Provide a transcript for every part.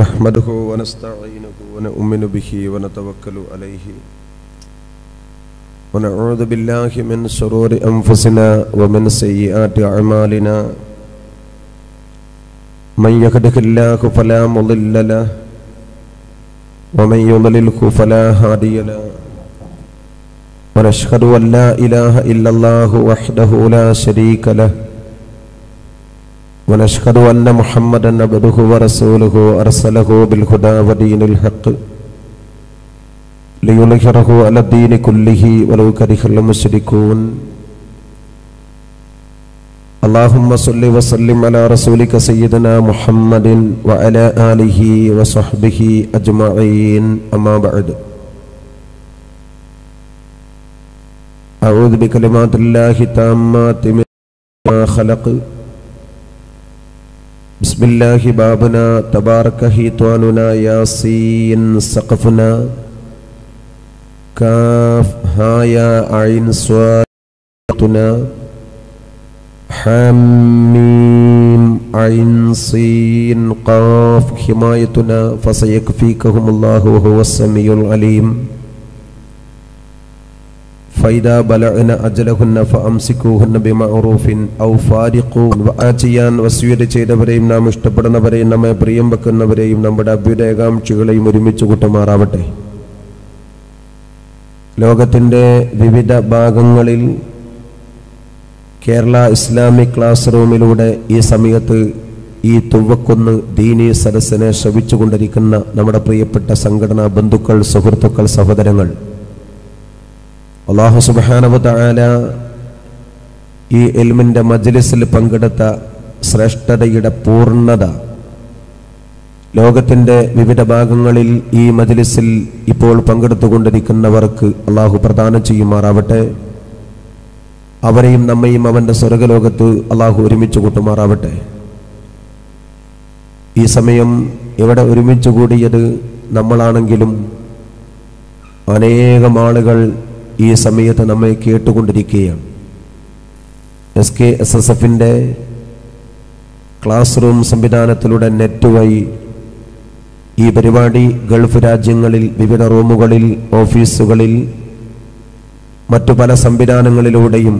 نحمده ونستعينه ونؤمن به ونتوكل عليه ونعوذ بالله من شرور أنفسنا ومن سيئات أعمالنا من يهده الله فلا مضل له ومن يضلله فلا هادي له ونشهد أن لا إله إلا الله وحده لا شريك له ونشهد أن محمدا عبده ورسوله أرسله بالهدى ودين الحق ليظهره على الدين كله ولو كره المشركون اللهم صل وسلم على رسولك سيدنا محمد وعلى آله وصحبه أجمعين أما بعد أعوذ بكلمات الله التامات من ما خلق بسم الله بابنا تبارك حيطاننا ياسين سقفنا كاف ها يا عين صادنا حميم عين سين قاف حمايتنا فسيكفيكهم الله وهو السميع العليم فإذا بلغن أجلهن فأمسكوهن بمعروف أو فارقوهن വഅചിയാൻ വസിയത്ത് ചെയ്തവരെയും നാം ഇഷ്ടപ്പെടുന്നവരെയും നമ്മെ പ്രിയം വെക്കുന്നവരെയും നമ്മുടെ അഭ്യുദയകാംക്ഷികളെയും ഒരുമിച്ച് കൂട്ടുമാറാവട്ടെ. ലോകത്തിൻ്റെ വിവിധ ഭാഗങ്ങളിൽ കേരള ഇസ്ലാമിക് ക്ലാസ് റൂമിലൂടെ ഈ സമയത്ത് ഈ തുവക്കുന്ന് ദീനി സദസ്സിനെ ശ്രവിച്ചുകൊണ്ടിരിക്കുന്ന നമ്മുടെ പ്രിയപ്പെട്ട സംഘടനാ ബന്ധുക്കൾ, സുഹൃത്തുക്കൾ, സഹോദരങ്ങൾ, അല്ലാഹു സുബ്ഹാനഹു വ തആല ഈ ഇൽമിൻ്റെ മജ്ലിസിൽ പങ്കെടുത്ത ശ്രേഷ്ഠതയുടെ പൂർണ്ണത ലോകത്തിൻ്റെ വിവിധ ഭാഗങ്ങളിൽ ഈ മജ്ലിസിൽ ഇപ്പോൾ പങ്കെടുത്തുകൊണ്ടിരിക്കുന്നവർക്ക് അല്ലാഹു പ്രദാനം ചെയ്യുമാറാവട്ടെ. അവരെയും നമ്മയും അവൻ്റെ സ്വർഗ്ഗലോകത്ത് അല്ലാഹു ഒരുമിച്ച് കൂട്ടുമാറാവട്ടെ. ഈ സമയം ഇവിടെ ഒരുമിച്ച് കൂടിയത് നമ്മളാണെങ്കിലും അനേകം ഈ സമയത്ത് നമ്മെ കേട്ടുകൊണ്ടിരിക്കുകയാണ്. SKSSF-ൻ്റെ ക്ലാസ് റൂം സംവിധാനത്തിലൂടെ നെറ്റ് വഴി ഈ പരിപാടി ഗൾഫ് രാജ്യങ്ങളിൽ വിവിധ റൂമുകളിൽ, ഓഫീസുകളിൽ, മറ്റു പല സംവിധാനങ്ങളിലൂടെയും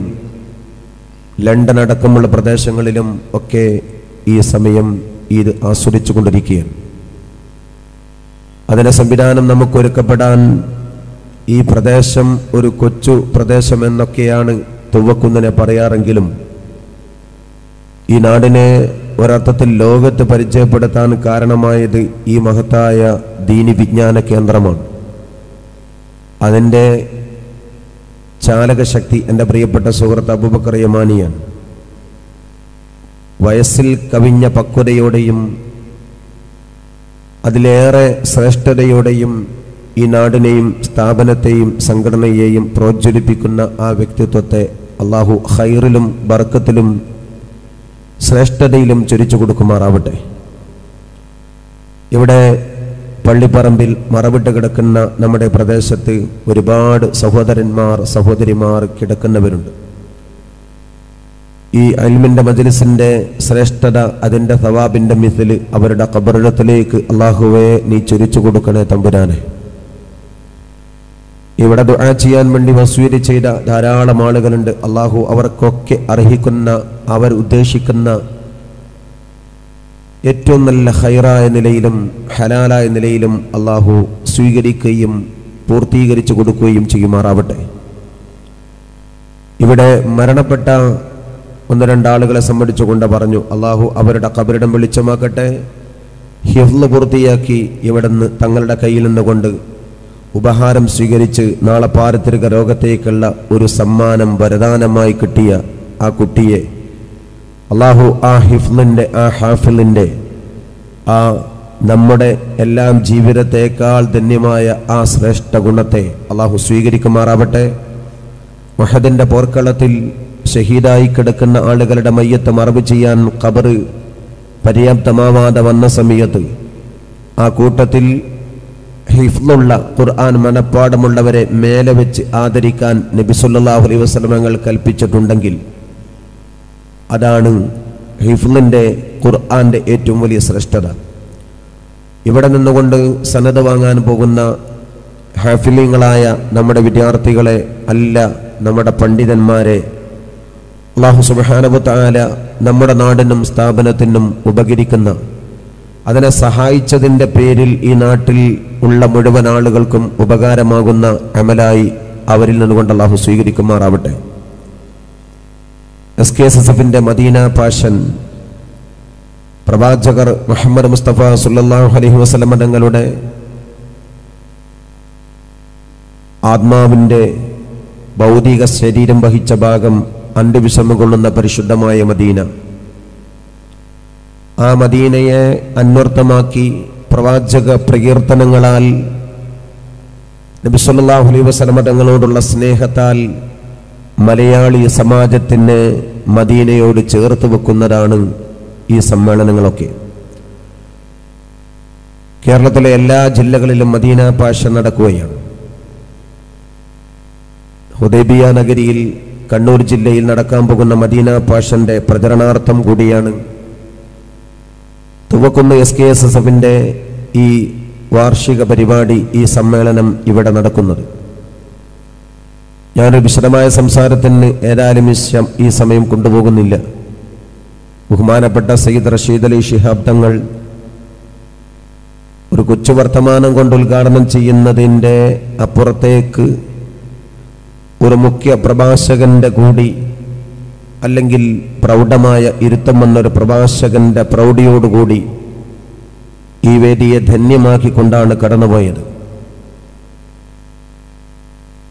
ലണ്ടൻ അടക്കമുള്ള പ്രദേശങ്ങളിലും ഒക്കെ ഈ സമയം ഇത് ആസ്വദിച്ചു കൊണ്ടിരിക്കുകയാണ്. അതിൻ്റെ സംവിധാനം നമുക്കൊരുക്കപ്പെടാൻ ഈ പ്രദേശം ഒരു കൊച്ചു പ്രദേശം എന്നൊക്കെയാണ് തുവക്കുന്നിനെ പറയാറെങ്കിലും ഈ നാടിനെ ഒരർത്ഥത്തിൽ ലോകത്ത് പരിചയപ്പെടുത്താൻ കാരണമായത് ഈ മഹത്തായ ദീനി വിജ്ഞാന കേന്ദ്രമാണ്. അതിൻ്റെ ചാലകശക്തി എൻ്റെ പ്രിയപ്പെട്ട സുഹൃത്ത് അബൂബക്കർ യമാനിയാണ്. വയസ്സിൽ കവിഞ്ഞ പക്വതയോടെയും അതിലേറെ ശ്രേഷ്ഠതയോടെയും ഈ നാടിനെയും സ്ഥാപനത്തെയും സംഘടനയെയും പ്രോജ്വലിപ്പിക്കുന്ന ആ വ്യക്തിത്വത്തെ അല്ലാഹു ഖൈറിലും ബർക്കത്തിലും ശ്രേഷ്ഠതയിലും ചൊരിച്ചു കൊടുക്കുമാറാവട്ടെ. ഇവിടെ പള്ളിപ്പറമ്പിൽ മറവിട്ട് കിടക്കുന്ന നമ്മുടെ പ്രദേശത്ത് ഒരുപാട് സഹോദരന്മാർ, സഹോദരിമാർ കിടക്കുന്നവരുണ്ട്. ഈ ഇൽമിൻ്റെ മജ്ലിസിൻ്റെ ശ്രേഷ്ഠത, അതിൻ്റെ സവാബിൻ്റെ മിഥിൽ അവരുടെ ഖബറിടത്തിലേക്ക് അല്ലാഹുവേ നീ ചൊരിച്ചു കൊടുക്കണേ തമ്പുരാനെ. ഇവിടെ ദുആ ചെയ്യാൻ വേണ്ടി വസിയത്ത് ചെയ്ത ധാരാളം ആളുകളുണ്ട്. അല്ലാഹു അവർക്കൊക്കെ അർഹിക്കുന്ന, അവർ ഉദ്ദേശിക്കുന്ന ഏറ്റവും നല്ല ഖൈറായ നിലയിലും ഹലാലായ നിലയിലും അല്ലാഹു സ്വീകരിക്കുകയും പൂർത്തീകരിച്ചു കൊടുക്കുകയും ചെയ്യുമാറാവട്ടെ. ഇവിടെ മരണപ്പെട്ട 1-2 ആളുകളെ സംബന്ധിച്ചുകൊണ്ട് പറഞ്ഞു, അല്ലാഹു അവരുടെ ഖബറിടം വെളിച്ചമാക്കട്ടെ. ഹിഫ്ള് പൂർത്തിയാക്കി ഇവിടുന്ന് തങ്ങളുടെ കയ്യിൽ നിന്നുകൊണ്ട് ഉപഹാരം സ്വീകരിച്ച് നാളെ പാരത്രിക ലോകത്തേക്കുള്ള ഒരു സമ്മാനം വരദാനമായി കിട്ടിയ ആ കുട്ടിയെ അല്ലാഹു ആ ഹിഫ്ളിൻ്റെ, ആ ഹാഫിളിൻ്റെ, ആ നമ്മുടെ എല്ലാം ജീവിതത്തേക്കാൾ ധന്യമായ ആ ശ്രേഷ്ഠ ഗുണത്തെ അല്ലാഹു സ്വീകരിക്കുമാറാവട്ടെ. വഹദിൻ്റെ പോർക്കളത്തിൽ ഷഹീദായി കിടക്കുന്ന ആളുകളുടെ മയ്യത്ത് മറവ് ചെയ്യാൻ ഖബർ പര്യാപ്തമാവാതെ വന്ന സമയത്ത് ആ കൂട്ടത്തിൽ ഹിഫ്ളുള്ള ഖുർആൻ മനപ്പാടമുള്ളവരെ മേലെ വെച്ച് ആദരിക്കാൻ നബി സല്ലല്ലാഹു അലൈഹി വസല്ലം തങ്ങൾ കൽപ്പിച്ചിട്ടുണ്ടെങ്കിൽ അതാണ് ഹിഫ്ളിൻ്റെ ഖുർആന്റെ ഏറ്റവും വലിയ ശ്രേഷ്ഠത. ഇവിടെ നിന്നുകൊണ്ട് സനദ് വാങ്ങാൻ പോകുന്ന ഹാഫിലിങ്ങളായ നമ്മുടെ വിദ്യാർത്ഥികളെ അല്ല, നമ്മുടെ പണ്ഡിതന്മാരെ അല്ലാഹു സുബ്ഹാനഹു വ തആല നമ്മുടെ നാടിനും സ്ഥാപനത്തിനും ഉപകരിക്കുന്ന, അതിനെ സഹായിച്ചതിൻ്റെ പേരിൽ ഈ നാട്ടിൽ ഉള്ള മുഴുവൻ ആളുകൾക്കും ഉപകാരമാകുന്ന അമലായി അവരിൽ നിന്നുകൊണ്ട് അല്ലാഹു സ്വീകരിക്കുമാറാവട്ടെ. SKSSFന്റെ മദീന പാഷൻ പ്രവാചകർ മുഹമ്മദ് മുസ്തഫ സല്ലല്ലാഹു അലൈഹി വസല്ലം തങ്ങളുടെ ആത്മാവിൻ്റെ ഭൗതിക ശരീരം വഹിച്ച ഭാഗം അന്ത്യവിശ്രമം കൊള്ളുന്ന പരിശുദ്ധമായ മദീന, ആ മദീനയെ അന്വർത്ഥമാക്കി പ്രവാചക പ്രകീർത്തനങ്ങളാൽ നബി സല്ലല്ലാഹു അലൈഹി വസല്ലം തങ്ങളോടുള്ള സ്നേഹത്താൽ മലയാളി സമാജത്തിന് മദീനയോട് ചേർത്ത് വെക്കുന്നതാണ് ഈ സമ്മേളനങ്ങളൊക്കെ. കേരളത്തിലെ എല്ലാ ജില്ലകളിലും മദീന പാഷ നടക്കുകയാണ്. ഹുദൈബിയ നഗരിയിൽ കണ്ണൂർ ജില്ലയിൽ നടക്കാൻ പോകുന്ന മദീന പാഷന്റെ പ്രചരണാർത്ഥം കൂടിയാണ് തുവക്കുന്ന SKSSFന്റെ ഈ വാർഷിക പരിപാടി, ഈ സമ്മേളനം ഇവിടെ നടക്കുന്നത്. ഞാനൊരു വിശദമായ സംസാരത്തിന് ഏതായാലും ഈ സമയം കൊണ്ടുപോകുന്നില്ല. ബഹുമാനപ്പെട്ട സയ്യിദ് റഷീദ് അലി ശിഹാബ് തങ്ങൾ ഒരു കൊച്ചു വർത്തമാനം കൊണ്ട് ഉദ്ഘാടനം ചെയ്യുന്നതിൻ്റെ അപ്പുറത്തേക്ക് ഒരു മുഖ്യ പ്രഭാഷകന്റെ കൂടി, അല്ലെങ്കിൽ പ്രൗഢമായ ഇരുത്തം വന്നൊരു പ്രഭാഷകന്റെ പ്രൗഢിയോടുകൂടി ഈ വേദിയെ ധന്യമാക്കിക്കൊണ്ടാണ് കടന്നുപോയത്.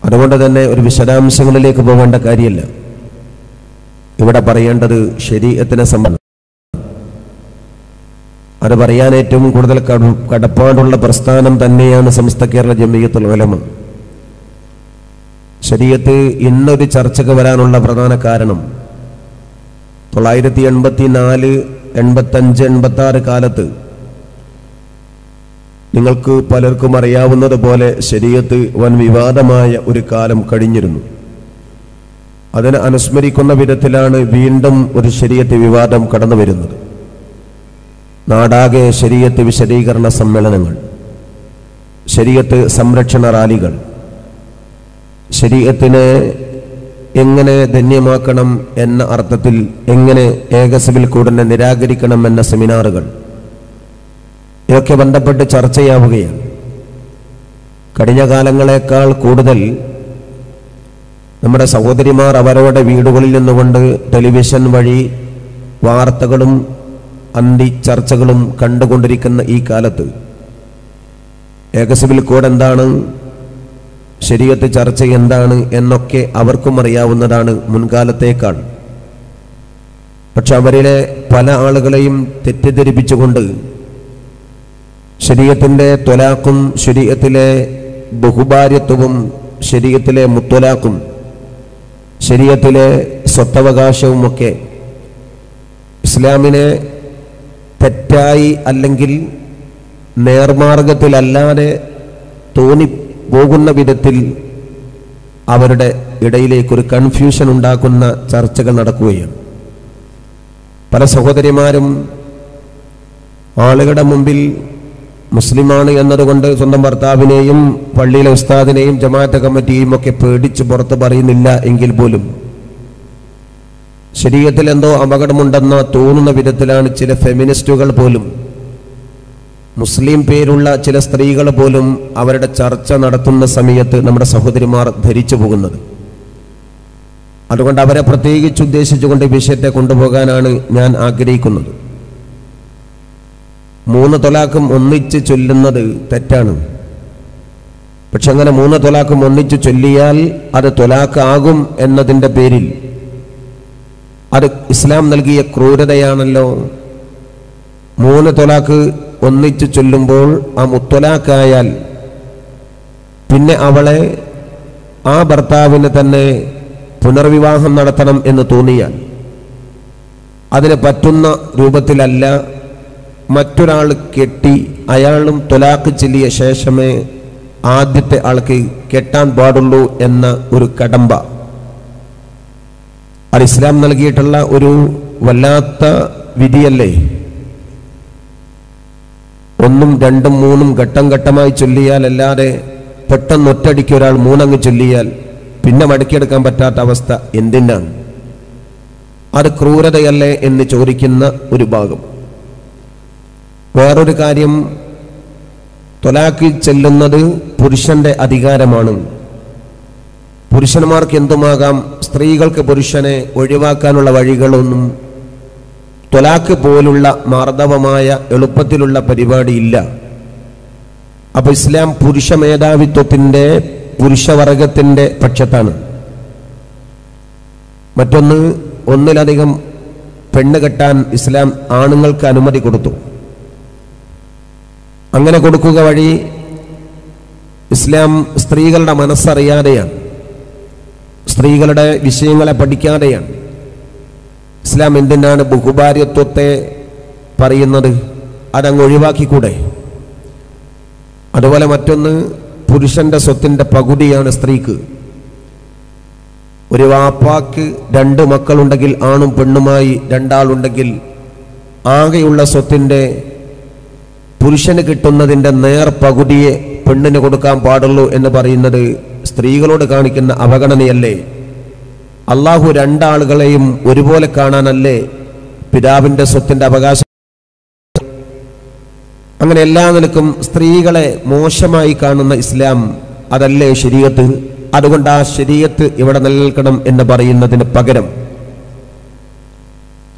അതുകൊണ്ട് തന്നെ ഒരു വിശദാംശങ്ങളിലേക്ക് പോകേണ്ട കാര്യമല്ല. ഇവിടെ പറയേണ്ടത് ശരീഅത്തിനെ സംബന്ധിച്ച്, അത് പറയാൻ ഏറ്റവും കൂടുതൽ കടപ്പാടുള്ള പ്രസ്ഥാനം തന്നെയാണ് സമസ്ത കേരള ജംഇയ്യത്തുൽ ഉലമ. ശരീഅത്ത് ഇന്നൊരു ചർച്ചയ്ക്ക് വരാനുള്ള പ്രധാന കാരണം 1984, 85, 86 കാലത്ത് നിങ്ങൾക്ക് പലർക്കും അറിയാവുന്നത് പോലെ ശരീഅത്ത് വൻ വിവാദമായ ഒരു കാലം കഴിഞ്ഞിരുന്നു. അതിനെ അനുസ്മരിക്കുന്ന വിധത്തിലാണ് വീണ്ടും ഒരു ശരീഅത്ത് വിവാദം കടന്നു വരുന്നത്. നാടാകെ ശരീഅത്ത് വിശദീകരണ സമ്മേളനങ്ങൾ, ശരീഅത്ത് സംരക്ഷണ റാലികൾ, ശരീഅത്തിനെ എങ്ങനെ ധന്യമാക്കണം എന്ന അർത്ഥത്തിൽ എങ്ങനെ ഏകസിബിൽ കൂടനെ നിരാകരിക്കണം എന്ന സെമിനാറുകൾ, ഇതൊക്കെ ബന്ധപ്പെട്ട് ചർച്ചയാവുകയാണ്. കഴിഞ്ഞ കാലങ്ങളെക്കാൾ കൂടുതൽ നമ്മുടെ സഹോദരിമാർ അവരവരുടെ വീടുകളിൽ നിന്നുകൊണ്ട് ടെലിവിഷൻ വഴി വാർത്തകളും അന്തി ചർച്ചകളും കണ്ടുകൊണ്ടിരിക്കുന്ന ഈ കാലത്ത് ഏകസിബിൽ കോഡ് എന്താണ്, ശരീഅത്ത് ചർച്ച എന്താണ് എന്നൊക്കെ അവർക്കും അറിയാവുന്നതാണ് മുൻകാലത്തേക്കാൾ. പക്ഷെ അവരിലെ പല ആളുകളെയും തെറ്റിദ്ധരിപ്പിച്ചുകൊണ്ട് ശരീഅത്തിൻ്റെ ത്വലാഖും ശരീഅത്തിലെ ബഹുഭാര്യത്വവും ശരീഅത്തിലെ മുത്വലാഖും ശരീഅത്തിലെ സ്വത്തവകാശവുമൊക്കെ ഇസ്ലാമിനെ തെറ്റായി അല്ലെങ്കിൽ നേർമാർഗത്തിലല്ലാതെ തോന്നിപ്പോകുന്ന വിധത്തിൽ അവരുടെ ഇടയിലേക്കൊരു കൺഫ്യൂഷൻ ഉണ്ടാക്കുന്ന ചർച്ചകൾ നടക്കുകയാണ്. പല സഹോദരിമാരും ആളുകളുടെ മുമ്പിൽ മുസ്ലിമാണ് എന്നതുകൊണ്ട് സ്വന്തം ഭർത്താവിനെയും പള്ളിയിലെ ഉസ്താദിനെയും ജമാഅത്ത് കമ്മിറ്റിയെയും ഒക്കെ പേടിച്ച് പുറത്ത് പറയുന്നില്ല എങ്കിൽ പോലും ശരീഅത്തിൽ എന്തോ അപകടമുണ്ടെന്ന് തോന്നുന്ന വിധത്തിലാണ് ചില ഫെമിനിസ്റ്റുകൾ പോലും, മുസ്ലിം പേരുള്ള ചില സ്ത്രീകൾ പോലും അവരുടെ ചർച്ച നടത്തുന്ന സമയത്ത് നമ്മുടെ സഹോദരിമാർ ധരിച്ചു പോകുന്നത്. അതുകൊണ്ട് അവരെ പ്രത്യേകിച്ച് ഉദ്ദേശിച്ചുകൊണ്ട് ഈ വിഷയത്തെ കൊണ്ടുപോകാനാണ് ഞാൻ ആഗ്രഹിക്കുന്നത്. 3 ത്വലാഖും ഒന്നിച്ച് ചൊല്ലുന്നത് തെറ്റാണ്. പക്ഷെ അങ്ങനെ 3 ത്വലാഖും ഒന്നിച്ച് ചൊല്ലിയാൽ അത് ത്വലാഖ് ആകും എന്നതിൻ്റെ പേരിൽ അത് ഇസ്ലാം നൽകിയ ക്രൂരതയാണല്ലോ. 3 ത്വലാഖ് ഒന്നിച്ച് ചൊല്ലുമ്പോൾ ആ മുത്വലാഖായാൽ പിന്നെ അവളെ ആ ഭർത്താവിന് തന്നെ പുനർവിവാഹം നടത്തണം എന്ന് തോന്നിയാൽ അതിന് പറ്റുന്ന രൂപത്തിലല്ല മറ്റൊരാൾ കെട്ടി അയാളും ത്വലാഖ് ചൊല്ലിയ ശേഷമേ ആദ്യത്തെ ആൾക്ക് കെട്ടാൻ പാടുള്ളൂ എന്ന ഒരു കടമ്പ അത് ഇസ്ലാം നൽകിയിട്ടുള്ള ഒരു വല്ലാത്ത വിധിയല്ലേ. ഒന്നും രണ്ടും മൂന്നും ഘട്ടം ഘട്ടമായി ചൊല്ലിയാൽ അല്ലാതെ പെട്ടെന്ന് ഒറ്റയടിക്ക് ഒരാൾ മൂന്നങ്ങ് ചൊല്ലിയാൽ പിന്നെ മടക്കിയെടുക്കാൻ പറ്റാത്ത അവസ്ഥ എന്തിനാണ്? അത് ക്രൂരതയല്ലേ എന്ന് ചോദിക്കുന്ന ഒരു ഭാഗം. വേറൊരു കാര്യം, ത്വലാഖ് ചെല്ലുന്നത് പുരുഷന്റെ അധികാരമാണ്. പുരുഷന്മാർക്ക് എന്തുമാകാം, സ്ത്രീകൾക്ക് പുരുഷനെ ഒഴിവാക്കാനുള്ള വഴികളൊന്നും ത്വലാഖ് പോലുള്ള മാർദ്ദവമായ എളുപ്പത്തിലുള്ള പരിപാടിയില്ല. അപ്പൊ ഇസ്ലാം പുരുഷ മേധാവിത്വത്തിന്റെ, പുരുഷവർഗത്തിന്റെ പക്ഷത്താണ്. മറ്റൊന്ന്, ഒന്നിലധികം പെണ്ണ് കെട്ടാൻ ഇസ്ലാം ആണുങ്ങൾക്ക് അനുമതി കൊടുത്തു. അങ്ങനെ കൊടുക്കുക വഴി ഇസ്ലാം സ്ത്രീകളുടെ മനസ്സറിയാതെയാണ്, സ്ത്രീകളുടെ വിഷയങ്ങളെ പഠിക്കാതെയാണ്. ഇസ്ലാം എന്തിനാണ് ബഹുഭാര്യത്വത്തെ പറയുന്നത്? അതങ്ങ് ഒഴിവാക്കിക്കൂടെ? അതുപോലെ മറ്റൊന്ന്, പുരുഷന്റെ സ്വത്തിന്റെ പകുതിയാണ് സ്ത്രീക്ക്. ഒരു വാപ്പാക്ക് 2 മക്കളുണ്ടെങ്കിൽ, ആണും പെണ്ണുമായി 2 ആളുണ്ടെങ്കിൽ, ആകെയുള്ള സ്വത്തിന്റെ പുരുഷന് കിട്ടുന്നതിൻ്റെ നേർ പകുതിയെ പെണ്ണിന് കൊടുക്കാൻ പാടുള്ളൂ എന്ന് പറയുന്നത് സ്ത്രീകളോട് കാണിക്കുന്ന അവഗണനയല്ലേ? അള്ളാഹു 2 ആളുകളെയും ഒരുപോലെ കാണാനല്ലേ പിതാവിൻ്റെ സ്വത്തിന്റെ അവകാശം? അങ്ങനെ എല്ലാ നിലക്കും സ്ത്രീകളെ മോശമായി കാണുന്ന ഇസ്ലാം അതല്ലേ ശരീഅത്ത്? അതുകൊണ്ട് ആ ശരീഅത്ത് ഇവിടെ നിലനിൽക്കണം എന്ന് പറയുന്നതിന് പകരം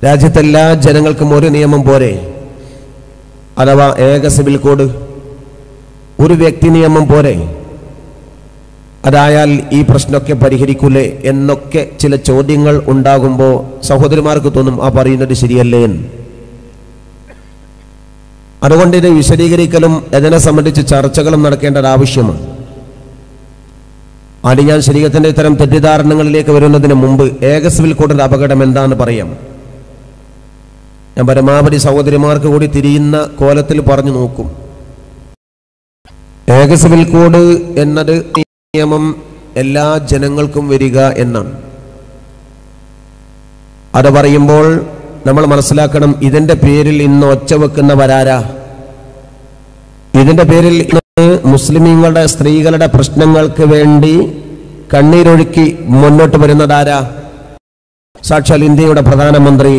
രാജ്യത്തെല്ലാ ജനങ്ങൾക്കും ഒരു നിയമം പോരെ? അഥവാ ഏക സിവിൽ കോഡ്, ഒരു വ്യക്തി നിയമം പോരെ? അതായാൽ ഈ പ്രശ്നമൊക്കെ പരിഹരിക്കൂലേ എന്നൊക്കെ ചില ചോദ്യങ്ങൾ ഉണ്ടാകുമ്പോൾ സഹോദരിമാർക്ക് തോന്നും ആ പറയുന്നത് ശരിയല്ലേ എന്ന്. അതുകൊണ്ട് ഇത് വിശദീകരിക്കലും ഇതിനെ സംബന്ധിച്ച് ചർച്ചകളും നടക്കേണ്ടത് ആവശ്യമാണ്. അത് ഞാൻ ശരീഅത്തിന്റെ ഇത്തരം തെറ്റിദ്ധാരണകളിലേക്ക് വരുന്നതിന് മുമ്പ് ഏക സിവിൽ കോഡിന്റെ അപകടം എന്താണെന്ന് പറയാം. ഞാൻ പരമാവധി സഹോദരിമാർക്ക് കൂടി തിരിയുന്ന കോലത്തിൽ പറഞ്ഞു നോക്കും. ഏക സിവിൽ കോഡ് എന്നത് നിയമം എല്ലാ ജനങ്ങൾക്കും വരിക എന്നാണ്. അത് പറയുമ്പോൾ നമ്മൾ മനസ്സിലാക്കണം, ഇതിന്റെ പേരിൽ ഇന്ന് ഒച്ച വെക്കുന്നവരാരാ? ഇതിന്റെ പേരിൽ ഇന്ന് മുസ്ലിമീങ്ങളുടെ, സ്ത്രീകളുടെ പ്രശ്നങ്ങൾക്ക് വേണ്ടി കണ്ണീരൊഴുക്കി മുന്നോട്ട് വരുന്നതാരാ? സാക്ഷാൽ ഇന്ത്യയുടെ പ്രധാനമന്ത്രി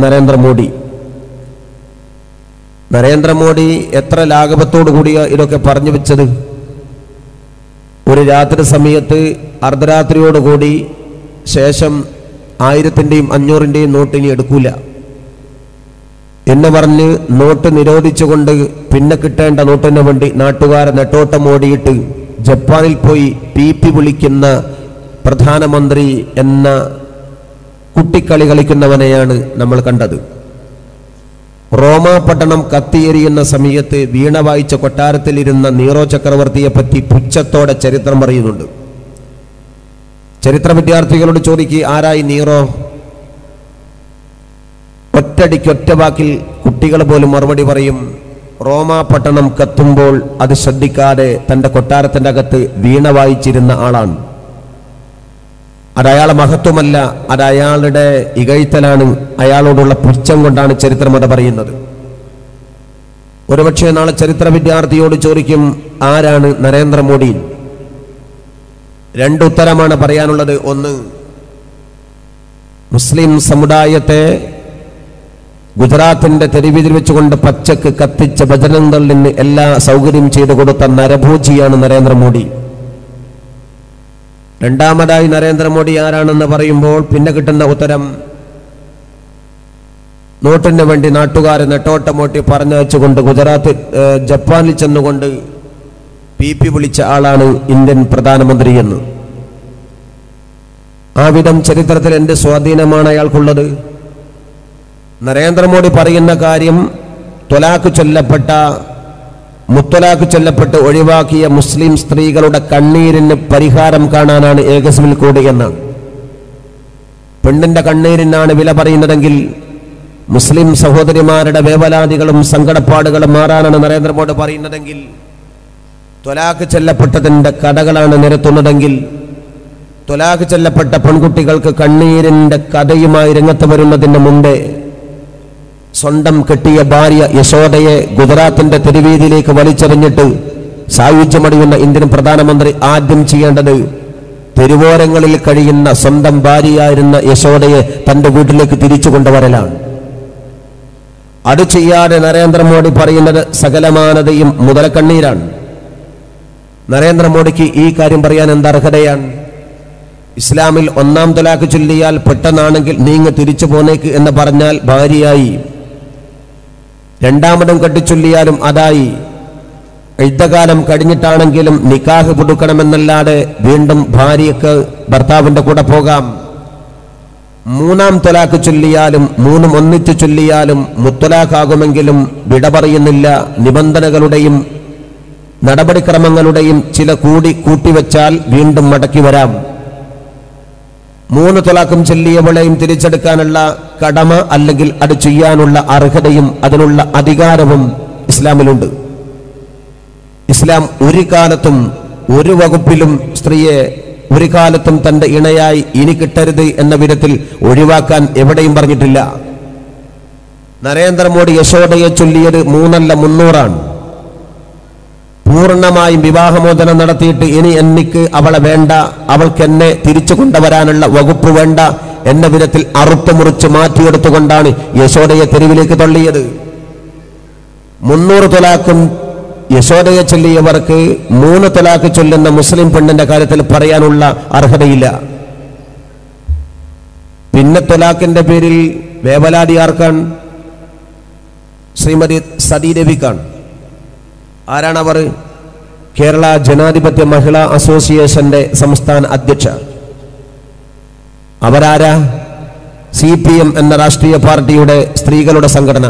നരേന്ദ്രമോദി. നരേന്ദ്രമോദി എത്ര ലാഘവത്തോടു കൂടിയ ഇതൊക്കെ പറഞ്ഞു വെച്ചത്. ഒരു രാത്രി സമയത്ത് അർദ്ധരാത്രിയോടുകൂടി ശേഷം 1000-ന്റെയും 500-ന്റെയും നോട്ട് ഇനി എടുക്കൂല എന്ന് പറഞ്ഞ് നോട്ട് നിരോധിച്ചുകൊണ്ട് പിന്നെ കിട്ടേണ്ട നോട്ടിന് വേണ്ടി നാട്ടുകാരെ നെട്ടോട്ടം ഓടിയിട്ട് ജപ്പാനിൽ പോയി PP വിളിക്കുന്ന പ്രധാനമന്ത്രി എന്ന കുട്ടിക്കളി കളിക്കുന്നവനെയാണ് നമ്മൾ കണ്ടത്. റോമാ പട്ടണം കത്തിയെരിയുന്ന സമയത്ത് വീണ വായിച്ച കൊട്ടാരത്തിലിരുന്ന നീറോ ചക്രവർത്തിയെ പറ്റി പുച്ഛത്തോടെ ചരിത്രം പറയുന്നുണ്ട്. ചരിത്ര വിദ്യാർത്ഥികളോട് ചോദിക്കുക, ആരായി നീറോ? ഒറ്റ വാക്കിൽ കുട്ടികൾ പോലും മറുപടി പറയും, റോമാ പട്ടണം കത്തുമ്പോൾ അത് ശ്രദ്ധിക്കാതെ തൻ്റെ കൊട്ടാരത്തിൻ്റെ അകത്ത് വീണ വായിച്ചിരുന്ന ആളാണ്. അതയാളെ മഹത്വമല്ല, അതയാളുടെ ഇകഴ്ത്തലാണ്, അയാളോടുള്ള പുച്ഛം കൊണ്ടാണ് ചരിത്രം അത് പറയുന്നത്. ഒരുപക്ഷെ നാളെ ചരിത്ര വിദ്യാർത്ഥിയോട് ചോദിക്കും, ആരാണ് നരേന്ദ്രമോദി? 2 ഉത്തരമാണ് പറയാനുള്ളത്. ഒന്ന്, മുസ്ലിം സമുദായത്തെ ഗുജറാത്തിന്റെ തെരുവിൽ വെച്ചുകൊണ്ട് പച്ചക്ക് കത്തിച്ച ബജരംഗ് ദളിന് എല്ലാ സൗകര്യം ചെയ്തു കൊടുത്ത നരഭോജിയാണ് നരേന്ദ്രമോദി. രണ്ടാമതായി നരേന്ദ്രമോദി ആരാണെന്ന് പറയുമ്പോൾ പിന്നെ കിട്ടുന്ന ഉത്തരം, നോട്ടിന് വേണ്ടി നാട്ടുകാരെ നെട്ടോട്ടമോട്ടി പറഞ്ഞയച്ചുകൊണ്ട് ജപ്പാനിൽ ചെന്നുകൊണ്ട് PP വിളിച്ച ആളാണ് ഇന്ത്യൻ പ്രധാനമന്ത്രി എന്ന്. ആ വിധം ചരിത്രത്തിൽ എന്ത് സ്വാധീനമാണ് അയാൾക്കുള്ളത്? നരേന്ദ്രമോദി പറയുന്ന കാര്യം മുത്തലാഖ് ചൊല്ലപ്പെട്ട് ഒഴിവാക്കിയ മുസ്ലിം സ്ത്രീകളുടെ കണ്ണീരിന് പരിഹാരം കാണാനാണ് ഏക സിവിൽ കോഡ് എന്നാണ്. പെണ്ണിന്റെ കണ്ണീരിനാണ് വില പറയുന്നതെങ്കിൽ മുസ്ലിം സഹോദരിമാരുടെ വേവലാതികളും സങ്കടപ്പാടുകളും മാറാനാണ് നരേന്ദ്രമോദി പറയുന്നതെങ്കിൽ, ത്വലാഖ് ചൊല്ലപ്പെട്ടതിൻ്റെ കഥകളാണ് നിരത്തുന്നതെങ്കിൽ, ത്വലാഖ് ചൊല്ലപ്പെട്ട പെൺകുട്ടികൾക്ക് കണ്ണീരിൻ്റെ കഥയുമായി രംഗത്ത് വരുന്നതിന് മുമ്പേ സ്വന്തം കെട്ടിയ ഭാര്യ യശോദയെ ഗുജറാത്തിന്റെ തെരുവീതിയിലേക്ക് വലിച്ചെറിഞ്ഞിട്ട് സായുജ്യമടിയുന്ന ഇന്ത്യൻ പ്രധാനമന്ത്രി ആദ്യം ചെയ്യേണ്ടത് തെരുവോരങ്ങളിൽ കഴിയുന്ന സ്വന്തം ഭാര്യയായിരുന്ന യശോദയെ തന്റെ വീട്ടിലേക്ക് തിരിച്ചു കൊണ്ടുവരലാണ്. അത് ചെയ്യാതെ നരേന്ദ്രമോദി പറയുന്നത് സകലമാനതയും മുതലക്കണ്ണീരാണ്. നരേന്ദ്രമോദിക്ക് ഈ കാര്യം പറയാൻ എന്താ അർഹതയാണ്? ഇസ്ലാമിൽ 1-ാം തലാഖ് ചൊല്ലിയാൽ പെട്ടെന്നാണെങ്കിൽ നീങ്ങ് തിരിച്ചു പോന്നേക്ക് എന്ന് പറഞ്ഞാൽ ഭാര്യയായി. 2-ാമതും കെട്ടിച്ചൊല്ലിയാലും അതായി. ഇദ്ദകാലം കഴിഞ്ഞിട്ടാണെങ്കിലും നിക്കാഹ് പുതുക്കണമെന്നല്ലാതെ വീണ്ടും ഭാര്യയ്ക്ക് ഭർത്താവിന്റെ കൂടെ പോകാം. 3-ാം തലാഖ് ചൊല്ലിയാലും 3 ഒന്നിച്ചു ചൊല്ലിയാലും മുത്തലാഖാകുമെങ്കിലും വിട പറയുന്നില്ല. നിബന്ധനകളുടെയും നടപടിക്രമങ്ങളുടെയും ചില കൂട്ടിവെച്ചാൽ വീണ്ടും മടക്കി വരാം. 3 തലാഖും ചൊല്ലിയവളെയും തിരിച്ചെടുക്കാനുള്ള കടമ അല്ലെങ്കിൽ അത് ചെയ്യാനുള്ള അർഹതയും അതിനുള്ള അധികാരവും ഇസ്ലാമിലുണ്ട്. ഇസ്ലാം ഒരു കാലത്തും ഒരു വകുപ്പിലും സ്ത്രീയെ ഒരു കാലത്തും തന്റെ ഇണയായി ഇനി കിട്ടരുത് എന്ന വിധത്തിൽ ഒഴിവാക്കാൻ എവിടെയും പറഞ്ഞിട്ടില്ല. നരേന്ദ്രമോദി യശോദയെ ചൊല്ലിയത് 3 അല്ല 300 പൂർണ്ണമായും വിവാഹമോചനം നടത്തിയിട്ട് ഇനി എനിക്ക് അവളെ വേണ്ട, അവൾക്ക് എന്നെ തിരിച്ചു കൊണ്ടുവരാനുള്ള വകുപ്പ് വേണ്ട എന്ന വിധത്തിൽ അറുത്തുമുറിച്ച് മാറ്റിയെടുത്തുകൊണ്ടാണ് യശോദയെ തെരുവിലേക്ക് തള്ളിയത്. 300 തലാഖും യശോദയെ ചൊല്ലിയവർക്ക് 3 തലാഖ് ചൊല്ലുന്ന മുസ്ലിം പെണ്ണിന്റെ കാര്യത്തിൽ പറയാനുള്ള അർഹതയില്ല. പിന്നെ തലാഖിന്റെ പേരിൽ വേവലാതി ആർക്കാണ്? ശ്രീമതി സതീദേവിക്കാണ്. ആരാണവർ? കേരള ജനാധിപത്യ മഹിളാ അസോസിയേഷന്റെ സംസ്ഥാന അധ്യക്ഷ. അവരാരാ? CPM എന്ന രാഷ്ട്രീയ പാർട്ടിയുടെ സ്ത്രീകളുടെ സംഘടന.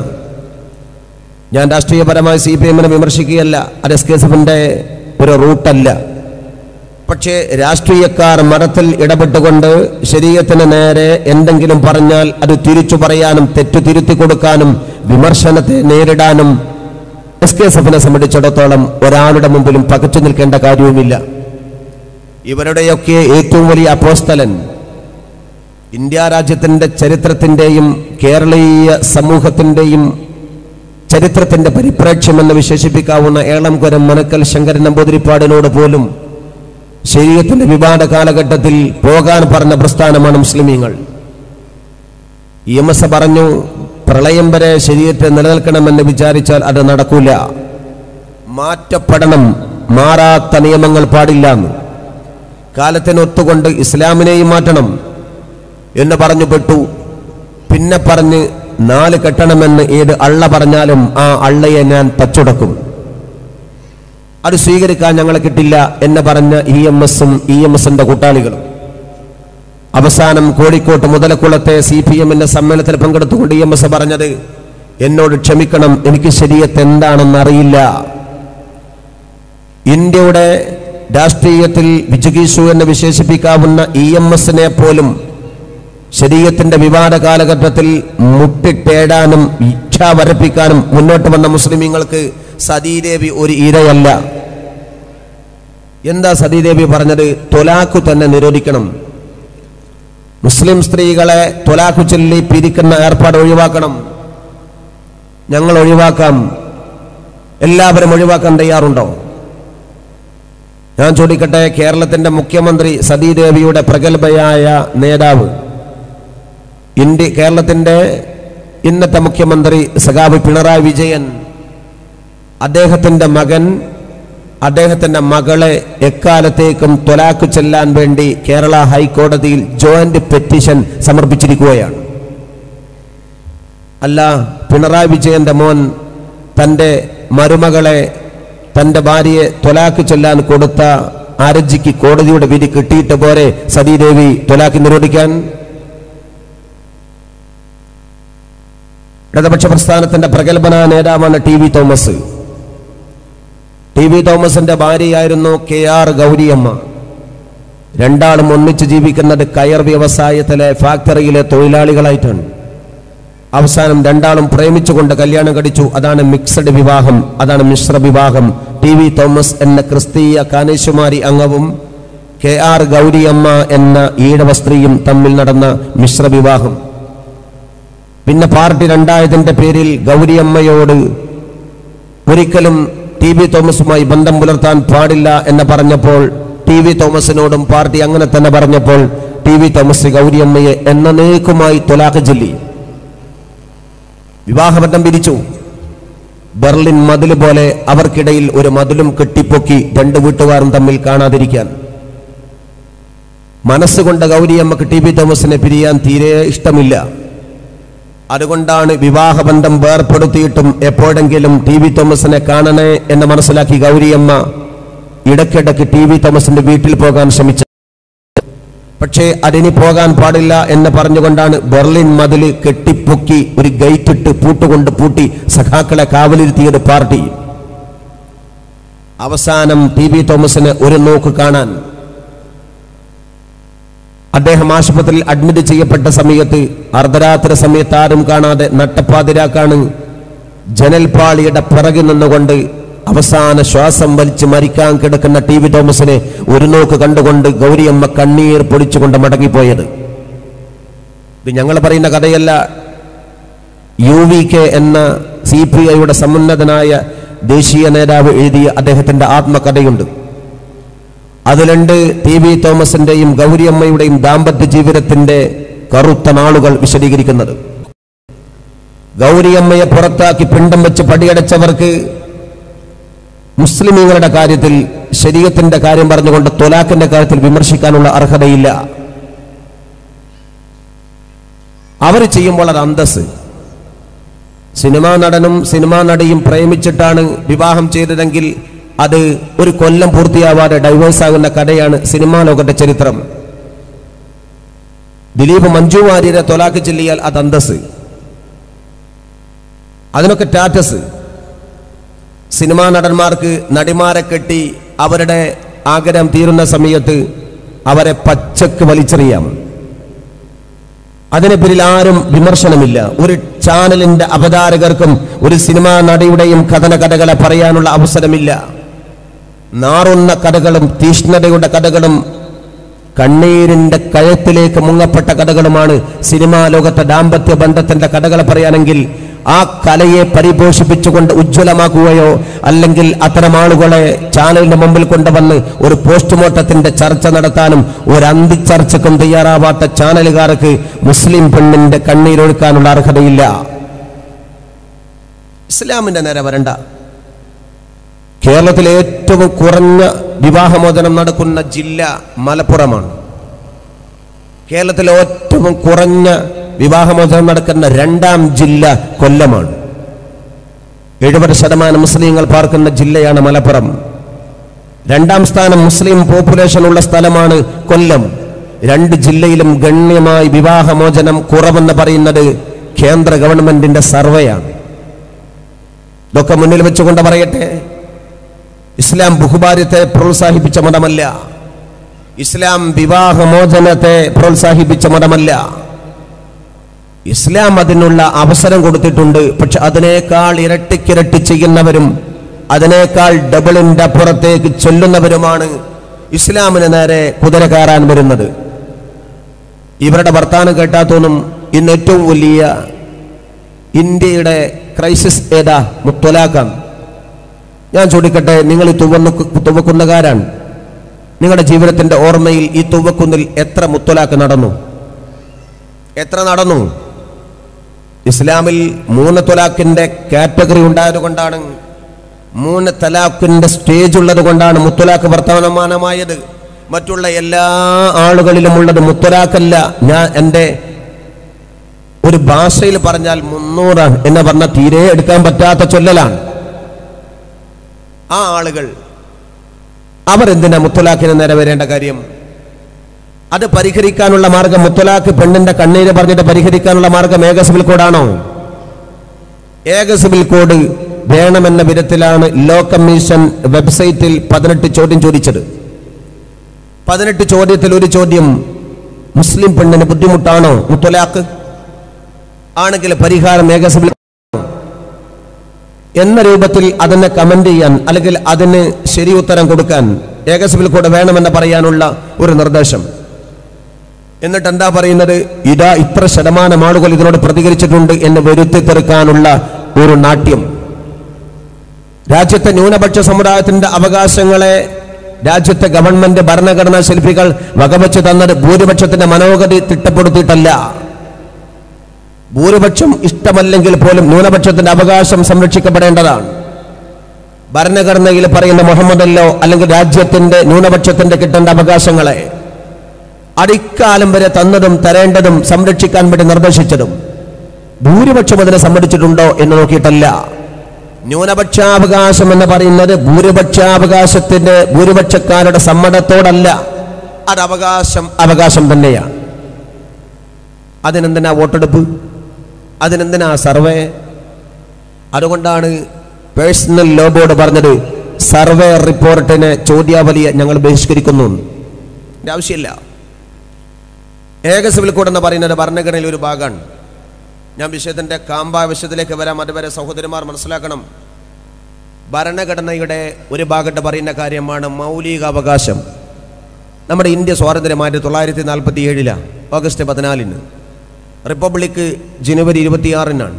ഞാൻ രാഷ്ട്രീയപരമായി CPM-നെ വിമർശിക്കുകയല്ല, അത് SKSF-ന്റെ ഒരു റൂട്ടല്ല. പക്ഷേ രാഷ്ട്രീയക്കാർ മതത്തിൽ ഇടപെട്ടുകൊണ്ട് ശരീഅത്തിന് നേരെ എന്തെങ്കിലും പറഞ്ഞാൽ അത് തിരിച്ചു പറയാനും തെറ്റു തിരുത്തി കൊടുക്കാനും വിമർശനത്തെ നേരിടാനും SKSF-നെ സംബന്ധിച്ചിടത്തോളം ഒരാളുടെ മുമ്പിലും പകച്ചു നിൽക്കേണ്ട കാര്യവുമില്ല. ഇവരുടെയൊക്കെ ഏറ്റവും വലിയ അപ്പോസ്തലൻ, ഇന്ത്യ രാജ്യത്തിന്റെ ചരിത്രത്തിന്റെയും കേരളീയ സമൂഹത്തിന്റെയും ചരിത്രത്തിന്റെ പരിപ്രേക്ഷ്യമെന്ന് വിശേഷിപ്പിക്കാവുന്ന ഏളംകുരം മനക്കൽ ശങ്കരൻ നമ്പൂതിരിപ്പാടിനോട് പോലും ശരീഅത്തിന്റെ വിവാദ കാലഘട്ടത്തിൽ പോകാൻ പറഞ്ഞ പ്രസ്ഥാനമാണ് മുസ്ലിമീങ്ങൾ. EMS പറഞ്ഞു, പ്രളയം വരെ ശരീഅത്ത് നിലനിൽക്കണമെന്ന് വിചാരിച്ചാൽ അത് നടക്കൂല, മാറ്റപ്പെടണം, മാറാത്ത നിയമങ്ങൾ പാടില്ല, കാലത്തിനൊത്തുകൊണ്ട് ഇസ്ലാമിനെയും മാറ്റണം എന്ന് പറഞ്ഞു പെട്ടു. പിന്നെ പറഞ്ഞ് 4 കെട്ടണമെന്ന് ഏത് അള്ള പറഞ്ഞാലും ആ അള്ളയെ ഞാൻ തച്ചുടക്കും, അത് സ്വീകരിക്കാൻ ഞങ്ങളെ കിട്ടില്ല എന്ന് പറഞ്ഞ EMS-ന്റെ കൂട്ടാളികളും. അവസാനം കോഴിക്കോട്ട് മുതലക്കുളത്തെ CPM-ന്റെ സമ്മേളനത്തിൽ പങ്കെടുത്തുകൊണ്ട് EMS പറഞ്ഞത്, എന്നോട് ക്ഷമിക്കണം, എനിക്ക് ശരീഅത്ത് എന്താണെന്ന് അറിയില്ല. ഇന്ത്യയുടെ രാഷ്ട്രീയത്തിൽ വിജുഗീഷു എന്ന് വിശേഷിപ്പിക്കാവുന്ന EMS-നെ പോലും ശരീഅത്തിന്റെ വിവാദ കാലഘട്ടത്തിൽ മുട്ടിട്ടേടാനും ഇച്ഛ വരപ്പിക്കാനും മുന്നോട്ട് വന്ന മുസ്ലിമീങ്ങൾക്ക് സതീദേവി ഒരു ഇരയല്ല. എന്താ സതീദേവി പറഞ്ഞത്? തൊലാഖു തന്നെ നിരോധിക്കണം, മുസ്ലിം സ്ത്രീകളെ തൊലാഖു ചൊല്ലി പിരിക്കുന്ന ഏർപ്പാട് ഒഴിവാക്കണം. ഞങ്ങൾ ഒഴിവാക്കാം, എല്ലാവരും ഒഴിവാക്കാൻ തയ്യാറുണ്ടോ? ഞാൻ ചോദിക്കട്ടെ, കേരളത്തിന്റെ മുഖ്യമന്ത്രി സതീദേവിയുടെ പ്രഗത്ഭയായ നേതാവ്, കേരളത്തിന്റെ ഇന്നത്തെ മുഖ്യമന്ത്രി സഖാവ് പിണറായി വിജയൻ, അദ്ദേഹത്തിന്റെ മകൻ, അദ്ദേഹത്തിന്റെ മകളെ എക്കാലത്തേക്കും തൊലാഖ് ചെല്ലാൻ വേണ്ടി കേരള ഹൈക്കോടതിയിൽ ജോയിന്റ് പെറ്റീഷൻ സമർപ്പിച്ചിരിക്കുകയാണ്. അല്ല, പിണറായി വിജയന്റെ മോൻ തന്റെ മരുമകളെ, തന്റെ ഭാര്യയെ തൊലാഖ് ചെല്ലാൻ കൊടുത്ത ഹർജിക്ക് കോടതിയുടെ വിധി കിട്ടിയിട്ട് പോരെ സതീദേവി തൊലാഖ് നിരോധിക്കാൻ? ഇടതുപക്ഷ പ്രസ്ഥാനത്തിന്റെ പ്രഗത്ഭനായ നേതാവാണ് TV തോമസ്. TV തോമസിന്റെ ഭാര്യയായിരുന്നു KR ഗൗരിയമ്മ. രണ്ടാളും ഒന്നിച്ച് ജീവിക്കുന്നത് കയർ വ്യവസായത്തിലെ ഫാക്ടറിയിലെ തൊഴിലാളികളായിട്ടാണ്. അവസാനം രണ്ടാളും പ്രേമിച്ചുകൊണ്ട് കല്യാണം കഴിച്ചു. അതാണ് മിക്സഡ് വിവാഹം, അതാണ് മിശ്ര വിവാഹം. TV തോമസ് എന്ന ക്രിസ്തീയ കാനേശുമാരി അംഗവും KR ഗൗരിയമ്മ എന്ന ഈഴവ സ്ത്രീയും തമ്മിൽ നടന്ന മിശ്ര വിവാഹം. പിന്നെ പാർട്ടി രണ്ടായതിന്റെ പേരിൽ ഗൗരിയമ്മയോട് ഒരിക്കലും ടി.വി. തോമസുമായി ബന്ധം പുലർത്താൻ പാടില്ല എന്ന് പറഞ്ഞപ്പോൾ ടി.വി. തോമസിനോടും പാർട്ടി അങ്ങനെ തന്നെ പറഞ്ഞപ്പോൾ ടി.വി. തോമസ് ഗൗരിയമ്മയെ എന്നേക്കുമായി ത്വലാഖ് ചൊല്ലി വിവാഹബന്ധം പിരിച്ചു. ബെർലിൻ മതിൽ പോലെ അവർക്കിടയിൽ ഒരു മതിലും കെട്ടിപ്പൊക്കി രണ്ട് വീട്ടുകാരും തമ്മിൽ കാണാതിരിക്കാൻ. മനസ്സുകൊണ്ട് ഗൗരിയമ്മക്ക് ടി.വി. തോമസിനെ പിരിയാൻ തീരെ ഇഷ്ടമില്ല. അതുകൊണ്ടാണ് വിവാഹബന്ധം വേർപ്പെടുത്തിയിട്ടും എപ്പോഴെങ്കിലും ടി.വി. തോമസിനെ കാണണേ എന്ന് മനസ്സിലാക്കി ഗൗരിയമ്മ ഇടയ്ക്കിടയ്ക്ക് ടി.വി. തോമസിന്റെ വീട്ടിൽ പോകാൻ ശ്രമിച്ചത്. പക്ഷേ അതിന് പോകാൻ പാടില്ല എന്ന് പറഞ്ഞുകൊണ്ടാണ് ബെർലിൻ മതിൽ കെട്ടിപ്പൊക്കി ഒരു ഗേറ്റിട്ട് പൂട്ടുകൊണ്ട് പൂട്ടി സഖാക്കളെ കാവലിരുത്തിയത് പാർട്ടി. അവസാനം ടി.വി. തോമസിനെ ഒരു നോക്ക് കാണാൻ അദ്ദേഹം ആശുപത്രിയിൽ അഡ്മിറ്റ് ചെയ്യപ്പെട്ട സമയത്ത് അർദ്ധരാത്രി സമയത്ത് ആരും കാണാതെ നട്ടപ്പാതിരാക്കാണ് ജനൽപാളിയുടെ പിറകിൽ നിന്നുകൊണ്ട് അവസാന ശ്വാസം വലിച്ച് മരിക്കാൻ കിടക്കുന്ന ടി.വി. തോമസിനെ ഒരു നോക്ക് കണ്ടുകൊണ്ട് ഗൗരിയമ്മ കണ്ണീർ പൊടിച്ചുകൊണ്ട് മടങ്ങിപ്പോയത്. ഇത് ഞങ്ങൾ പറയുന്ന കഥയല്ല. UVK എന്ന CPIയുടെ സമുന്നതനായ ദേശീയ നേതാവ് എഴുതിയ അദ്ദേഹത്തിന്റെ ആത്മകഥയുണ്ട്. അതിലുണ്ട് ടി.വി. തോമസിന്റെയും ഗൗരിയമ്മയുടെയും ദാമ്പത്യ ജീവിതത്തിന്റെ കറുത്ത നാളുകൾ വിശദീകരിക്കുന്നത്. ഗൗരിയമ്മയെ പുറത്താക്കി പിണ്ടം വെച്ച് പടിയടച്ചവർക്ക് മുസ്ലിമീങ്ങളുടെ കാര്യത്തിൽ ശരീഅത്തിന്റെ കാര്യം പറഞ്ഞുകൊണ്ട് ത്വലാഖിന്റെ കാര്യത്തിൽ വിമർശിക്കാനുള്ള അർഹതയില്ല. അവർ ചെയ്യുമ്പോൾ അത് അന്തസ്. സിനിമാ നടനും സിനിമാ നടിയും പ്രേമിച്ചിട്ടാണ് വിവാഹം ചെയ്തതെങ്കിൽ അത് ഒരു കൊല്ലം പൂർത്തിയാവാതെ ഡൈവേഴ്സ് ആകുന്ന കഥയാണ് സിനിമാ ലോകത്തെ ചരിത്രം. ദിലീപ് മഞ്ജു വാര്യരെ ത്വലാഖ് ചൊല്ലിയാൽ അത് അന്തസ്, അതിനൊക്കെ സ്റ്റാറ്റസ്. സിനിമാ നടന്മാർക്ക് നടിമാരെ കെട്ടി അവരുടെ ആഗ്രഹം തീരുന്ന സമയത്ത് അവരെ പച്ചക്ക് വലിച്ചെറിയാം. അതിനെ പേരിൽ ആരും വിമർശനമില്ല. ഒരു ചാനലിന്റെ അവതാരകർക്കും ഒരു സിനിമാ നടിയുടെയും കഥകളെ പറയാനുള്ള അവസരമില്ല. നാറുന്ന കഥകളും തീഷ്ണതയുടെ കഥകളും കണ്ണീരിന്റെ കയത്തിലേക്ക് മുങ്ങപ്പെട്ട കഥകളുമാണ് സിനിമാ ലോകത്തെ ദാമ്പത്യ ബന്ധത്തിന്റെ കഥകൾ പറയാനെങ്കിൽ ആ കലയെ പരിപോഷിപ്പിച്ചുകൊണ്ട് ഉജ്ജ്വലമാക്കുകയോ അല്ലെങ്കിൽ അത്തരം ആളുകളെ ചാനലിന്റെ മുമ്പിൽ കൊണ്ടുവന്ന് ഒരു പോസ്റ്റ്മോർട്ടത്തിന്റെ ചർച്ച നടത്താനും ഒരു അന്തിച്ചർച്ചക്കും തയ്യാറാവാത്ത ചാനലുകാർക്ക് മുസ്ലിം പെണ്ണിന്റെ കണ്ണീരൊഴുക്കാനുള്ള അർഹതയില്ല. ഇസ്ലാമിന്റെ നേരെ വരണ്ട. കേരളത്തിലെ ഏറ്റവും കുറഞ്ഞ വിവാഹമോചനം നടക്കുന്ന ജില്ല മലപ്പുറമാണ്. കേരളത്തിലെ ഏറ്റവും കുറഞ്ഞ വിവാഹമോചനം നടക്കുന്ന രണ്ടാം ജില്ല കൊല്ലമാണ്. 70% മുസ്ലിങ്ങൾ പാർക്കുന്ന ജില്ലയാണ് മലപ്പുറം. രണ്ടാം സ്ഥാനം മുസ്ലിം പോപ്പുലേഷൻ ഉള്ള സ്ഥലമാണ് കൊല്ലം. രണ്ട് ജില്ലയിലും ഗണ്യമായി വിവാഹമോചനം കുറവെന്ന് പറയുന്നത് കേന്ദ്ര ഗവൺമെന്റിന്റെ സർവേയാണ്. ഇതൊക്കെ മുന്നിൽ വെച്ചുകൊണ്ട് പറയട്ടെ, ഇസ്ലാം ബഹുഭാര്യത്തെ പ്രോത്സാഹിപ്പിച്ച മതമല്ല. ഇസ്ലാം വിവാഹമോചനത്തെ പ്രോത്സാഹിപ്പിച്ച മതമല്ല. ഇസ്ലാം അതിനുള്ള അവസരം കൊടുത്തിട്ടുണ്ട്. പക്ഷെ അതിനേക്കാൾ ഇരട്ടിക്കിരട്ടി ചെയ്യുന്നവരും അതിനേക്കാൾ ഡബിളിന്റെ അപ്പുറത്തേക്ക് ചൊല്ലുന്നവരുമാണ് ഇസ്ലാമിന് നേരെ കുതിര കയറാൻ വരുന്നത്. ഇവരുടെ വർത്താനം കേട്ടാൽ തോന്നും ഇന്ന് ഏറ്റവും വലിയ ഇന്ത്യയുടെ ക്രൈസിസ് ഏതാ? മുത്തലാഖാണ്. ഞാൻ ചോദിക്കട്ടെ, നിങ്ങൾ ഈ തുവക്കുന്നകാരാണ്. നിങ്ങളുടെ ജീവിതത്തിന്റെ ഓർമ്മയിൽ ഈ തുവക്കുന്നിൽ എത്ര മുത്തലാഖ് നടന്നു? എത്ര നടന്നു? ഇസ്ലാമിൽ 3 ത്വലാഖിന്റെ കാറ്റഗറി ഉണ്ടായതുകൊണ്ടാണ്, 3 തലാഖിന്റെ സ്റ്റേജ് ഉള്ളത് കൊണ്ടാണ് മുത്തലാഖ് വർത്തമാനമായത്. മറ്റുള്ള എല്ലാ ആളുകളിലും ഉള്ളത് മുത്തലാഖല്ല. ഞാൻ എൻ്റെ ഒരു ഭാഷയിൽ പറഞ്ഞാൽ 300 എന്ന് പറഞ്ഞ തീരെ എടുക്കാൻ പറ്റാത്ത ചൊല്ലലാണ്. ആ ആളുകൾ അവരെന്തിനാ മുത്തലാഖിന് നേരെ വരേണ്ട കാര്യം? അത് പരിഹരിക്കാനുള്ള മാർഗം, മുത്തലാഖ് പെണ്ണിന്റെ കണ്ണീര് പറഞ്ഞിട്ട് പരിഹരിക്കാനുള്ള മാർഗം ഏക സിവിൽ കോഡാണോ? ഏക സിവിൽ കോഡ് വേണമെന്ന വിധത്തിലാണ് ലോ കമ്മീഷൻ വെബ്സൈറ്റിൽ 18 ചോദ്യം ചോദിച്ചത്. 18 ചോദ്യത്തിൽ ഒരു ചോദ്യം, മുസ്ലിം പെണ്ണിന് ബുദ്ധിമുട്ടാണോ മുത്തലാഖ്? ആണെങ്കിൽ പരിഹാരം ഏക സിവിൽ എന്ന രൂപത്തിൽ അതിനെ കമന്റ് ചെയ്യാൻ അല്ലെങ്കിൽ അതിന് ശരി ഉത്തരം കൊടുക്കാൻ ഏക സിവിൽ കോഡ് വേണമെന്ന് പറയാനുള്ള ഒരു നിർദ്ദേശം. എന്നിട്ട് എന്താ പറയുന്നത്? ഇതാ ഇത്ര ശതമാനം ആളുകൾ ഇതിനോട് പ്രതികരിച്ചിട്ടുണ്ട് എന്ന് വരുത്തി തീർക്കാനുള്ള ഒരു നാട്യം. രാജ്യത്തെ ന്യൂനപക്ഷ സമുദായത്തിന്റെ അവകാശങ്ങളെ രാജ്യത്തെ ഗവൺമെന്റ് ഭരണഘടനാ ശില്പികൾ വകവെച്ച് തന്നത് ഭൂരിപക്ഷത്തിന്റെ മനോഗതി തിട്ടപ്പെടുത്തിയിട്ടല്ല. ഭൂരിപക്ഷം ഇഷ്ടമല്ലെങ്കിൽ പോലും ന്യൂനപക്ഷത്തിന്റെ അവകാശം സംരക്ഷിക്കപ്പെടേണ്ടതാണ്. ഭരണഘടനയിൽ പറയുന്ന മുഹമ്മദല്ലോ അല്ലെങ്കിൽ രാജ്യത്തിന്റെ ന്യൂനപക്ഷത്തിന്റെ കിട്ടേണ്ട അവകാശങ്ങളെ അടിക്കാലം വരെ തന്നതും തരേണ്ടതും സംരക്ഷിക്കാൻ വേണ്ടി നിർദ്ദേശിച്ചതും ഭൂരിപക്ഷം അതിനെ സമ്മതിച്ചിട്ടുണ്ടോ എന്ന് നോക്കിയിട്ടല്ല. ന്യൂനപക്ഷാവകാശം എന്ന് പറയുന്നത് ഭൂരിപക്ഷാവകാശത്തിന്റെ ഭൂരിപക്ഷക്കാരുടെ സമ്മതത്തോടല്ല. അത് അവകാശം തന്നെയാണ്. അതിനെന്തിനാ വോട്ടെടുപ്പ്? അതിനെന്തിനാ സർവേ? അതുകൊണ്ടാണ് പേഴ്സണൽ ലോ ബോർഡ് പറഞ്ഞത് സർവേ റിപ്പോർട്ടിനെ ചോദ്യാവലിയെ ഞങ്ങൾ ബഹിഷ്കരിക്കുന്നു. ആവശ്യമില്ല. ഏക സിവിൽ കോഡ് എന്ന് പറയുന്നത് ഭരണഘടനയിൽ ഒരു ഭാഗമാണ്. ഞാൻ വിഷയത്തിന്റെ വിഷയത്തിലേക്ക് വരാം. അതുവരെ സഹോദരന്മാർ മനസ്സിലാക്കണം, ഭരണഘടനയുടെ ഒരു ഭാഗത്ത് പറയുന്ന കാര്യമാണ് മൗലികാവകാശം. നമ്മുടെ ഇന്ത്യ സ്വാതന്ത്ര്യം 1947 ഓഗസ്റ്റ് 14 റിപ്പബ്ലിക് ജനുവരി 26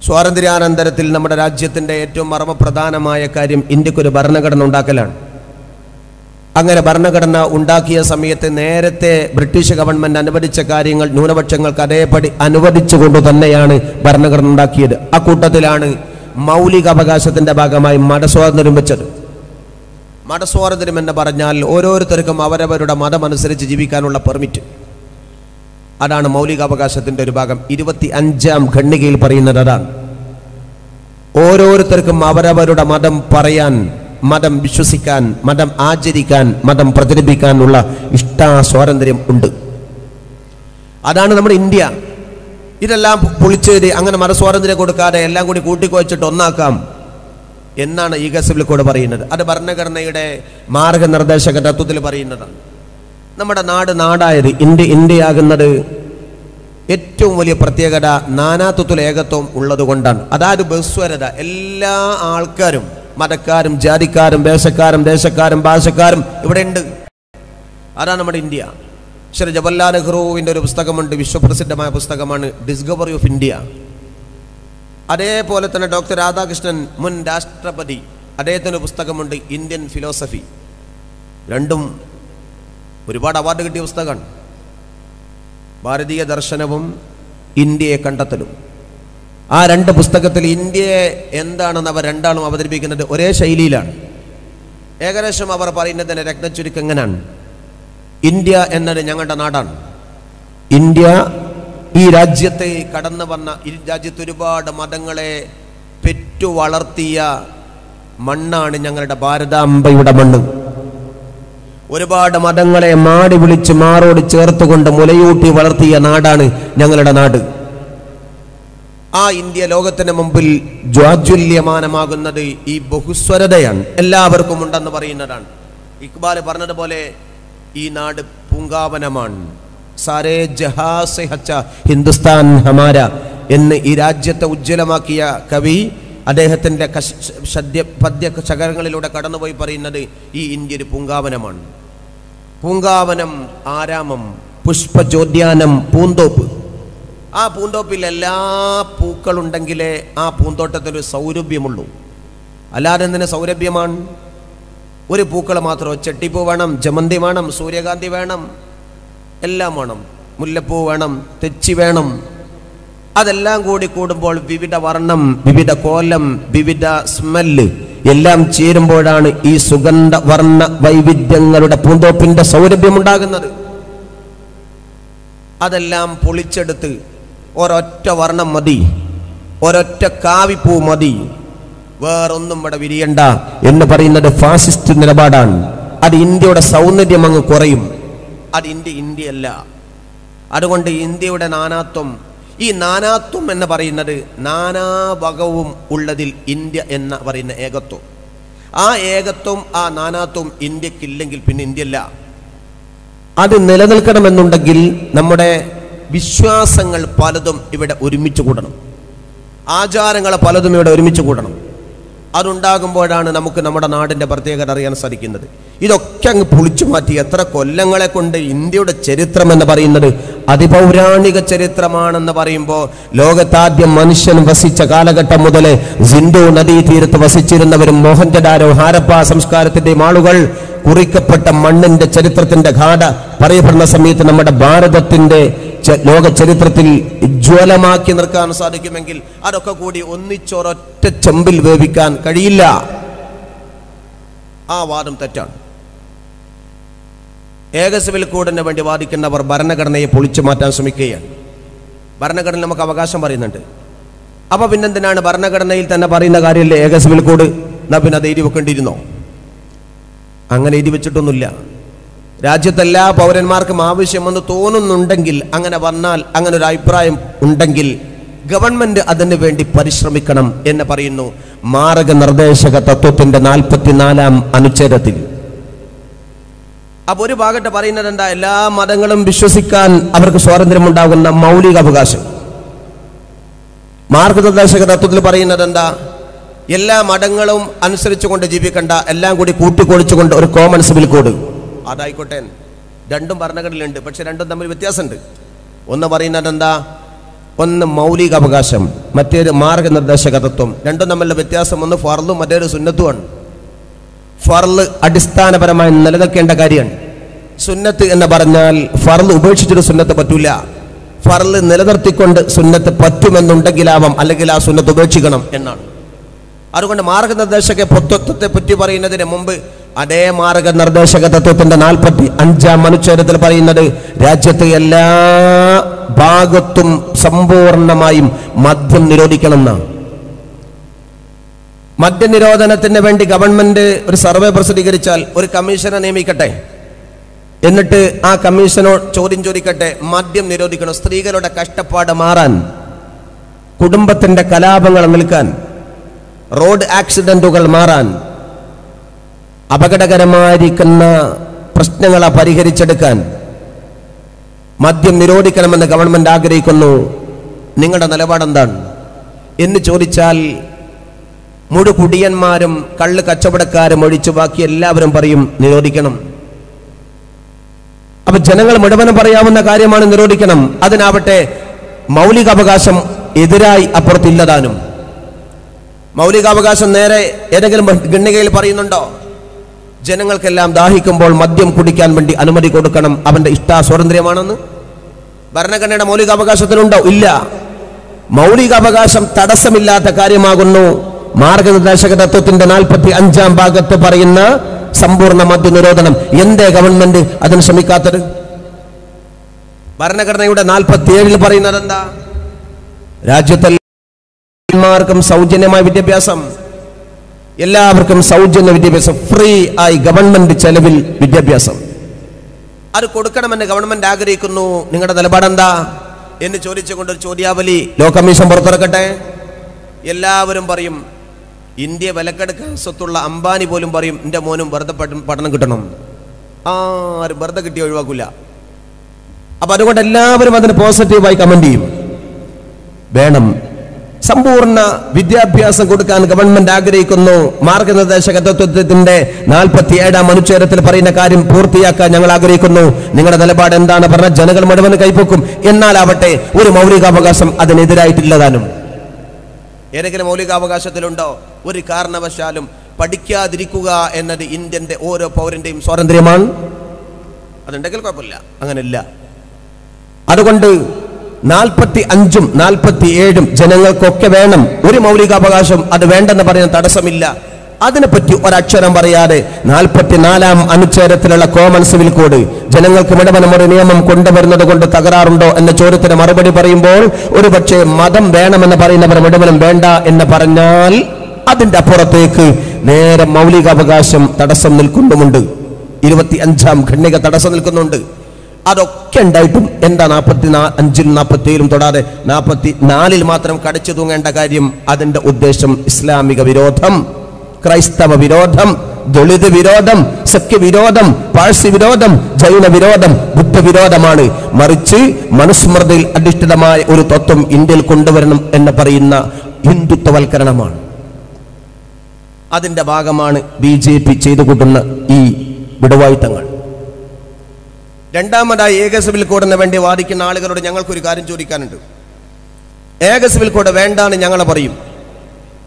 സ്വാതന്ത്ര്യാനന്തരത്തിൽ നമ്മുടെ രാജ്യത്തിന്റെ ഏറ്റവും മർമ്മപ്രധാനമായ കാര്യം ഇന്ത്യക്കൊരു ഭരണഘടന ഉണ്ടാക്കലാണ്. അങ്ങനെ ഭരണഘടന ഉണ്ടാക്കിയ സമയത്ത് നേരത്തെ ബ്രിട്ടീഷ് ഗവൺമെന്റ് അനുവദിച്ച കാര്യങ്ങൾ ന്യൂനപക്ഷങ്ങൾക്ക് അതേപടി അനുവദിച്ചുകൊണ്ട് തന്നെയാണ് ഭരണഘടന ഉണ്ടാക്കിയത്. ആ കൂട്ടത്തിലാണ് മൗലിക അവകാശത്തിന്റെ ഭാഗമായി മതസ്വാതന്ത്ര്യം വെച്ചത്. മതസ്വാതന്ത്ര്യം എന്ന് പറഞ്ഞാൽ ഓരോരുത്തർക്കും അവരവരുടെ മതമനുസരിച്ച് ജീവിക്കാനുള്ള പെർമിറ്റ്. അതാണ് മൗലികാവകാശത്തിന്റെ ഒരു ഭാഗം. 25ാം ഖണ്ഡികയിൽ പറയുന്നത് അതാണ്. ഓരോരുത്തർക്കും അവരവരുടെ മതം പറയാൻ, മതം വിശ്വസിക്കാൻ, മതം ആചരിക്കാൻ, മതം പ്രചരിപ്പിക്കാനുള്ള സ്വാതന്ത്ര്യം ഉണ്ട്. അതാണ് നമ്മുടെ ഇന്ത്യ. ഇതെല്ലാം പൊളിച്ചേരി അങ്ങനെ മതസ്വാതന്ത്ര്യം കൊടുക്കാതെ എല്ലാം കൂടി കൂട്ടിക്കുവച്ചിട്ട് ഒന്നാക്കാം എന്നാണ് ഈഗ സിവിൽ കോഡ് പറയുന്നത്. അത് ഭരണഘടനയുടെ മാർഗനിർദ്ദേശക തത്വത്തിൽ പറയുന്നതാണ്. നമ്മുടെ നാടായത് ഇന്ത്യയാകുന്നത് ഏറ്റവും വലിയ പ്രത്യേകത നാനാത്വത്തിൽ ഏകത്വം ഉള്ളത് കൊണ്ടാണ്. അതായത് ബഹുസ്വരത. എല്ലാ ആൾക്കാരും, മതക്കാരും ജാതിക്കാരും ദേശക്കാരും ദേശക്കാരും ഭാഷക്കാരും ഇവിടെ ഉണ്ട്. അതാണ് നമ്മുടെ ഇന്ത്യ. ശ്രീ ജവഹർലാൽ നെഹ്റുവിൻ്റെ ഒരു പുസ്തകമുണ്ട്, വിശ്വപ്രസിദ്ധമായ പുസ്തകമാണ് ഡിസ്കവറി ഓഫ് ഇന്ത്യ. അതേപോലെ തന്നെ ഡോക്ടർ രാധാകൃഷ്ണൻ മുൻ രാഷ്ട്രപതി, അദ്ദേഹത്തിൻ്റെ പുസ്തകമുണ്ട് ഇന്ത്യൻ ഫിലോസഫി. രണ്ടും ഒരുപാട് അവാർഡ് കിട്ടിയ പുസ്തകമാണ്. ഭാരതീയ ദർശനവും ഇന്ത്യയെ കണ്ടെത്തലും. ആ രണ്ട് പുസ്തകത്തിൽ ഇന്ത്യയെ എന്താണെന്ന് അവർ രണ്ടാളും അവതരിപ്പിക്കുന്നത് ഒരേ ശൈലിയിലാണ്. ഏകദേശം അവർ പറയുന്നതിന് രത്നച്ചുരുക്കം എങ്ങനെയാണ്? ഇന്ത്യ എന്നത് ഞങ്ങളുടെ നാടാണ്. ഇന്ത്യ ഈ രാജ്യത്തെ കടന്നു വന്ന, ഈ രാജ്യത്ത് ഒരുപാട് മതങ്ങളെ പെറ്റു വളർത്തിയ മണ്ണാണ് ഞങ്ങളുടെ ഭാരതാംബയുടെ മണ്ണ്. ഒരുപാട് മതങ്ങളെ മാടി വിളിച്ച് മാറോട് ചേർത്തുകൊണ്ട് മുലയൂട്ടി വളർത്തിയ നാടാണ് ഞങ്ങളുടെ നാട്. ആ ഇന്ത്യ ലോകത്തിന് മുമ്പിൽ ജ്വാജ്വല്യമാനമാകുന്നത് ഈ ബഹുസ്വരതയാണ്. എല്ലാവർക്കും ഉണ്ടെന്ന് പറയുന്നതാണ്. ഇക്ബാൽ പറഞ്ഞതുപോലെ ഈ നാട് പൂങ്കാവനമാണ്. സാരേ ജഹാസെ ഹച്ച ഹിന്ദുസ്ഥാൻ ഹമാര എന്ന് ഈ രാജ്യത്തെ ഉജ്ജ്വലമാക്കിയ കവി അദ്ദേഹത്തിൻ്റെ പദ്യ ശകലങ്ങളിലൂടെ കടന്നുപോയി പറയുന്നത് ഈ ഇന്ത്യ ഒരു പൂങ്കാവനമാണ്. പൂങ്കാവനം, ആരാമം, പുഷ്പചോദ്യാനം, പൂന്തോപ്പ്. ആ പൂന്തോപ്പിൽ എല്ലാ പൂക്കളുണ്ടെങ്കിലേ ആ പൂന്തോട്ടത്തിനൊരു സൗരഭ്യമുള്ളൂ. അല്ലാതെ എന്തിന് സൗരഭ്യമാണ്? ഒരു പൂക്കൾ മാത്രമോ? ചെട്ടിപ്പൂ വേണം, ജമന്തി വേണം, സൂര്യകാന്തി വേണം, എല്ലാം വേണം, മുല്ലപ്പൂ വേണം, തെച്ചി വേണം. അതെല്ലാം കൂടി കൂടുമ്പോൾ വിവിധ വർണ്ണം, വിവിധ കോലം, വിവിധ സ്മെല്ല് എല്ലാം ചേരുമ്പോഴാണ് ഈ സുഗന്ധ വർണ്ണ വൈവിധ്യങ്ങളുടെ പൂന്തോപ്പിന്റെ സൗരഭ്യമുണ്ടാകുന്നത്. അതെല്ലാം പൊളിച്ചെടുത്ത് ഒരൊറ്റ വർണ്ണം മതി, ഒരൊറ്റ കാവിപ്പൂ മതി, വേറൊന്നും ഇവിടെ വിരിയണ്ട എന്ന് പറയുന്നത് ഫാസിസ്റ്റ് നിലപാടാണ്. അത് ഇന്ത്യയുടെ സൗന്ദര്യം അങ്ങ് കുറയും. അത് ഇന്ത്യയല്ല. അതുകൊണ്ട് ഇന്ത്യയുടെ നാനാത്വം, ഈ നാനാത്വം എന്ന് പറയുന്നത് നാനാവകവും ഉള്ളതിൽ ഇന്ത്യ എന്ന് പറയുന്ന ഏകത്വം. ആ ഏകത്വം, ആ നാനാത്വം ഇന്ത്യക്കില്ലെങ്കിൽ പിന്നെ ഇന്ത്യയല്ല. അത് നിലനിൽക്കണമെന്നുണ്ടെങ്കിൽ നമ്മുടെ വിശ്വാസങ്ങൾ പലതും ഇവിടെ ഒരുമിച്ച് കൂടണം. ആചാരങ്ങൾ പലതും ഇവിടെ ഒരുമിച്ച് കൂടണം. അതുണ്ടാകുമ്പോഴാണ് നമുക്ക് നമ്മുടെ നാടിൻ്റെ പ്രത്യേകത അറിയാൻ സാധിക്കുന്നത്. ഇതൊക്കെ അങ്ങ് പൊളിച്ചു മാറ്റി എത്ര കൊല്ലങ്ങളെ കൊണ്ട് ഇന്ത്യയുടെ ചരിത്രം എന്ന് പറയുന്നത് അതിപൗരാണിക ചരിത്രമാണെന്ന് പറയുമ്പോൾ, ലോകത്താദ്യം മനുഷ്യൻ വസിച്ച കാലഘട്ടം മുതൽ സിന്ധു നദീതീരത്ത് വസിച്ചിരുന്നവരും മോഹൻജദാരോ ഹാരപ്പ സംസ്കാരത്തിൻ്റെയും ആളുകൾ കുറിക്കപ്പെട്ട മണ്ണിന്റെ ചരിത്രത്തിന്റെ ഗാഥ പറയപ്പെടുന്ന സമയത്ത് നമ്മുടെ ഭാരതത്തിന്റെ ലോക ചരിത്രത്തിൽ ജ്വലമാക്കി നിർക്കാൻ സാധിക്കുമെങ്കിൽ അതൊക്കെ കൂടി ഒന്നിച്ചൊരൊറ്റ ചെമ്പിൽ വേവിക്കാൻ കഴിയില്ല. ആ വാദം തെറ്റാണ്. ഏക സിവിൽ കോഡിന് വേണ്ടി വാദിക്കുന്നവർ ഭരണഘടനയെ പൊളിച്ചു മാറ്റാൻ ശ്രമിക്കുകയാണ്. ഭരണഘടന നമുക്ക് അവകാശം പറയുന്നുണ്ട്. അപ്പൊ പിന്നെന്തിനാണ് ഭരണഘടനയിൽ തന്നെ പറയുന്ന കാര്യമല്ലേ ഏക സിവിൽ കോഡ്? എന്നാ പിന്നെ അത് എഴുതി വെക്കേണ്ടിയിരുന്നോ? അങ്ങനെ എഴുതി വെച്ചിട്ടൊന്നുമില്ല. രാജ്യത്തെല്ലാ പൗരന്മാർക്കും ആവശ്യമെന്ന് തോന്നുന്നുണ്ടെങ്കിൽ, അങ്ങനെ വന്നാൽ, അങ്ങനെ ഒരു അഭിപ്രായം ഉണ്ടെങ്കിൽ ഗവൺമെന്റ് അതിനു വേണ്ടി പരിശ്രമിക്കണം എന്ന് പറയുന്നു മാർഗനിർദ്ദേശക തത്വത്തിന്റെ 44-ാം അനുച്ഛേദത്തിൽ. അപ്പൊ ഒരു ഭാഗത്ത് പറയുന്നത് എന്താ? എല്ലാ മതങ്ങളും വിശ്വസിക്കാൻ അവർക്ക് സ്വാതന്ത്ര്യമുണ്ടാകുന്ന മൗലിക അവകാശം. മാർഗനിർദ്ദേശക തത്വത്തിൽ പറയുന്നത് എന്താ? എല്ലാ മതങ്ങളും അനുസരിച്ചുകൊണ്ട് ജീവിക്കണ്ട, എല്ലാം കൂടി കൂട്ടിക്കൊളിച്ചുകൊണ്ട് ഒരു കോമൺ സിവിൽ കോഡ്. അതായിക്കോട്ടെ, രണ്ടും ഭരണഘടനയിലുണ്ട്, പക്ഷെ രണ്ടും തമ്മിൽ വ്യത്യാസമുണ്ട്. ഒന്ന് പറയുന്നത് എന്താ? ഒന്ന് മൗലിക അവകാശം, മറ്റേത് മാർഗനിർദ്ദേശക തത്വം. രണ്ടും തമ്മിലുള്ള വ്യത്യാസം ഒന്ന് ഫർളും മറ്റേത് സുന്നത്തുമാണ്. ഫർള് അടിസ്ഥാനപരമായി നിലനിൽക്കേണ്ട കാര്യമാണ്. സുന്നത്ത് എന്ന് പറഞ്ഞാൽ ഫർള് ഉപേക്ഷിച്ചൊരു സുന്നത്ത് പറ്റൂല. ഫർള് നിലനിർത്തിക്കൊണ്ട് സുന്നത്ത് പറ്റുമെന്നുണ്ടെങ്കിലാവാം, അല്ലെങ്കിൽ ആ സുന്നത്ത് ഉപേക്ഷിക്കണം എന്നാണ്. അതുകൊണ്ട് മാർഗനിർദ്ദേശക തത്വത്തെ പറ്റി പറയുന്നതിന് മുമ്പ് അതേ മാർഗനിർദ്ദേശക തത്വത്തിന്റെ 45-ാം അനുച്ഛേദത്തിൽ പറയുന്നത് രാജ്യത്തെ എല്ലാ ഭാഗത്തും സമ്പൂർണമായും മദ്യം നിരോധിക്കണം എന്നാണ്. മദ്യനിരോധനത്തിന് വേണ്ടി ഗവൺമെന്റ് ഒരു സർവേ പ്രസിദ്ധീകരിച്ചാൽ ഒരു കമ്മീഷനെ നിയമിക്കട്ടെ. എന്നിട്ട് ആ കമ്മീഷനോട് ചോദ്യം ചോദിക്കട്ടെ, മദ്യം നിരോധിക്കണം, സ്ത്രീകളുടെ കഷ്ടപ്പാട് മാറാൻ, കുടുംബത്തിന്റെ കലാപങ്ങൾ നിൽക്കാൻ, റോഡ് ആക്സിഡന്റുകൾ മാറാൻ, അപകടകരമായിരിക്കുന്ന പ്രശ്നങ്ങളെ പരിഹരിച്ചെടുക്കാൻ മദ്യം നിരോധിക്കണമെന്ന് ഗവൺമെന്റ് ആഗ്രഹിക്കുന്നു. നിങ്ങളുടെ നിലപാടെന്താണ് എന്ന് ചോദിച്ചാൽ മുഴുകുടിയന്മാരും കള്ള് കച്ചവടക്കാരും ഒഴിച്ചു ബാക്കി എല്ലാവരും പറയും നിരോധിക്കണം. അപ്പൊ ജനങ്ങൾ മുഴുവനും പറയാവുന്ന കാര്യമാണ് നിരോധിക്കണം. അതിനാവട്ടെ മൗലികാവകാശം എതിരായി അപ്പുറത്തില്ലതാനും. മൗലികാവകാശം നേരെ ഏതെങ്കിലും ഗണ്ണികയിൽ പറയുന്നുണ്ടോ? ജനങ്ങൾക്കെല്ലാം ദാഹിക്കുമ്പോൾ മദ്യം കുടിക്കാൻ വേണ്ടി അനുമതി കൊടുക്കണം, അവന്റെ സ്വാതന്ത്ര്യമാണെന്ന് ഭരണഘടനയുടെ മൗലികാവകാശത്തിനുണ്ടോ? ഇല്ല. മൗലികാവകാശം തടസ്സമില്ലാത്ത കാര്യമാകുന്നു മാർഗനിർദ്ദേശക തത്വത്തിന്റെ 45-ാം ഭാഗത്ത് പറയുന്ന സമ്പൂർണ്ണ മദ്യ നിരോധനം. എന്തേ ഗവൺമെന്റ് അതിന് ശ്രമിക്കാത്തത്? ഭരണഘടനയുടെ 47-ൽ പറയുന്നത് എന്താ? രാജ്യത്തെല്ലാവർക്കും സൗജന്യമായ വിദ്യാഭ്യാസം, എല്ലാവർക്കും സൗജന്യ വിദ്യാഭ്യാസം, ഫ്രീ ആയി ഗവൺമെന്റ് ചെലവിൽ വിദ്യാഭ്യാസം. അത് കൊടുക്കണമെന്ന് ഗവൺമെന്റ് ആഗ്രഹിക്കുന്നു. നിങ്ങളുടെ നിലപാടെന്താ എന്ന് ചോദിച്ചുകൊണ്ട് ഒരു ചോദ്യാവലി ലോ കമ്മീഷൻ പുറത്തിറക്കട്ടെ. എല്ലാവരും പറയും, ഇന്ത്യ വിലക്കെടുക്കാൻ സ്വത്തുള്ള അംബാനി പോലും പറയും എൻ്റെ മോനും വെറുതെ പഠനം കിട്ടണം. ആരും വെറുതെ കിട്ടി ഒഴിവാക്കില്ല. അപ്പൊ അതുകൊണ്ട് എല്ലാവരും അതിന് പോസിറ്റീവായി കമന്റ് ചെയ്യും. വേണം, സമ്പൂർണ്ണ വിദ്യാഭ്യാസം കൊടുക്കാൻ ഗവൺമെന്റ് ആഗ്രഹിക്കുന്നു. മാർഗനിർദ്ദേശക തത്വത്തിന്റെ 47-ാം അനുച്ഛേദത്തിൽ പറയുന്ന കാര്യം പൂർത്തിയാക്കാൻ ഞങ്ങൾ ആഗ്രഹിക്കുന്നു. നിങ്ങളുടെ നിലപാട് എന്താണ് പറഞ്ഞാൽ ജനങ്ങൾ മുഴുവൻ കൈപ്പൊക്കും. എന്നാലാവട്ടെ ഒരു മൗലികാവകാശം അതിനെതിരായിട്ടില്ലതാനും. ഏതെങ്കിലും മൗലികാവകാശത്തിലുണ്ടോ? ഒരു കാരണവശാലും പഠിക്കാതിരിക്കുക എന്നത് ഇന്ത്യന്റെ ഓരോ പൗരന്റെയും സ്വാതന്ത്ര്യമാണ്. അതുണ്ടെങ്കിൽ കുഴപ്പമില്ല, അങ്ങനെയില്ല. അതുകൊണ്ട് 45-ഉം 47-ഉം ജനങ്ങൾക്കൊക്കെ വേണം. ഒരു മൗലികാവകാശം അത് വേണ്ടെന്ന് പറയുന്ന തടസ്സമില്ല. അതിനെപ്പറ്റി ഒരക്ഷരം പറയാതെ 44-ാം അനുച്ഛേദത്തിലുള്ള കോമൺ സിവിൽ കോഡ് ജനങ്ങൾക്ക് മുഴുവനും ഒരു നിയമം കൊണ്ടുവരുന്നത് കൊണ്ട് തകരാറുണ്ടോ എന്ന ചോദ്യത്തിന് മറുപടി പറയുമ്പോൾ ഒരുപക്ഷെ മതം വേണമെന്ന് പറയുന്നവർ മുഴുവനും വേണ്ട എന്ന് പറഞ്ഞാൽ അതിന്റെ അപ്പുറത്തേക്ക് നേരെ മൗലികാവകാശം തടസ്സം നിൽക്കുന്നുമുണ്ട്. 25-ാം ഖണ്ഡിക തടസ്സം നിൽക്കുന്നുണ്ട്. അതൊക്കെ ഉണ്ടായിട്ടും എന്താ 45-ലും 47-ലും തൊടാതെ 44-ൽ മാത്രം കടിച്ചു തൂങ്ങേണ്ട കാര്യം? അതിന്റെ ഉദ്ദേശം ഇസ്ലാമിക വിരോധം, ക്രൈസ്തവ വിരോധം, ദളിത് വിരോധം, സഖ്യ വിരോധം, പാഴ്സി വിരോധം, ജൈന വിരോധം, ബുദ്ധ വിരോധമാണ്. മറിച്ച് മനുസ്മൃതിയിൽ അധിഷ്ഠിതമായ ഒരു തത്വം ഇന്ത്യയിൽ കൊണ്ടുവരണം എന്ന് പറയുന്ന ഹിന്ദുത്വവൽക്കരണമാണ്. അതിൻ്റെ ഭാഗമാണ് BJP ചെയ്തു കൂട്ടുന്ന ഈ വിടവായുത്തങ്ങൾ. രണ്ടാമതായി ഏക സിവിൽ കോഡിന് വേണ്ടി വാദിക്കുന്ന ആളുകളോട് ഞങ്ങൾക്കൊരു കാര്യം ചോദിക്കാനുണ്ട്. ഏക സിവിൽ കോഡ് വേണ്ടാന്ന് ഞങ്ങൾ പറയും.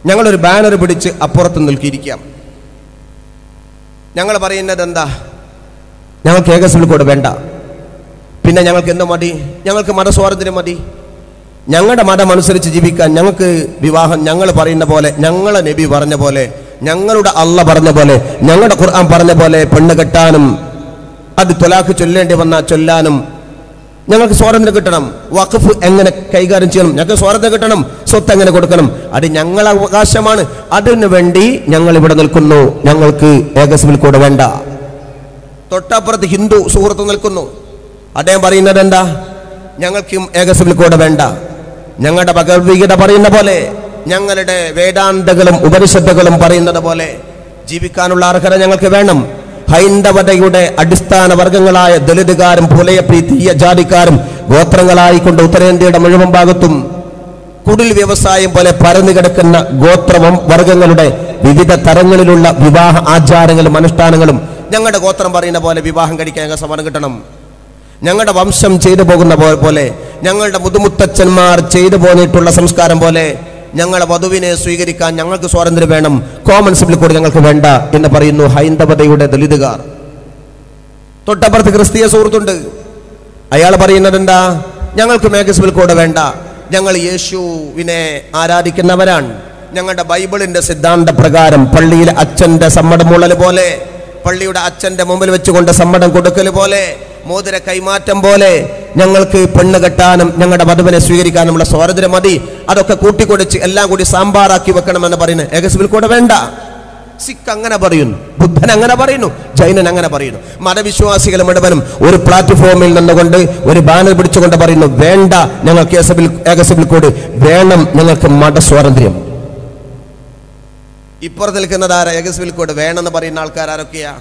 ഞങ്ങളൊരു ബാനർ പിടിച്ച് അപ്പുറത്ത് നിൽക്കിയിരിക്കാം. ഞങ്ങൾ പറയുന്നത് എന്താ? ഞങ്ങൾക്ക് ഏക സിവിൽ കോഡ് വേണ്ട. പിന്നെ ഞങ്ങൾക്ക് എന്ത് മതി? ഞങ്ങൾക്ക് മതസ്വാതന്ത്ര്യം മതി. ഞങ്ങളുടെ മതം അനുസരിച്ച് ജീവിക്കാൻ ഞങ്ങൾക്ക് വിവാഹം ഞങ്ങൾ പറയുന്ന പോലെ, ഞങ്ങളെ നബി പറഞ്ഞ പോലെ, ഞങ്ങളുടെ അള്ള പറഞ്ഞ പോലെ, ഞങ്ങളുടെ ഖുർആൻ പറഞ്ഞ പോലെ പെണ്ണ് കെട്ടാനും അത് ത്വലാഖ് ചൊല്ലേണ്ടി വന്നാൽ ചൊല്ലാനും ഞങ്ങൾക്ക് സ്വാതന്ത്ര്യം കിട്ടണം. വഖഫ് എങ്ങനെ കൈകാര്യം ചെയ്യണം ഞങ്ങൾക്ക് സ്വാതന്ത്ര്യം കിട്ടണം. സ്വത്ത് എങ്ങനെ കൊടുക്കണം അത് ഞങ്ങളുടെ അവകാശമാണ്. അതിനു വേണ്ടി ഞങ്ങൾ ഇവിടെ നിൽക്കുന്നു. ഞങ്ങൾക്ക് ഏക സിവിൽ കോഡ് വേണ്ട. തൊട്ടപ്പുറത്ത് ഹിന്ദു സുഹൃത്ത് നിൽക്കുന്നു. അദ്ദേഹം പറയുന്നത് എന്താ? ഞങ്ങൾക്കും ഏക സിവിൽ കോഡ് വേണ്ട. ഞങ്ങളുടെ ഭഗവത്ഗീത പറയുന്ന പോലെ, ഞങ്ങളുടെ വേദാന്തകളും ഉപനിഷത്തുകളും പറയുന്നത് പോലെ ജീവിക്കാനുള്ള അർഹത ഞങ്ങൾക്ക് വേണം. ഹൈന്ദവതയുടെ അടിസ്ഥാന വർഗങ്ങളായ ദലിതുകാരും പുലയപ്പി തീയ ജാതിക്കാരും ഗോത്രങ്ങളായിക്കൊണ്ട് ഉത്തരേന്ത്യയുടെ മുഴുവൻ ഭാഗത്തും കുടിൽ വ്യവസായം പോലെ പരന്നു കിടക്കുന്ന ഗോത്രവും വർഗങ്ങളുടെ വിവിധ തരങ്ങളിലുള്ള വിവാഹ ആചാരങ്ങളും അനുഷ്ഠാനങ്ങളും ഞങ്ങളുടെ ഗോത്രം പറയുന്ന പോലെ വിവാഹം കഴിക്കാൻ ഞങ്ങൾക്ക് സമ്മതം കിട്ടണം. ഞങ്ങളുടെ വംശം ചെയ്തു പോകുന്ന പോലെ, ഞങ്ങളുടെ മുതുമുത്തച്ഛന്മാർ ചെയ്തു പോന്നിട്ടുള്ള സംസ്കാരം പോലെ ഞങ്ങളെ വധുവിനെ സ്വീകരിക്കാൻ ഞങ്ങൾക്ക് സ്വാതന്ത്ര്യം വേണം. കോമൺ സിവിൽ കോഡ് ഞങ്ങൾക്ക് വേണ്ട എന്ന് പറയുന്നു ഹൈന്ദവതയുടെ ദലിതുകാർ. തൊട്ടപ്പുറത്ത് ക്രിസ്തീയ സുഹൃത്തുണ്ട്. അയാൾ പറയുന്നത് എന്താ? ഞങ്ങൾക്ക് ഏക സിവിൽ കോഡ് വേണ്ട. ഞങ്ങൾ യേശുവിനെ ആരാധിക്കുന്നവരാണ്. ഞങ്ങളുടെ ബൈബിളിന്റെ സിദ്ധാന്ത പ്രകാരം പള്ളിയിലെ അച്ഛന്റെ സമ്മതം മുള്ളൽ പോലെ, പള്ളിയുടെ അച്ഛന്റെ മുമ്പിൽ വെച്ചുകൊണ്ട് സമ്മതം കൊടുക്കൽ പോലെ, മോതിര കൈമാറ്റം പോലെ ഞങ്ങൾക്ക് പെണ്ണ് കെട്ടാനും ഞങ്ങളുടെ വധുവിനെ സ്വീകരിക്കാനുമുള്ള സ്വാതന്ത്ര്യം മതി. അതൊക്കെ കൂട്ടിക്കൊടിച്ച് എല്ലാം കൂടി സാമ്പാറാക്കി വെക്കണമെന്ന് പറയുന്നത് ഏക സിവിൽ കോഡ് വേണ്ട. സിഖ് അങ്ങനെ പറയുന്നു, ബുദ്ധൻ അങ്ങനെ പറയുന്നു, ജൈനൻ അങ്ങനെ പറയുന്നു. മതവിശ്വാസികൾ മുഴുവനും ഒരു പ്ലാറ്റ്ഫോമിൽ നിന്നുകൊണ്ട് ഒരു ബാനർ പിടിച്ചുകൊണ്ട് പറയുന്നു വേണ്ട, ഞങ്ങൾക്ക് ഏക സിവിൽ കോഡ് വേണം, ഞങ്ങൾക്ക് മതസ്വാതന്ത്ര്യം. ഇപ്പുറത്ത് നിൽക്കുന്നത് ആരാ? ഏക സിവിൽ കോഡ് വേണമെന്ന് പറയുന്ന ആൾക്കാർ ആരൊക്കെയാ?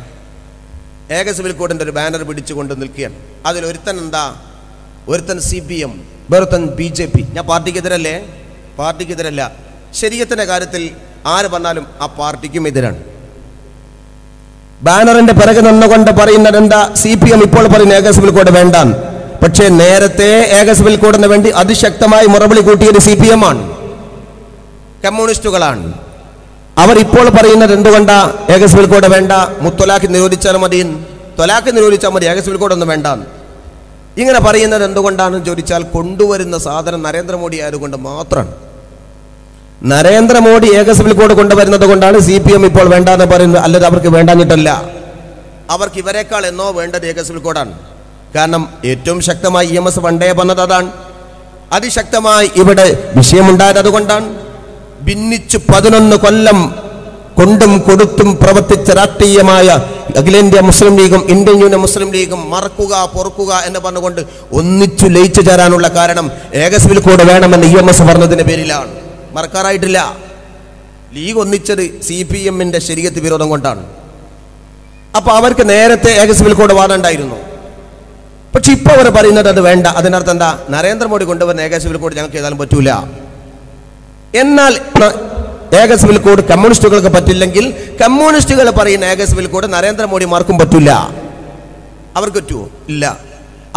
ഏക സിവിൽ കോഡിന്റെ ഒരു ബാനർ പിടിച്ചുകൊണ്ട് നിൽക്കുകയാണ്. അതിൽ ഒരുത്തൻ എന്താ? ഒരുത്തൻ CPM, വേറൊരുത്തൻ BJP. ഞാൻ പാർട്ടിക്കെതിരല്ലേ? പാർട്ടിക്കെതിരല്ല. ശരീഅത്തിന്റെ കാര്യത്തിൽ ആര് പറഞ്ഞാലും ആ പാർട്ടിക്കും എതിരാണ്. ബാനറിന്റെ പിറകെ നിന്നുകൊണ്ട് പറയുന്നത് എന്താ? CPM ഇപ്പോൾ പറയുന്ന ഏക സിവിൽ കോഡ് വേണ്ടാൻ. പക്ഷേ നേരത്തെ ഏക സിവിൽ കോഡിന് വേണ്ടി അതിശക്തമായി മുറവിളി കൂട്ടിയത് CPM ആണ്, കമ്മ്യൂണിസ്റ്റുകളാണ്. അവർ ഇപ്പോൾ പറയുന്നത് എന്തുകൊണ്ടാ ഏക സിവിൽ കോഡ് വേണ്ട, മുത്തലാഖ് നിരോധിച്ചാൽ മതി, ത്വലാഖ് നിരോധിച്ചാൽ മതി, ഏക സിവിൽ കോഡ് ഒന്നും വേണ്ട. ഇങ്ങനെ പറയുന്നത് എന്തുകൊണ്ടാണെന്ന് ചോദിച്ചാൽ കൊണ്ടുവരുന്ന സാധനം നരേന്ദ്രമോദി ആയതുകൊണ്ട് മാത്രമാണ്. നരേന്ദ്രമോദി ഏക സിവിൽ കോഡ് കൊണ്ടുവരുന്നത് കൊണ്ടാണ് CPM ഇപ്പോൾ വേണ്ടെന്ന് പറയുന്നത്. അല്ലാതെ അവർക്ക് വേണ്ടാഞ്ഞിട്ടല്ല. അവർക്ക് ഇവരെക്കാൾ എന്നോ വേണ്ടത് ഏക സിവിൽ കോഡാണ്. കാരണം ഏറ്റവും ശക്തമായി EMS പണ്ടേ വന്നത് അതാണ്. അതിശക്തമായി ഇവിടെ വിഷയമുണ്ടായത് അതുകൊണ്ടാണ്. ഭിന്നിച്ചു 11 കൊല്ലം കൊണ്ടും കൊടുത്തും പ്രവർത്തിച്ച രാഷ്ട്രീയമായ അഖിലേന്ത്യാ മുസ്ലിം ലീഗും ഇന്ത്യൻ യൂണിയൻ മുസ്ലിം ലീഗും മറക്കുക പൊറുക്കുക എന്ന് പറഞ്ഞുകൊണ്ട് ഒന്നിച്ചു ലയിച്ചു ചേരാനുള്ള കാരണം ഏക സിവിൽ കോഡ് വേണമെന്ന് EMS പറഞ്ഞതിന്റെ പേരിലാണ്. മറക്കാറായിട്ടില്ല. ലീഗ് ഒന്നിച്ചത് CPM-ന്റെ ശരീഅത്ത് വിരോധം കൊണ്ടാണ്. അപ്പൊ അവർക്ക് നേരത്തെ ഏക സിവിൽ കോഡ് വാദമുണ്ടായിരുന്നു. പക്ഷെ ഇപ്പൊ അവർ പറയുന്നത് അത് വേണ്ട. അതിനർത്ഥം എന്താ? നരേന്ദ്രമോദി കൊണ്ടുവന്ന ഏക സിവിൽ കോഡ് ഞങ്ങൾക്ക് ഏതായാലും പറ്റൂല. എന്നാൽ ഏക സിവിൽ കോഡ് കമ്മ്യൂണിസ്റ്റുകൾക്ക് പറ്റില്ലെങ്കിൽ കമ്മ്യൂണിസ്റ്റുകൾ പറയുന്ന ഏക സിവിൽ കോഡ് നരേന്ദ്രമോദിമാർക്കും പറ്റൂല. അവർക്ക് പറ്റുമോ? ഇല്ല.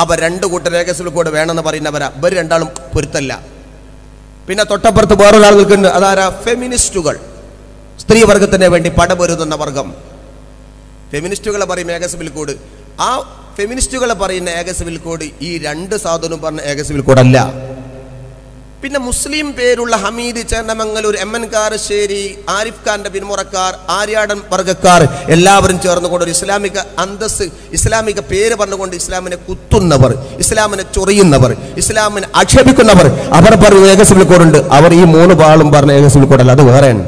അപ്പൊ രണ്ടു കൂട്ടർ ഏക സിവിൽ കോഡ് വേണമെന്ന് പറയുന്നവരാ. ഇവർ രണ്ടാളും പൊരുത്തല്ല. പിന്നെ തൊട്ടപ്പുറത്ത് വേറൊരാൾ നിൽക്കുന്നുണ്ട്. അതാരാ? ഫെമിനിസ്റ്റുകൾ, സ്ത്രീവർഗത്തിന് വേണ്ടി പടപൊരുതുന്ന വർഗം. ഫെമിനിസ്റ്റുകൾ പറയും ഏക സിവിൽ കോഡ്. ആ ഫെമിനിസ്റ്റുകൾ പറയുന്ന ഏക സിവിൽ കോഡ് ഈ രണ്ട് സാധനവും പറഞ്ഞ ഏക സിവിൽ കോഡല്ല. പിന്നെ മുസ്ലിം പേരുള്ള ഹമീദ് ചേന്നമംഗലൂർ, MN കാരശ്ശേരി, ആരിഫ് ഖാന്റെ പിന്മുറക്കാർ, ആര്യാടൻ വർഗക്കാർ എല്ലാവരും ചേർന്നുകൊണ്ട് ഒരു ഇസ്ലാമിക അന്തസ്, ഇസ്ലാമിക പേര് പറഞ്ഞുകൊണ്ട് ഇസ്ലാമിനെ കുത്തുന്നവർ, ഇസ്ലാമിനെ ചൊറിയുന്നവർ, ഇസ്ലാമിനെ ആക്ഷേപിക്കുന്നവർ, അവർ പറയുന്ന ഏക സിവിൽ കോഡുണ്ട്. അവർ ഈ 3 പാളും പറഞ്ഞ ഏക സിവിൽ കോഡല്ല, അത് വേറെയാണ്.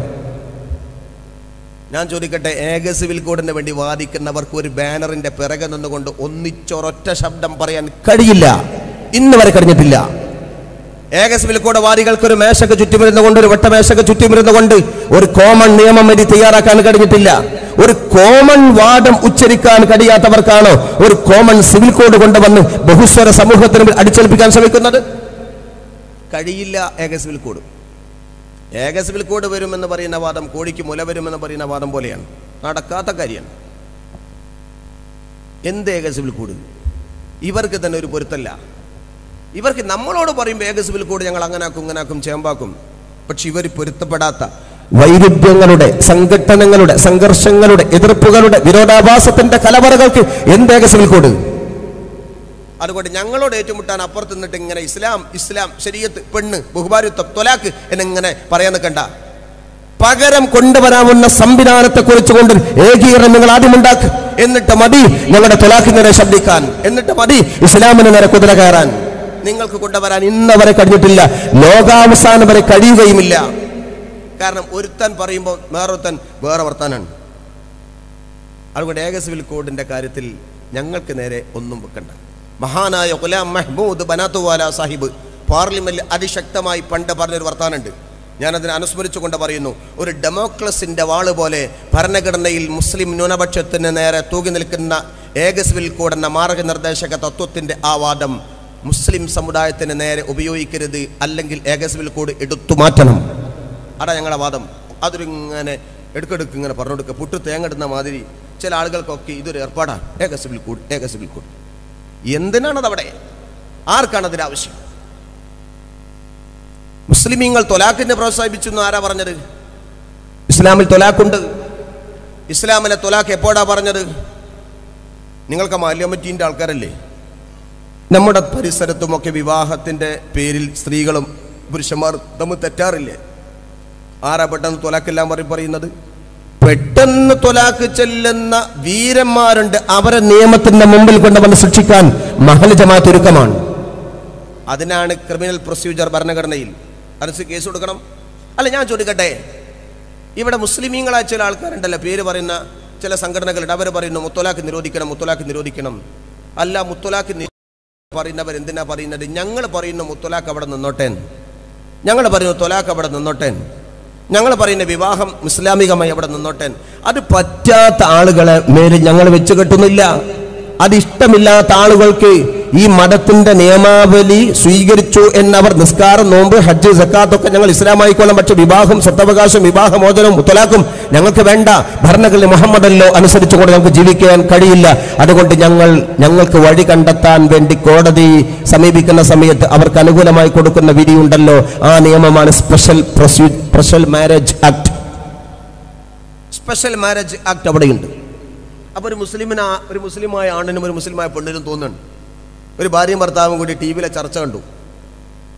ഞാൻ ചോദിക്കട്ടെ, ഏക സിവിൽ കോഡിന് വേണ്ടി വാദിക്കുന്നവർക്ക് ഒരു ബാനറിന്റെ പിറകെ നിന്നുകൊണ്ട് ഒന്നിച്ചൊരൊറ്റ ശബ്ദം പറയാൻ കഴിയില്ല. ഇന്ന് വരെ കഴിഞ്ഞിട്ടില്ല. ഏക സിവിൽ കോഡ് വാദികൾക്ക് ഒരു മേശക്ക് ചുറ്റുമിരുന്നുകൊണ്ട്, ഒരു വട്ടമേശക്ക് ചുറ്റുമിരുന്നുകൊണ്ട് ഒരു കോമൺ നിയമം വരി തയ്യാറാക്കാൻ കഴിഞ്ഞിട്ടില്ല. ഒരു കോമൺ വാദം ഉച്ചരിക്കാൻ കഴിയാത്തവർക്കാണോ ഒരു കോമൺ സിവിൽ കോഡ് കൊണ്ടുവന്ന് ബഹുസ്വര സമൂഹത്തിന് അടിച്ചേൽപ്പിക്കാൻ ശ്രമിക്കുന്നത്? കഴിയില്ല. ഏക സിവിൽ കോഡ് ഏക സിവിൽ കോഡ് വരുമെന്ന് പറയുന്ന വാദം കോഴിക്ക് മുല വരുമെന്ന് പറയുന്ന വാദം പോലെയാണ്, നടക്കാത്ത കാര്യമാണ്. എന്ത് ഏക സിവിൽ കോഡ്? ഇവർക്ക് തന്നെ ഒരു പൊരുത്തല്ല. ഇവർക്ക് നമ്മളോട് പറയുമ്പോൾ ഏക സിവിൽ കോഡ് ഞങ്ങൾ അങ്ങനാക്കും ഇങ്ങനാക്കും ചേമ്പാക്കും. പക്ഷെ ഇവർ പൊരുത്തപ്പെടാത്ത വൈരുദ്ധ്യങ്ങളുടെ, സംഘടനകളുടെ, സംഘർഷങ്ങളുടെ, എതിർപ്പുകളുടെ, വിരോധാഭാസത്തിന്റെ കലവറകൾക്ക് എന്ത് ഏക സിവിൽ കോഡ്? അതുകൊണ്ട് ഞങ്ങളോട് ഏറ്റുമുട്ടാൻ അപ്പുറത്ത് നിന്നിട്ട് ഇങ്ങനെ ഇസ്ലാം ഇസ്ലാം ശരീഅത്ത് പെണ്ണ് ബഹുഭാര്യത്വം തൊലാക്ക് എന്നിങ്ങനെ പറയാൻ നിൽക്കണ്ട. പകരം കൊണ്ടുവരാവുന്ന സംവിധാനത്തെ കുറിച്ചുകൊണ്ട് ഏകീകരണം നിങ്ങൾ ആദ്യം ഉണ്ടാക്കുക. എന്നിട്ട് മതി ഞങ്ങളുടെ തൊലാഖിനെതിരെ ശബ്ദിക്കാൻ, എന്നിട്ട് മതി ഇസ്ലാമിന് നേരെ കുതിര കയറാൻ. നിങ്ങൾക്ക് കൊണ്ടുവരാൻ ഇന്നവരെ കഴിഞ്ഞിട്ടില്ല, ലോകാവസാനം വരെ കഴിയുകയുമില്ല. കാരണം ഒരുത്തൻ പറയുമ്പോൾ വേറൊരുത്തൻ വേറെ വർത്താനാണ്. അതുകൊണ്ട് ഏക സിവിൽ കോഡിന്റെ കാര്യത്തിൽ ഞങ്ങൾക്ക് നേരെ ഒന്നും വെക്കണ്ട. മഹാനായ ഗുലാം മഹ്മൂദ് ബനാത്തുവാല സാഹിബ് പാർലമെന്റിൽ അതിശക്തമായി പണ്ട് പറഞ്ഞൊരു വർത്താനുണ്ട്. ഞാനതിനെ അനുസ്മരിച്ചുകൊണ്ട് പറയുന്നു. ഒരു ഡെമോക്രസിന്റെ വാള് പോലെ ഭരണഘടനയിൽ മുസ്ലിം ന്യൂനപക്ഷത്തിന് നേരെ തൂങ്ങി നിൽക്കുന്ന ഏക സിവിൽ കോഡ് എന്ന മാർഗനിർദ്ദേശക തത്വത്തിന്റെ ആ വാദം മുസ്ലിം സമുദായത്തിന് നേരെ ഉപയോഗിക്കരുത്, അല്ലെങ്കിൽ ഏക സിവിൽ കോഡ് എടുത്തു മാറ്റണം. അതാ ഞങ്ങളുടെ വാദം. അതൊരിങ്ങനെ എടുക്കെടുക്ക് ഇങ്ങനെ പറഞ്ഞുകൊടുക്കുക, പുട്ട് തേങ്ങടുന്ന മാതിരി ചില ആളുകൾക്കൊക്കെ ഇതൊരു ഏർപ്പാടാണ്. ഏക സിവിൽ കോഡ്, ഏക സിവിൽ കോഡ്. എന്തിനാണതവിടെ? ആർക്കാണതിന് ആവശ്യം? മുസ്ലിമീങ്ങൾ തൊലാഖിനെ പ്രോത്സാഹിപ്പിച്ചു എന്ന് ആരാ പറഞ്ഞത്? ഇസ്ലാമിൽ തൊലാഖുണ്ട്. ഇസ്ലാമിലെ തൊലാഖ് എപ്പോഴാ പറഞ്ഞത്? നിങ്ങൾക്ക് മാലിന്യ കമ്മിറ്റീൻ്റെ ആൾക്കാരല്ലേ? നമ്മുടെ പരിസരത്തുമൊക്കെ വിവാഹത്തിന്റെ പേരിൽ സ്ത്രീകളും പുരുഷന്മാർ തമ്മിൽ തെറ്റാറില്ലേ? ആരാ പെട്ടെന്ന് തൊലാഖെല്ലാം പറയുന്നത്? പെട്ടെന്ന് തൊലാഖ് ചെല്ലുന്ന വീരന്മാരുണ്ട്. അവരെ നിയമത്തിന്റെ മുമ്പിൽ കൊണ്ടുവന്ന് ശിക്ഷിക്കാൻ മഹൽ ജമാഅത്ത് ഒരുക്കമാണ്. അതിനാണ് ക്രിമിനൽ പ്രൊസീജിയർ ഭരണഘടനയിൽ. അനുസരിച്ച് കേസ് കൊടുക്കണം. അല്ല, ഞാൻ ചോദിക്കട്ടെ, ഇവിടെ മുസ്ലിമീങ്ങളായ ചില ആൾക്കാരുണ്ടല്ലോ, പേര് പറയുന്ന ചില സംഘടനകളുണ്ട്. അവർ പറയുന്നു മുത്തലാഖ് നിരോധിക്കണം, മുത്തലാഖ് നിരോധിക്കണം. അല്ല, മുത്തലാഖ് പറയുന്നവർ എന്തിനാ പറയുന്നത്? ഞങ്ങൾ പറയുന്ന മുത്തലാഖ് അവിടെ നിന്നോട്ടേൻ, ഞങ്ങൾ പറയുന്നു തൊലാഖ് അവിടെ നിന്നോട്ടേൻ, ഞങ്ങൾ പറയുന്ന വിവാഹം ഇസ്ലാമികമായി അവിടെ നിന്നോട്ടേൻ. അത് പറ്റാത്ത ആളുകളെ മേലിൽ ഞങ്ങൾ വെച്ച് കെട്ടുന്നില്ല. അതിഷ്ടമില്ലാത്ത ആളുകൾക്ക് ഈ മതത്തിന്റെ നിയമാവലി സ്വീകരിച്ചു എന്നവർ നിസ്കാരം, നോമ്പ്, ഹജ്ജ്, സക്കാത്തൊക്കെ ഞങ്ങൾ ഇസ്ലാമായിക്കൊള്ളാം, പക്ഷെ വിവാഹം, സ്വത്തവകാശം, വിവാഹമോചനം, മുത്തലാഖും ഞങ്ങൾക്ക് വേണ്ട. ഭരണഘടന മുഹമ്മദല്ലോ അനുസരിച്ചുകൊണ്ട് നമുക്ക് ജീവിക്കാൻ കഴിയില്ല. അതുകൊണ്ട് ഞങ്ങൾക്ക് വഴി കണ്ടെത്താൻ വേണ്ടി കോടതി സമീപിക്കുന്ന സമയത്ത് അവർക്ക് അനുകൂലമായി കൊടുക്കുന്ന വിധിയുണ്ടല്ലോ, ആ നിയമമാണ് special marriage act. Special marriage act അവിടെയുണ്ട്. അപ്പോൾ ഒരു മുസ്ലിമായ ആണിനും ഒരു മുസ്ലിമായ പെണ്ണിനും തോന്നുന്നുണ്ട്, ഒരു ഭാര്യയും ഭർത്താവും കൂടി ടി വിയിലെ ചർച്ച കണ്ടു.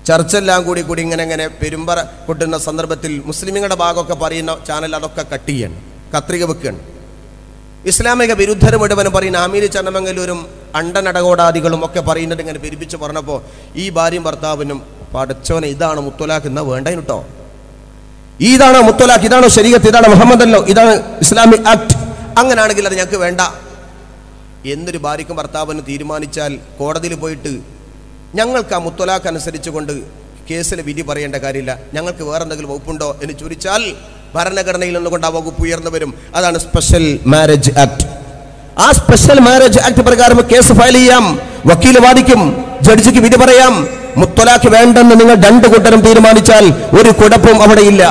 ചർച്ചെല്ലാം കൂടി ഇങ്ങനെ പെരുമ്പറ കൊട്ടുന്ന സന്ദർഭത്തിൽ മുസ്ലിമുകളുടെ ഭാഗമൊക്കെ പറയുന്ന ചാനൽ അതൊക്കെ കട്ട് ചെയ്യാണ്, കത്രിക വെക്കുകയാണ്. ഇസ്ലാമിക വിരുദ്ധർ മുഴുവനും പറയുന്ന അമീര് ചന്നമംഗലൂരും അണ്ടനടകോടാദികളും ഒക്കെ പറയുന്നത് ഇങ്ങനെ പെരുപ്പിച്ച് പറഞ്ഞപ്പോൾ ഈ ഭാര്യയും ഭർത്താവിനും പഠിച്ചവനെ ഇതാണ് മുത്തലാഖ് എന്നാ വേണ്ടതിന് കേട്ടോ, ഇതാണോ മുത്തലാഖ്, ഇതാണോ ശരീഅത്ത്, ഇതാണ് മുഹമ്മദല്ലോ, ഇതാണ് ഇസ്ലാമിക് ആക്ട്, അങ്ങനാണെങ്കിൽ അത് ഞങ്ങൾക്ക് വേണ്ട എന്നൊരു ഭാര്യയ്ക്കും ഭർത്താവിനും തീരുമാനിച്ചാൽ കോടതിയിൽ പോയിട്ട് ഞങ്ങൾക്ക് ആ മുത്തലാഖ് അനുസരിച്ച് കൊണ്ട് കേസിൽ വിധി പറയേണ്ട കാര്യമില്ല, ഞങ്ങൾക്ക് വേറെ എന്തെങ്കിലും വകുപ്പുണ്ടോ എന്ന് ചോദിച്ചാൽ ഭരണഘടനയിൽ നിന്നുകൊണ്ട് ആ വകുപ്പ് ഉയർന്നു വരും. അതാണ് സ്പെഷ്യൽ മാരേജ് ആക്ട്. ആ സ്പെഷ്യൽ മാരേജ് ആക്ട് പ്രകാരം കേസ് ഫയൽ ചെയ്യാം, വക്കീൽ വാദിക്കും, ജഡ്ജിക്ക് വിധി പറയാം. മുത്തലാഖ് വേണ്ടെന്ന് നിങ്ങൾ രണ്ടു കൂട്ടരും തീരുമാനിച്ചാൽ ഒരു കുഴപ്പവും അവിടെയില്ല.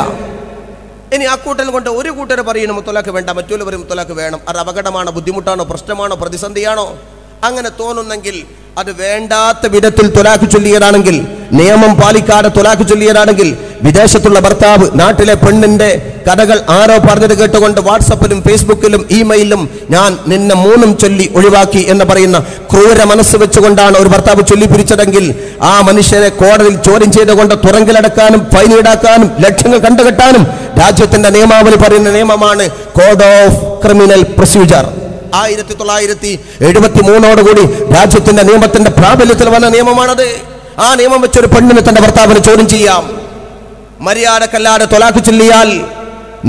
ഇനി ആ കൂട്ടൽ കൊണ്ട് ഒരു കൂട്ടർ പറയുന്നു മുത്തലാഖ് വേണ്ട, മറ്റുള്ളവർ മുത്തലാഖ് വേണം. അത് അപകടമാണോ, ബുദ്ധിമുട്ടാണോ, പ്രശ്നമാണോ, പ്രതിസന്ധിയാണോ? അങ്ങനെ തോന്നുന്നെങ്കിൽ അത് വേണ്ടാത്ത വിധത്തിൽ തൊലാഖ് ചൊല്ലിയതാണെങ്കിൽ, നിയമം പാലിക്കാതെ തൊലാഖ് ചൊല്ലിയതാണെങ്കിൽ, വിദേശത്തുള്ള ഭർത്താവ് നാട്ടിലെ പെണ്ണിന്റെ കഥകൾ ആരോ പറഞ്ഞത് കേട്ടുകൊണ്ട് വാട്സപ്പിലും ഫേസ്ബുക്കിലും ഇമെയിലും ഞാൻ നിന്നെ മൂന്നും ചൊല്ലി ഒഴിവാക്കി എന്ന് പറയുന്ന ക്രൂര മനസ്സ് വെച്ചുകൊണ്ടാണ് ഒരു ഭർത്താവ് ചൊല്ലിപ്പിരിച്ചതെങ്കിൽ ആ മനുഷ്യനെ കോടതിയിൽ ചോദ്യം ചെയ്തുകൊണ്ട് തുറങ്കിലടക്കാനും ഫൈൻ ഈടാക്കാനും ലക്ഷങ്ങൾ കണ്ടുകെട്ടാനും രാജ്യത്തിന്റെ നിയമാവലി പറയുന്ന നിയമമാണ് കോഡ് ഓഫ് ക്രിമിനൽ പ്രൊസീജിയർ. 1973 രാജ്യത്തിന്റെ നിയമത്തിന്റെ പ്രാബല്യത്തിൽ വന്ന നിയമമാണത്. ആ നിയമം വെച്ചൊരു പെണ്ണിന് തന്റെ ഭർത്താവിനെ ചോദ്യം ചെയ്യാം. മര്യാദക്കല്ലാതെ തൊലാഖ് ചൊല്ലിയാൽ,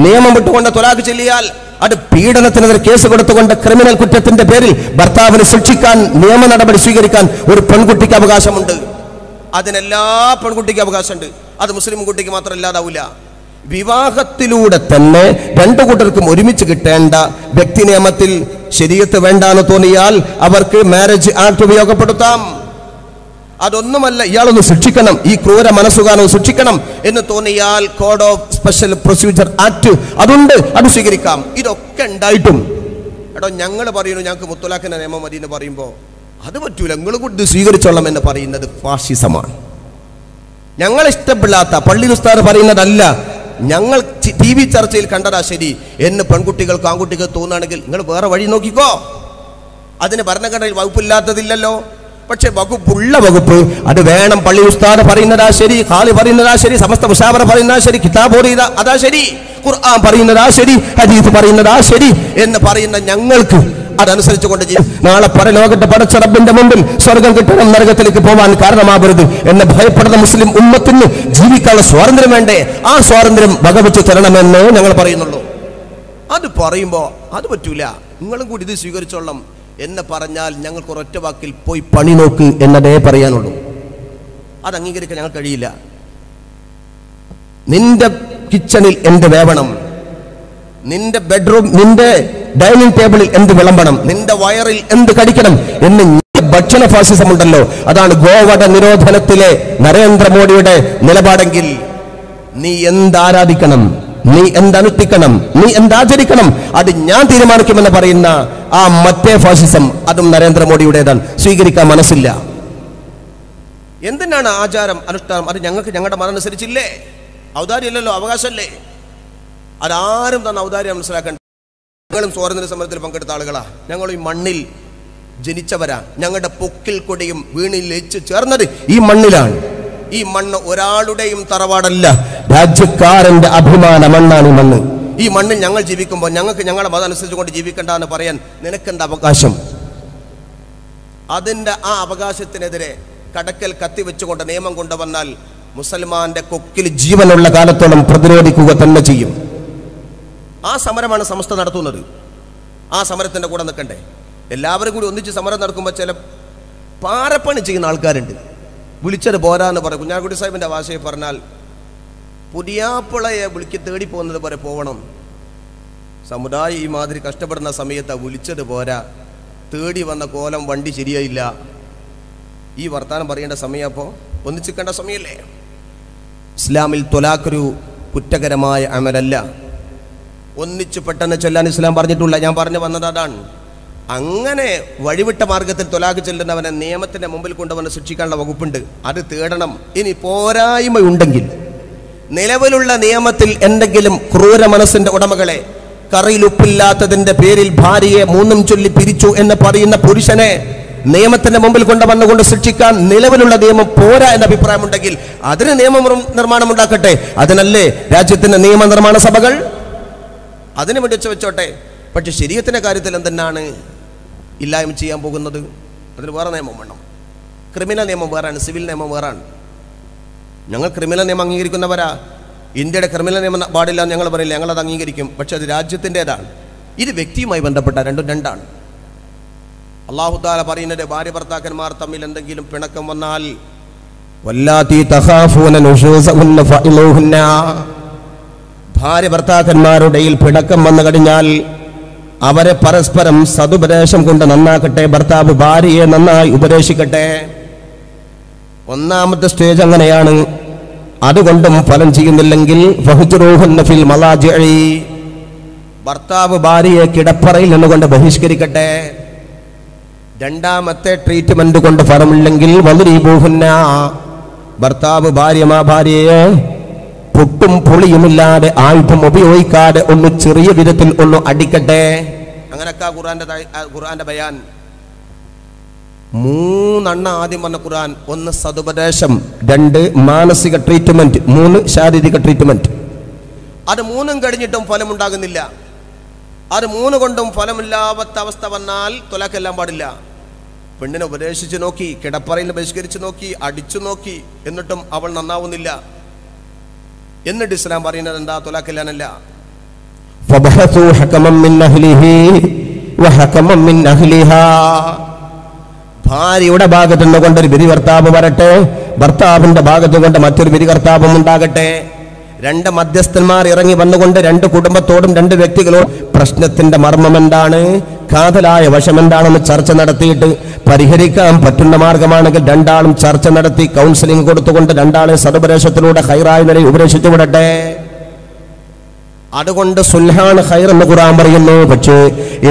നിയമം വിട്ടുകൊണ്ട് തൊലാഖ് ചൊല്ലിയാൽ അത് പീഡനത്തിനെതിരെ കേസ് കൊടുത്തുകൊണ്ട് ക്രിമിനൽ കുറ്റത്തിന്റെ പേരിൽ ഭർത്താവിനെ ശിക്ഷിക്കാൻ, നിയമ നടപടി സ്വീകരിക്കാൻ ഒരു പെൺകുട്ടിക്ക് അവകാശമുണ്ട്. അതിനെല്ലാ പെൺകുട്ടിക്ക് അവകാശമുണ്ട്. അത് മുസ്ലിം കുട്ടിക്ക് മാത്രം ഇല്ലാതാവില്ല. വിവാഹത്തിലൂടെ തന്നെ രണ്ടു കൂട്ടർക്കും ഒരുമിച്ച് കിട്ടേണ്ട വ്യക്തി നിയമത്തിൽ ശരീഅത്ത് വേണ്ടാന്ന് തോന്നിയാൽ അവർക്ക് മാരേജ് ആക്ട് ഉപയോഗപ്പെടുത്താം. അതൊന്നുമല്ല, ഇയാളൊന്ന് ശിക്ഷിക്കണം, ഈ ക്രൂര മനസ്സുകാരനെ ശിക്ഷിക്കണം എന്ന് തോന്നിയാൽ code of special procedure act അതുണ്ട്, അത് സ്വീകരിക്കാം. ഇതൊക്കെ ഉണ്ടായിട്ടും എടോ ഞങ്ങൾ പറയുന്നു ഞങ്ങൾക്ക് മുത്തലാഖിന്റെ നിയമം മതി എന്ന് പറയുമ്പോൾ അത് പറ്റൂല, നിങ്ങൾ കൂടി സ്വീകരിച്ചോളാം എന്ന് പറയുന്നത് ഫാഷിസമാണ്. ഞങ്ങൾ ഇഷ്ടപ്പെടാത്ത പള്ളി ഉസ്താദ് പറയുന്നതല്ല, ഞങ്ങൾ TV ചർച്ചയിൽ കണ്ടതാ ശരി എന്ന് പെൺകുട്ടികൾക്ക് ആൺകുട്ടികൾക്ക് തോന്നുകയാണെങ്കിൽ നിങ്ങൾ വേറെ വഴി നോക്കിക്കോ. അതിന് ഭരണഘടനയിൽ വകുപ്പില്ലാത്തതില്ലല്ലോ. പക്ഷെ വകുപ്പുള്ള വകുപ്പ് അത് വേണം. പള്ളി ഉസ്താദ് പറയുന്നതാ ശരി, ഖാലി പറയുന്നതാ ശരി, സമസ്ത മുശാവറ പറയുന്നതാ ശരി, കിതാബ് ഓതിയതാ അതാ ശരി, ഖുർആൻ പറയുന്നതാ ശരി, ഹദീസ് പറയുന്നതാ ശരി എന്ന് പറയുന്ന ഞങ്ങൾക്ക് അതനുസരിച്ചുകൊണ്ട് നാളെ പരലോകത്തെ പടച്ച റബ്ബിന്റെ മുമ്പിൽ സ്വർഗം കിട്ടണം, നരകത്തിലേക്ക് പോകാൻ കാരണമാകരുത് എന്ന് ഭയപ്പെടുന്ന മുസ്ലിം ഉമ്മത്തിന് ജീവിക്കാനുള്ള സ്വാതന്ത്ര്യം വേണ്ടേ? ആ സ്വാതന്ത്ര്യം വകവെച്ച് തരണമെന്ന് ഞങ്ങൾ പറയുന്നുള്ളൂ. അത് പറയുമ്പോൾ അത് പറ്റൂല, നിങ്ങളും കൂടി ഇത് സ്വീകരിച്ചോളാം എന്ന് പറഞ്ഞാൽ ഞങ്ങൾക്ക് ഒരൊറ്റ വാക്കിൽ പോയി പണി നോക്ക് എന്നതേ പറയാനുള്ളൂ. അത് അംഗീകരിക്കാൻ ഞങ്ങൾ കഴിയില്ല. നിന്റെ കിച്ചണിൽ എന്ത് വേവണം, നിന്റെ ബെഡ്റൂം, നിന്റെ ഡൈനിങ് ടേബിളിൽ എന്ത് വിളമ്പണം, നിന്റെ വയറിൽ എന്ത് കടിക്കണം എന്ന് ഭക്ഷണ ഫാസിസം ഉണ്ടല്ലോ, അതാണ് ഗോവധ നിരോധനത്തിലെ നരേന്ദ്രമോദിയുടെ നിലപാടെങ്കിൽ നീ എന്താരാധിക്കണം, നീ എന്തനുഷ്ഠിക്കണം, നീ എന്താചരിക്കണം, അത് ഞാൻ തീരുമാനിക്കുമെന്ന് പറയുന്ന ആ മറ്റേ ഫാസിസം അതും നരേന്ദ്രമോദിയുടേതാണ്. സ്വീകരിക്കാൻ മനസ്സില്ല. എന്തിനാണ് ആചാരം അനുഷ്ഠാനം? അത് ഞങ്ങൾക്ക് ഞങ്ങളുടെ മനമനുസരിച്ചില്ലേ? ഔദാര്യമല്ലല്ലോ, അവകാശമല്ലേ. അതാരും തന്നെ ഔദാര്യം മനസ്സിലാക്കണ്ട. ഞങ്ങളും സ്വാതന്ത്ര്യ സമരത്തിൽ പങ്കെടുത്ത ആളുകളാ, ഞങ്ങൾ ഈ മണ്ണിൽ ജനിച്ചവരാ. ഞങ്ങളുടെ പൊക്കിൽ കൊടിയും വീണിൽ ലയിച്ച് ചേർന്നത് ഈ മണ്ണിലാണ്. ഈ മണ്ണ് ഒരാളുടെയും തറവാടല്ല, രാജ്യക്കാരന്റെ അഭിമാന മണ്ണാണ് ഈ മണ്ണ്. ഈ മണ്ണിൽ ഞങ്ങൾ ജീവിക്കുമ്പോൾ ഞങ്ങൾക്ക് ഞങ്ങളുടെ മതം അനുസരിച്ചുകൊണ്ട് ജീവിക്കണ്ട എന്ന് പറയാൻ നിനക്കെന്താ അവകാശം? അതിൻ്റെ ആ അവകാശത്തിനെതിരെ കടക്കൽ കത്തിവെച്ചുകൊണ്ട് നിയമം കൊണ്ടുവന്നാൽ മുസൽമാന്റെ കൊക്കിൽ ജീവനുള്ള കാലത്തോളം പ്രതിരോധിക്കുക തന്നെ ചെയ്യും. ആ സമരമാണ് സമസ്ത നടത്തുന്നത്. ആ സമരത്തിൻ്റെ കൂടെ നിൽക്കണ്ടേ? എല്ലാവരും കൂടി ഒന്നിച്ച് സമരം നടക്കുമ്പോൾ ചില പാരപ്പണി ചെയ്യുന്ന ആൾക്കാരുണ്ട്. വിളിച്ചത് പോരാന്ന് പറയും. കുഞ്ഞാക്കുട്ടി സാഹിബിൻ്റെ ഭാഷയിൽ പറഞ്ഞാൽ പുതിയാപ്പിളയെ വിളിക്ക് തേടി പോകുന്നത് പോലെ പോകണം. സമുദായം ഈ മാതിരി കഷ്ടപ്പെടുന്ന സമയത്താണ് വിളിച്ചത് പോരാ, തേടി വന്ന കോലം വണ്ടി ശരിയായില്ല. ഈ വർത്താനം പറയേണ്ട സമയം അപ്പോൾ ഒന്നിച്ചിക്കേണ്ട സമയമല്ലേ? ഇസ്ലാമിൽ ത്വലാഖൊരു കുറ്റകരമായ അമലല്ല. ഒന്നിച്ച് പെട്ടെന്ന് ചൊല്ലാൻ ഇസ്ലാം പറഞ്ഞിട്ടില്ല. ഞാൻ പറഞ്ഞു വന്നത് അതാണ്. അങ്ങനെ വഴിവിട്ട മാർഗത്തിൽ ത്വലാഖ് ചെല്ലുന്നവനെ നിയമത്തിൻ്റെ മുമ്പിൽ കൊണ്ടുവന്ന് ശിക്ഷിക്കാനുള്ള വകുപ്പുണ്ട്. അത് തേടണം. ഇനി പോരായ്മയുണ്ടെങ്കിൽ നിലവിലുള്ള നിയമത്തിൽ എന്തെങ്കിലും ക്രൂര മനസ്സിൻ്റെ ഉടമകളെ കറിയിലുപ്പില്ലാത്തതിൻ്റെ പേരിൽ ഭാര്യയെ മൂന്നും ചൊല്ലി പിരിച്ചു എന്ന് പറയുന്ന പുരുഷനെ നിയമത്തിന്റെ മുമ്പിൽ കൊണ്ടുവന്നുകൊണ്ട് ശിക്ഷിക്കാൻ നിലവിലുള്ള നിയമം പോരാ എന്ന അഭിപ്രായമുണ്ടെങ്കിൽ അതിന് നിയമ നിർമ്മാണം ഉണ്ടാക്കട്ടെ. അതിനല്ലേ രാജ്യത്തിന്റെ നിയമനിർമ്മാണ സഭകൾ? അതിന് വേണ്ടി വെച്ചോട്ടെ. പക്ഷെ ശരീഅത്തിന്റെ കാര്യത്തിൽ എന്തെന്നാണ് ഇല്ലായ്മ ചെയ്യാൻ പോകുന്നത്? അതിന് വേറെ നിയമം വേണം. ക്രിമിനൽ നിയമം വേറാണ്, സിവിൽ നിയമം വേറാണ്. ഞങ്ങൾ ക്രിമിനൽ നിയമം അംഗീകരിക്കുന്നവരാ. ഇന്ത്യയുടെ ക്രിമിനൽ നിയമം പാടില്ല എന്ന് ഞങ്ങൾ പറയില്ല, ഞങ്ങളത് അംഗീകരിക്കും. പക്ഷെ അത് രാജ്യത്തിൻ്റെതാണ്. ഇത് വ്യക്തിയുമായി ബന്ധപ്പെട്ട രണ്ടും രണ്ടാണ്. അല്ലാഹു തആല പറയുന്നത് ഭാര്യ ഭർത്താക്കന്മാർ തമ്മിൽ എന്തെങ്കിലും പിണക്കം വന്നാൽ വല്ലാത്തി തഖാഫൂന നുശൂസഹുന്ന ഫഇലൂഹുന്ന, ഭാര്യ ഭർത്താക്കന്മാരുടെ പിണക്കം വന്നു കഴിഞ്ഞാൽ അവരെ പരസ്പരം സതുപദേശം കൊണ്ട് നന്നാക്കട്ടെ. ഭർത്താവ് ഭാര്യയെ നന്നായി ഉപദേശിക്കട്ടെ. ഒന്നാമത്തെ സ്റ്റേജ് അങ്ങനെയാണ്. അതുകൊണ്ടും ഫലം ചെയ്യുന്നില്ലെങ്കിൽ ഫഹ്ജുറൂഹുന്ന ഫിൽ മലാജിഇ, ഭർത്താവ് ഭാര്യയെ കിടപ്പറയിൽ നിന്നുകൊണ്ട് ബഹിഷ്കരിക്കട്ടെ. രണ്ടാമത്തെ ട്രീറ്റ്മെന്റ് കൊണ്ട് ഫലമില്ലെങ്കിൽ വദ്രിബൂഹുന്ന, ഭർത്താവ് ഭാര്യയെ പൊട്ടും പൊളിയുമില്ലാതെ ആയുധം ഉപയോഗിക്കാതെ ഒന്ന് ചെറിയ വിധത്തിൽ ഒന്ന് അടിക്കട്ടെ. അങ്ങനൊക്കെ ഖുർആന്റെ ബയാൻ. മൂന്നെണ്ണ ആദ്യം പറഞ്ഞ ഖുർആൻ. ഒന്ന് സതുപദേശം, രണ്ട് മാനസിക ട്രീറ്റ്മെന്റ്, മൂന്ന് ശാരീരിക ട്രീറ്റ്മെന്റ്. അത് മൂന്നും കഴിഞ്ഞിട്ടും ഫലമുണ്ടാകുന്നില്ല. അത് മൂന്ന് കൊണ്ടും ഫലമില്ലാത്ത അവസ്ഥ വന്നാൽ ത്വലാഖെല്ലാം പാടില്ല. പെണ്ണിനെ ഉപദേശിച്ച് നോക്കി, കിടപ്പറയിൽ ബഹിഷ്കരിച്ച് നോക്കി, അടിച്ചു നോക്കി, എന്നിട്ടും അവൾ നന്നാവുന്നില്ല. എന്നിട്ട് ഇസ്ലാം പറയുന്നത് എന്താ? ത്വലാഖെല്ലാനല്ല. ഭാര്യയുടെ ഭാഗത്തു നിന്ന് കൊണ്ടൊരു വിധി കർത്താവ് വരട്ടെ, ഭർത്താവിന്റെ ഭാഗത്തു കൊണ്ട് മറ്റൊരു വിധി കർത്താവും ഉണ്ടാകട്ടെ. രണ്ട് മധ്യസ്ഥന്മാർ ഇറങ്ങി വന്നുകൊണ്ട് രണ്ട് കുടുംബത്തോടും രണ്ട് വ്യക്തികളോടും പ്രശ്നത്തിന്റെ മർമ്മം എന്താണ്, കാതലായ വശം എന്താണെന്ന് ചർച്ച നടത്തിയിട്ട് പരിഹരിക്കാൻ പറ്റുന്ന മാർഗമാണെങ്കിൽ രണ്ടാളും ചർച്ച നടത്തി കൗൺസിലിംഗ് കൊടുത്തുകൊണ്ട് രണ്ടാളെ സതുപദേശത്തിലൂടെ ഹൈറായ നിലയിൽ ഉപദേശിച്ചു വിടട്ടെ. അതുകൊണ്ട് സുൽഹാണ് ഖൈർ എന്ന് ഖുർആൻ പറയുന്നു. പക്ഷേ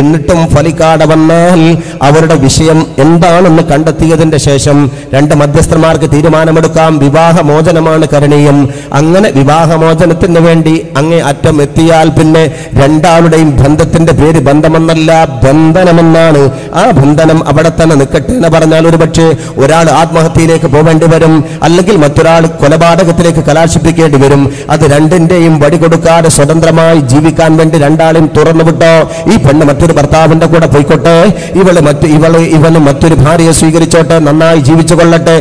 എന്നിട്ടും ഫലിക്കാതെ വന്നാൽ അവരുടെ വിഷയം എന്താണെന്ന് കണ്ടെത്തിയതിന്റെ ശേഷം രണ്ട് മധ്യസ്ഥന്മാർക്ക് തീരുമാനമെടുക്കാം. വിവാഹമോചനമാണ് കരണീയം. അങ്ങനെ വിവാഹമോചനത്തിന് വേണ്ടി അങ്ങേ അറ്റം എത്തിയാൽ പിന്നെ രണ്ടാളുടെയും ബന്ധത്തിന്റെ പേര് ബന്ധമെന്നല്ല, ബന്ധനമെന്നാണ്. ആ ബന്ധനം അവിടെ തന്നെ നിൽക്കട്ടെ എന്ന് പറഞ്ഞാൽ ഒരുപക്ഷെ ഒരാൾ ആത്മഹത്യയിലേക്ക് പോവേണ്ടി വരും, അല്ലെങ്കിൽ മറ്റൊരാൾ കൊലപാതകത്തിലേക്ക് കലാശിപ്പിക്കേണ്ടി വരും. അത് രണ്ടിന്റെയും വടി കൊടുക്കാതെ സ്വതന്ത്രമായി ജീവിക്കാൻ വേണ്ടി രണ്ടാളെയും തുറന്നു വിട്ടോ. ഈ പെണ്ണ് മറ്റൊരു ഭർത്താവിന്റെ കൂടെ പോയിക്കോട്ടെ, ഇവന് മറ്റൊരു ഭാര്യയെ സ്വീകരിച്ചോട്ടെ, നന്നായി ജീവിച്ചു കൊള്ളട്ടെ.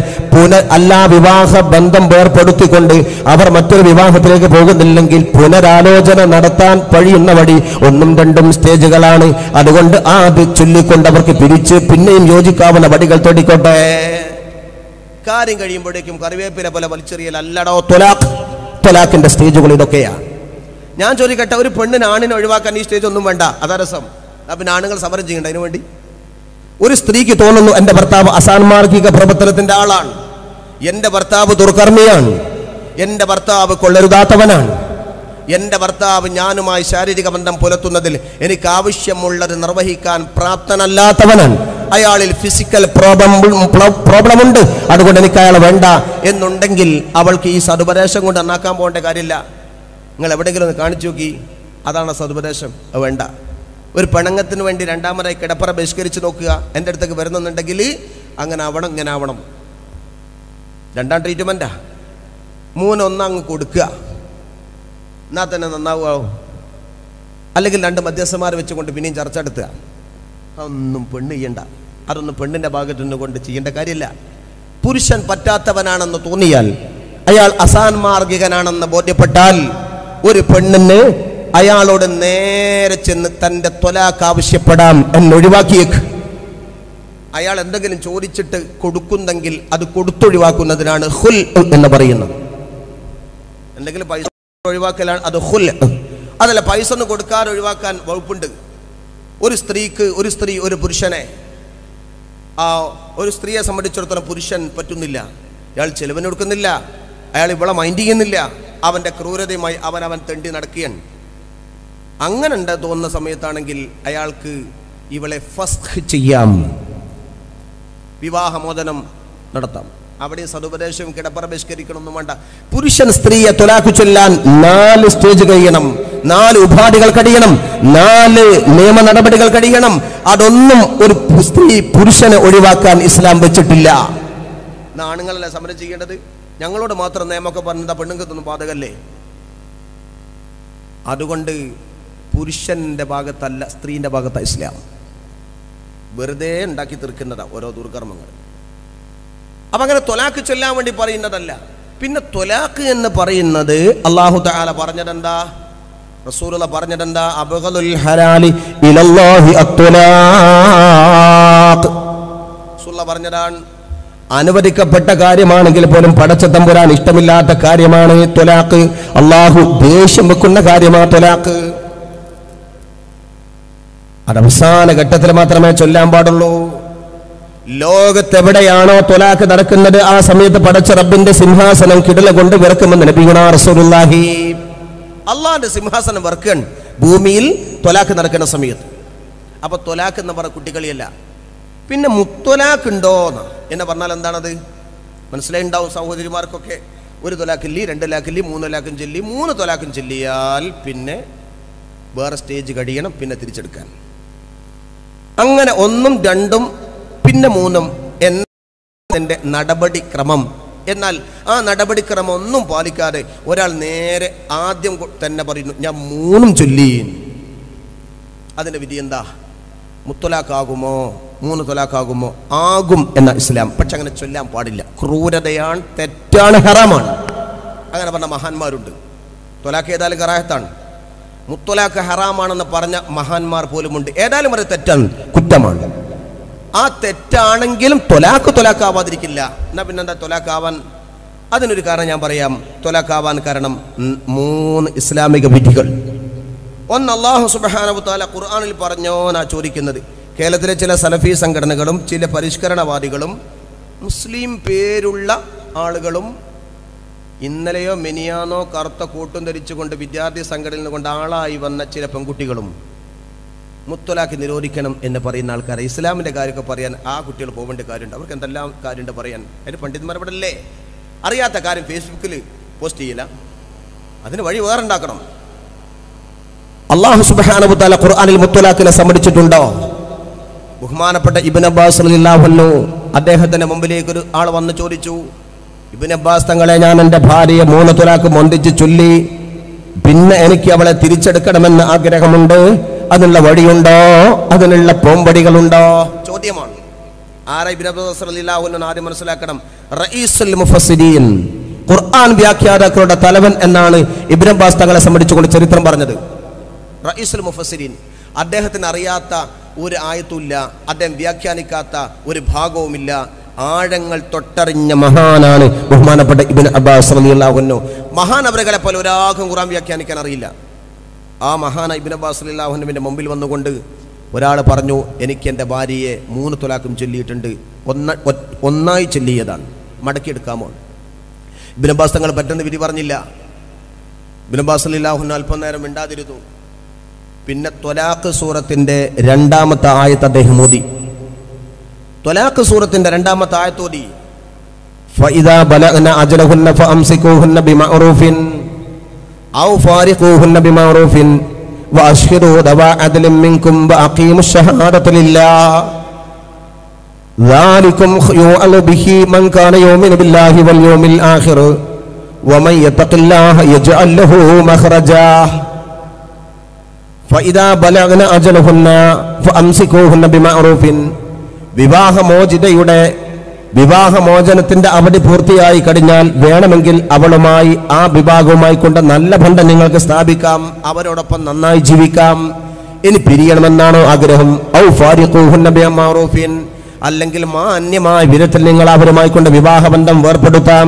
വിവാഹ ബന്ധം വേർപ്പെടുത്തിക്കൊണ്ട് അവർ മറ്റൊരു വിവാഹത്തിലേക്ക് പോകുന്നില്ലെങ്കിൽ പുനരാലോചന നടത്താൻ കഴിയുന്ന വഴി ഒന്നും രണ്ടും സ്റ്റേജുകളാണ്. അതുകൊണ്ട് അത് ചൊല്ലിക്കൊണ്ട് അവർക്ക് പിരിച്ച് പിന്നെയും യോജിക്കാവുന്ന വടികൾ തൊടിക്കോട്ടെ. കാര്യം കഴിയുമ്പോഴേക്കും കറിവേപ്പില പോലെ വലിച്ചെറിയൽ അല്ലടോ ത്വലാഖ്. ത്വലാഖിന്റെ സ്റ്റേജുകൾ ഇതൊക്കെയാണ്. ഞാൻ ചോദിക്കട്ടെ, ഒരു പെണ്ണിന് ആണിനെ ഒഴിവാക്കാൻ ഈ സ്റ്റേജ് ഒന്നും വേണ്ട, അതാ രസം. പിന്നെ ആണുങ്ങൾ സമരം ചെയ്യണ്ട അതിനു വേണ്ടി? ഒരു സ്ത്രീക്ക് തോന്നുന്നു എൻ്റെ ഭർത്താവ് അസാൻമാർഗിക പ്രവർത്തനത്തിന്റെ ആളാണ്, എൻ്റെ ഭർത്താവ് ദുർകർമ്മിയാണ്, എൻ്റെ ഭർത്താവ് കൊള്ളരുതാത്തവനാണ്, എൻ്റെ ഭർത്താവ് ഞാനുമായി ശാരീരിക ബന്ധം പുലർത്തുന്നതിൽ എനിക്ക് ആവശ്യമുള്ളത് നിർവഹിക്കാൻ പ്രാപ്തനല്ലാത്തവനാണ്, അയാളിൽ ഫിസിക്കൽ പ്രോബ്ലം ഉണ്ട്, അതുകൊണ്ട് എനിക്ക് അയാളെ വേണ്ട എന്നുണ്ടെങ്കിൽ അവൾക്ക് ഈ സതുപദേശം കൊണ്ട് നന്നാക്കാൻ പോകേണ്ട കാര്യമില്ല. നിങ്ങൾ എവിടെയെങ്കിലും ഒന്ന് കാണിച്ചു നോക്കി, അതാണ് സതുപദേശം. വേണ്ട. ഒരു പെണങ്ങത്തിന് വേണ്ടി രണ്ടാമതായി കിടപ്പറ ബഹിഷ്കരിച്ച് നോക്കുക. എൻ്റെ അടുത്തേക്ക് വരുന്നുണ്ടെങ്കിൽ അങ്ങനെ ആവണം, ഇങ്ങനെ ആവണം. രണ്ടാം ട്രീറ്റ്മെൻറ്റാ. ഒന്നങ്ങ് കൊടുക്കുക, എന്നാൽ തന്നെ നന്നാവുക. അല്ലെങ്കിൽ രണ്ട് മധ്യസ്ഥന്മാർ വെച്ചുകൊണ്ട് പിന്നെയും ചർച്ച എടുത്തുക. അതൊന്നും പെണ്ണ് ചെയ്യണ്ട, അതൊന്നും പെണ്ണിൻ്റെ ഭാഗത്തു നിന്ന് കൊണ്ട് ചെയ്യേണ്ട കാര്യമില്ല. പുരുഷൻ പറ്റാത്തവനാണെന്ന് തോന്നിയാൽ, അയാൾ അസാൻമാർഗികനാണെന്ന് ബോധ്യപ്പെട്ടാൽ ഒരു പെണ്ണിന് അയാളോട് നേരെ ചെന്ന് തൻ്റെ ത്വലാഖ് ആവശ്യപ്പെടാം എന്നൊഴിവാക്കിയേക്ക്. അയാൾ എന്തെങ്കിലും ചോദിച്ചിട്ട് കൊടുക്കുന്നെങ്കിൽ അത് കൊടുത്തൊഴിവാക്കുന്നതിനാണ് ഖുൽ എന്ന് പറയുന്നത്. എന്തെങ്കിലും പൈസ ഒഴിവാക്കലാണ് അത് ഖുൽ. അതല്ല, പൈസ ഒന്നും കൊടുക്കാതെ ഒഴിവാക്കാൻ വകുപ്പുണ്ട്. ഒരു സ്ത്രീ ഒരു പുരുഷനെ, ഒരു സ്ത്രീയെ സംബന്ധിച്ചിടത്തോളം പുരുഷൻ പറ്റുന്നില്ല, അയാൾ ചെലവിന് കൊടുക്കുന്നില്ല, അയാൾ ഇവളെ മൈൻഡ് ചെയ്യുന്നില്ല, അവൻ്റെ ക്രൂരതയുമായി അവൻ തെണ്ടി നടക്കുകയാണ്. അങ്ങനെ ഉണ്ട് തോന്നുന്ന സമയത്താണെങ്കിൽ അയാൾക്ക് ഇവളെ ഫസ്ഖ് ചെയ്യാം, വിവാഹമോചനം നടത്താം. അവിടെ സതുപദേശവും കിടപ്പറ ബഹിഷ്കരിക്കണമെന്നും വേണ്ട. പുരുഷൻ സ്ത്രീയെ ത്വലാഖ് ചൊല്ലാൻ 4 സ്റ്റേജ് കഴിയണം, 4 ഉപാധികൾ കഴിയണം, 4 നിയമ നടപടികൾ കഴിയണം. അതൊന്നും ഒരു സ്ത്രീ പുരുഷനെ ഒഴിവാക്കാൻ ഇസ്ലാം വെച്ചിട്ടില്ല. ആണുങ്ങളല്ല സമരം ചെയ്യേണ്ടത്. ഞങ്ങളോട് മാത്രം നിയമമൊക്കെ പറഞ്ഞാൽ പെണ്ണുങ്ങൾക്കൊന്നും ബാധകല്ലേ? അതുകൊണ്ട് പുരുഷന്റെ ഭാഗത്തല്ല, സ്ത്രീന്റെ ഭാഗത്താണ് ഇസ്ലാം. വെറുതെ ഉണ്ടാക്കി തീർക്കുന്നതാ ഓരോ ദുർകർമ്മങ്ങൾ. അപ്പൊ അങ്ങനെ ത്വലാഖ് ചൊല്ലാൻ വേണ്ടി പറയുന്നതല്ല. പിന്നെ ത്വലാഖ് എന്ന് പറയുന്നത് അല്ലാഹു തആല പറഞ്ഞതെന്താ, റസൂലുള്ളാഹി പറഞ്ഞതെന്താ? അബ്ഗദുൽ ഹലാലി ഇലല്ലാഹി അത്വലാഖ്. റസൂലുള്ളാഹി പറഞ്ഞതാണ്, അനുവദിക്കപ്പെട്ട കാര്യമാണെങ്കിൽ പോലും പടച്ച തമ്പുരാൻ ഇഷ്ടമില്ലാത്ത കാര്യമാണ് ത്വലാഖ്. അല്ലാഹു ദേഷ്യം വെക്കുന്ന കാര്യമാണ് ത്വലാഖ്. അത് അവസാന ഘട്ടത്തിൽ മാത്രമേ ചൊല്ലാൻ പാടുള്ളൂ. ലോകത്തെവിടെയാണോ ത്വലാഖ് നടക്കുന്നത് ആ സമയത്ത് പടച്ച റബ്ബിന്റെ സിംഹാസനം കിടല കൊണ്ട് വിറക്കുമെന്ന് നബിയുനാ റസൂലുള്ളാഹി. അള്ളാന്റെ സിംഹാസനം വിറക്കാൻ ഭൂമിയിൽ ത്വലാഖ് നടക്കുന്ന സമയത്ത്. അപ്പൊ ത്വലാഖ് എന്ന് പറഞ്ഞ കുട്ടികളിയല്ല. പിന്നെ മുത്തൊലാഖ് ഉണ്ടോ എന്ന് പറഞ്ഞാൽ എന്താണത് മനസ്സിലായിണ്ടാവും സഹോദരിമാർക്കൊക്കെ. 1 ത്വലാഖില്ലി, 2 ത്വലാഖില്ലി, 3 ത്വലാഖും ചൊല്ലി, 3 ത്വലാഖും ചൊല്ലിയാൽ പിന്നെ വേറെ സ്റ്റേജ് കഴിയണം, പിന്നെ തിരിച്ചെടുക്കാൻ. അങ്ങനെ 1ഉം 2ഉം പിന്നെ 3ഉം എന്നതിൻ്റെ നടപടിക്രമം. എന്നാൽ ആ നടപടിക്രമം ഒന്നും പാലിക്കാതെ ഒരാൾ നേരെ ആദ്യം തന്നെ പറയുന്നു ഞാൻ 3ഉം ചൊല്ലി. അതിൻ്റെ വിധി എന്താ? മുത്തൊലാഖാകുമോ 3 ത്വലാഖാകുമോ? ആകും എന്ന ഇസ്ലാം. പക്ഷെ അങ്ങനെ ചൊല്ലാൻ പാടില്ല, ക്രൂരതയാണ്, തെറ്റാണ്, ഹറാമാണ്. അങ്ങനെ പറഞ്ഞ മഹാന്മാരുണ്ട്. ത്വലാഖ് ഏതായാലും കറാഹത്താണ്, മുത്തൊലാഖ് ഹറാമാണെന്ന് പറഞ്ഞ മഹാന്മാർ പോലുമുണ്ട്. ഏതായാലും അത് തെറ്റാണ്, കുറ്റമാണ്. ആ തെറ്റാണെങ്കിലും ത്വലാഖാവാതിരിക്കില്ല. എന്നാ പിന്നെന്താ ത്വലാഖാവാൻ? അതിനൊരു കാരണം ഞാൻ പറയാം. ത്വലാഖാവാൻ കാരണം 3 ഇസ്ലാമിക വിധികൾ. ഒന്ന്, അല്ലാഹു സുബ്ഹാനഹു വ തആല ഖുർആനിൽ പറഞ്ഞോ എന്നാ ചോദിക്കുന്നത്. കേരളത്തിലെ ചില സലഫി സംഘടനകളും ചില പരിഷ്കരണവാദികളും മുസ്ലിം പേരുള്ള ആളുകളും ഇന്നലെയോ മെനിയാനോ കറുത്ത കൂട്ടും ധരിച്ചുകൊണ്ട് വിദ്യാർത്ഥി സംഘടനയിൽ നിന്നുകൊണ്ട് ആളായി വന്ന ചില പെൺകുട്ടികളും മുത്തലാഖ് നിരോധിക്കണം എന്ന് പറയുന്ന ആൾക്കാരെ ഇസ്ലാമിൻ്റെ കാര്യമൊക്കെ പറയാൻ ആ കുട്ടികൾ പോകേണ്ട കാര്യമുണ്ട്. അവർക്ക് എന്തെല്ലാം കാര്യമുണ്ട് പറയാൻ. അതിന് പണ്ഡിതന്മാർ ഇവിടെ അല്ലേ? അറിയാത്ത കാര്യം ഫേസ്ബുക്കിൽ പോസ്റ്റ് ചെയ്യില്ല. അതിന് വഴി വേറെ ഉണ്ടാക്കണം. അല്ലാഹു സുബ്ഹാനഹു വ തആല ഖുർആനിൽ മുത്തലാഖിനെ സമ്മതിച്ചിട്ടുണ്ടോ? ബഹുമാനപ്പെട്ട ഇബ്നു അബ്ബാസ് റളിയല്ലാഹു അൻഹു അദ്ദേഹത്തിന്റെ മുമ്പിലേക്ക് ഒരു ആൾ വന്ന് ചോദിച്ചു, ഇബ്നു അബ്ബാസ് തങ്ങളെ, ഞാൻ എൻ്റെ ഭാര്യയെ 3 ത്വലാഖ് മൊന്തിച്ച് ചൊല്ലി, പിന്നെ എനിക്ക് അവളെ തിരിച്ചെടുക്കണമെന്ന് ആഗ്രഹമുണ്ട്. അതിനുള്ള വഴിയുണ്ടോ? അതിനുള്ള പോംവടികളുണ്ടോ? ചോദ്യമാണ്. ആരാ ഇബ്നു അബ്ബാസ് റളിയല്ലാഹു അൻഹു? ആദ്യം മനസ്സിലാക്കണം, റഈസുൽ മുഫസ്സിരീൻ, ഖുർആൻ വ്യാഖ്യാതാക്കളുടെ തലവൻ എന്നാണ് ഇബ്നു അബ്ബാസ് തങ്ങളെ സംബന്ധിച്ചുകൊണ്ട് ചരിത്രം പറഞ്ഞത്. റഈസുൽ മുഫസ്സിരീൻ. അദ്ദേഹത്തിന് അറിയാത്ത ഒരു ആയത്തുമില്ല, അദ്ദേഹം വ്യാഖ്യാനിക്കാത്ത ഒരു ഭാഗവുമില്ല. ആഴങ്ങൾ തൊട്ടറിഞ്ഞ മഹാനാണ് ബഹുമാനപ്പെട്ട ഇബ്നു അബ്ബാസ് റളിയല്ലാഹു അൻഹു. മഹാനവറുകളെ പോലെ ഒരാൾക്കും ഖുർആൻ വ്യാഖ്യാനിക്കാൻ അറിയില്ല. ആ മഹാന ഇബ്നു അബ്ബാസ് റളിയല്ലാഹു അൻഹുവിൻ്റെ മുമ്പിൽ വന്നുകൊണ്ട് ഒരാൾ പറഞ്ഞു, എനിക്ക് എൻ്റെ ഭാര്യയെ 3 ത്വലാഖും ചൊല്ലിയിട്ടുണ്ട്, ഒന്നായി ചൊല്ലിയതാണ്, മടക്കിയെടുക്കാമോ? ഇബ്നു അബ്ബാസ് തങ്ങൾ പറ്റുന്ന വിധി പറഞ്ഞില്ല. ഇബ്നു അബ്ബാസ് റളിയല്ലാഹു അൻഹു അല്പം നേരം മിണ്ടാതിരുന്നു. പിന്നെ ത്വലാഖ് സൂറത്തിൻ്റെ 2-ാമത്തെ ആയത്ത് അദ്ദേഹം ഓതി. ത്വലാഖ് സൂറത്തിൻ്റെ 2-ാമത്തെ ആയത്ത് ഓതി, ഫഇദാ ബലഗ്ന അജലഹുന്ന ഫഅംസികൂഹുന്ന ബിമഅറൂഫിൻ ഔ ഫാരിഖൂഹുന്ന ബിമഅറൂഫിൻ വഅശ്ഹിദൂ ദവാ അദ്ലിൻ മിൻകും വഅഖീമുശ് ശഹാദത ലില്ലാഹ് ദാലികും യുഅലു ബിഹി മൻ കാന യുമിനു ബില്ലാഹി വൽ യൗമിൽ ആഖിർ വമൻ യത്തഖില്ലാഹ യജ്അൽ ലഹു മഖ്റജാ ഫഇദാ ബലഗ്ന അജലഹുന്ന ഫഅംസികൂഹുന്ന ബിമഅറൂഫിൻ. വിവാഹമോചനത്തിന്റെ അവധി പൂർത്തിയായി കഴിഞ്ഞാൽ വേണമെങ്കിൽ അവളുമായി, ആ വിവാഹവുമായി കൊണ്ട് നല്ല ബന്ധം നിങ്ങൾക്ക് സ്ഥാപിക്കാം, അവരോടൊപ്പം നന്നായി ജീവിക്കാം. ഇനി പിരിയണമെന്നാണോ ആഗ്രഹം? ഔ ഫാരിഖൂഹുന്ന ബിമഅറൂഫിൻ, അല്ലെങ്കിൽ മാന്യമായ വിധത്തിൽ നിങ്ങൾ അവരുമായി കൊണ്ട് വിവാഹബന്ധം വേർപ്പെടുത്താം.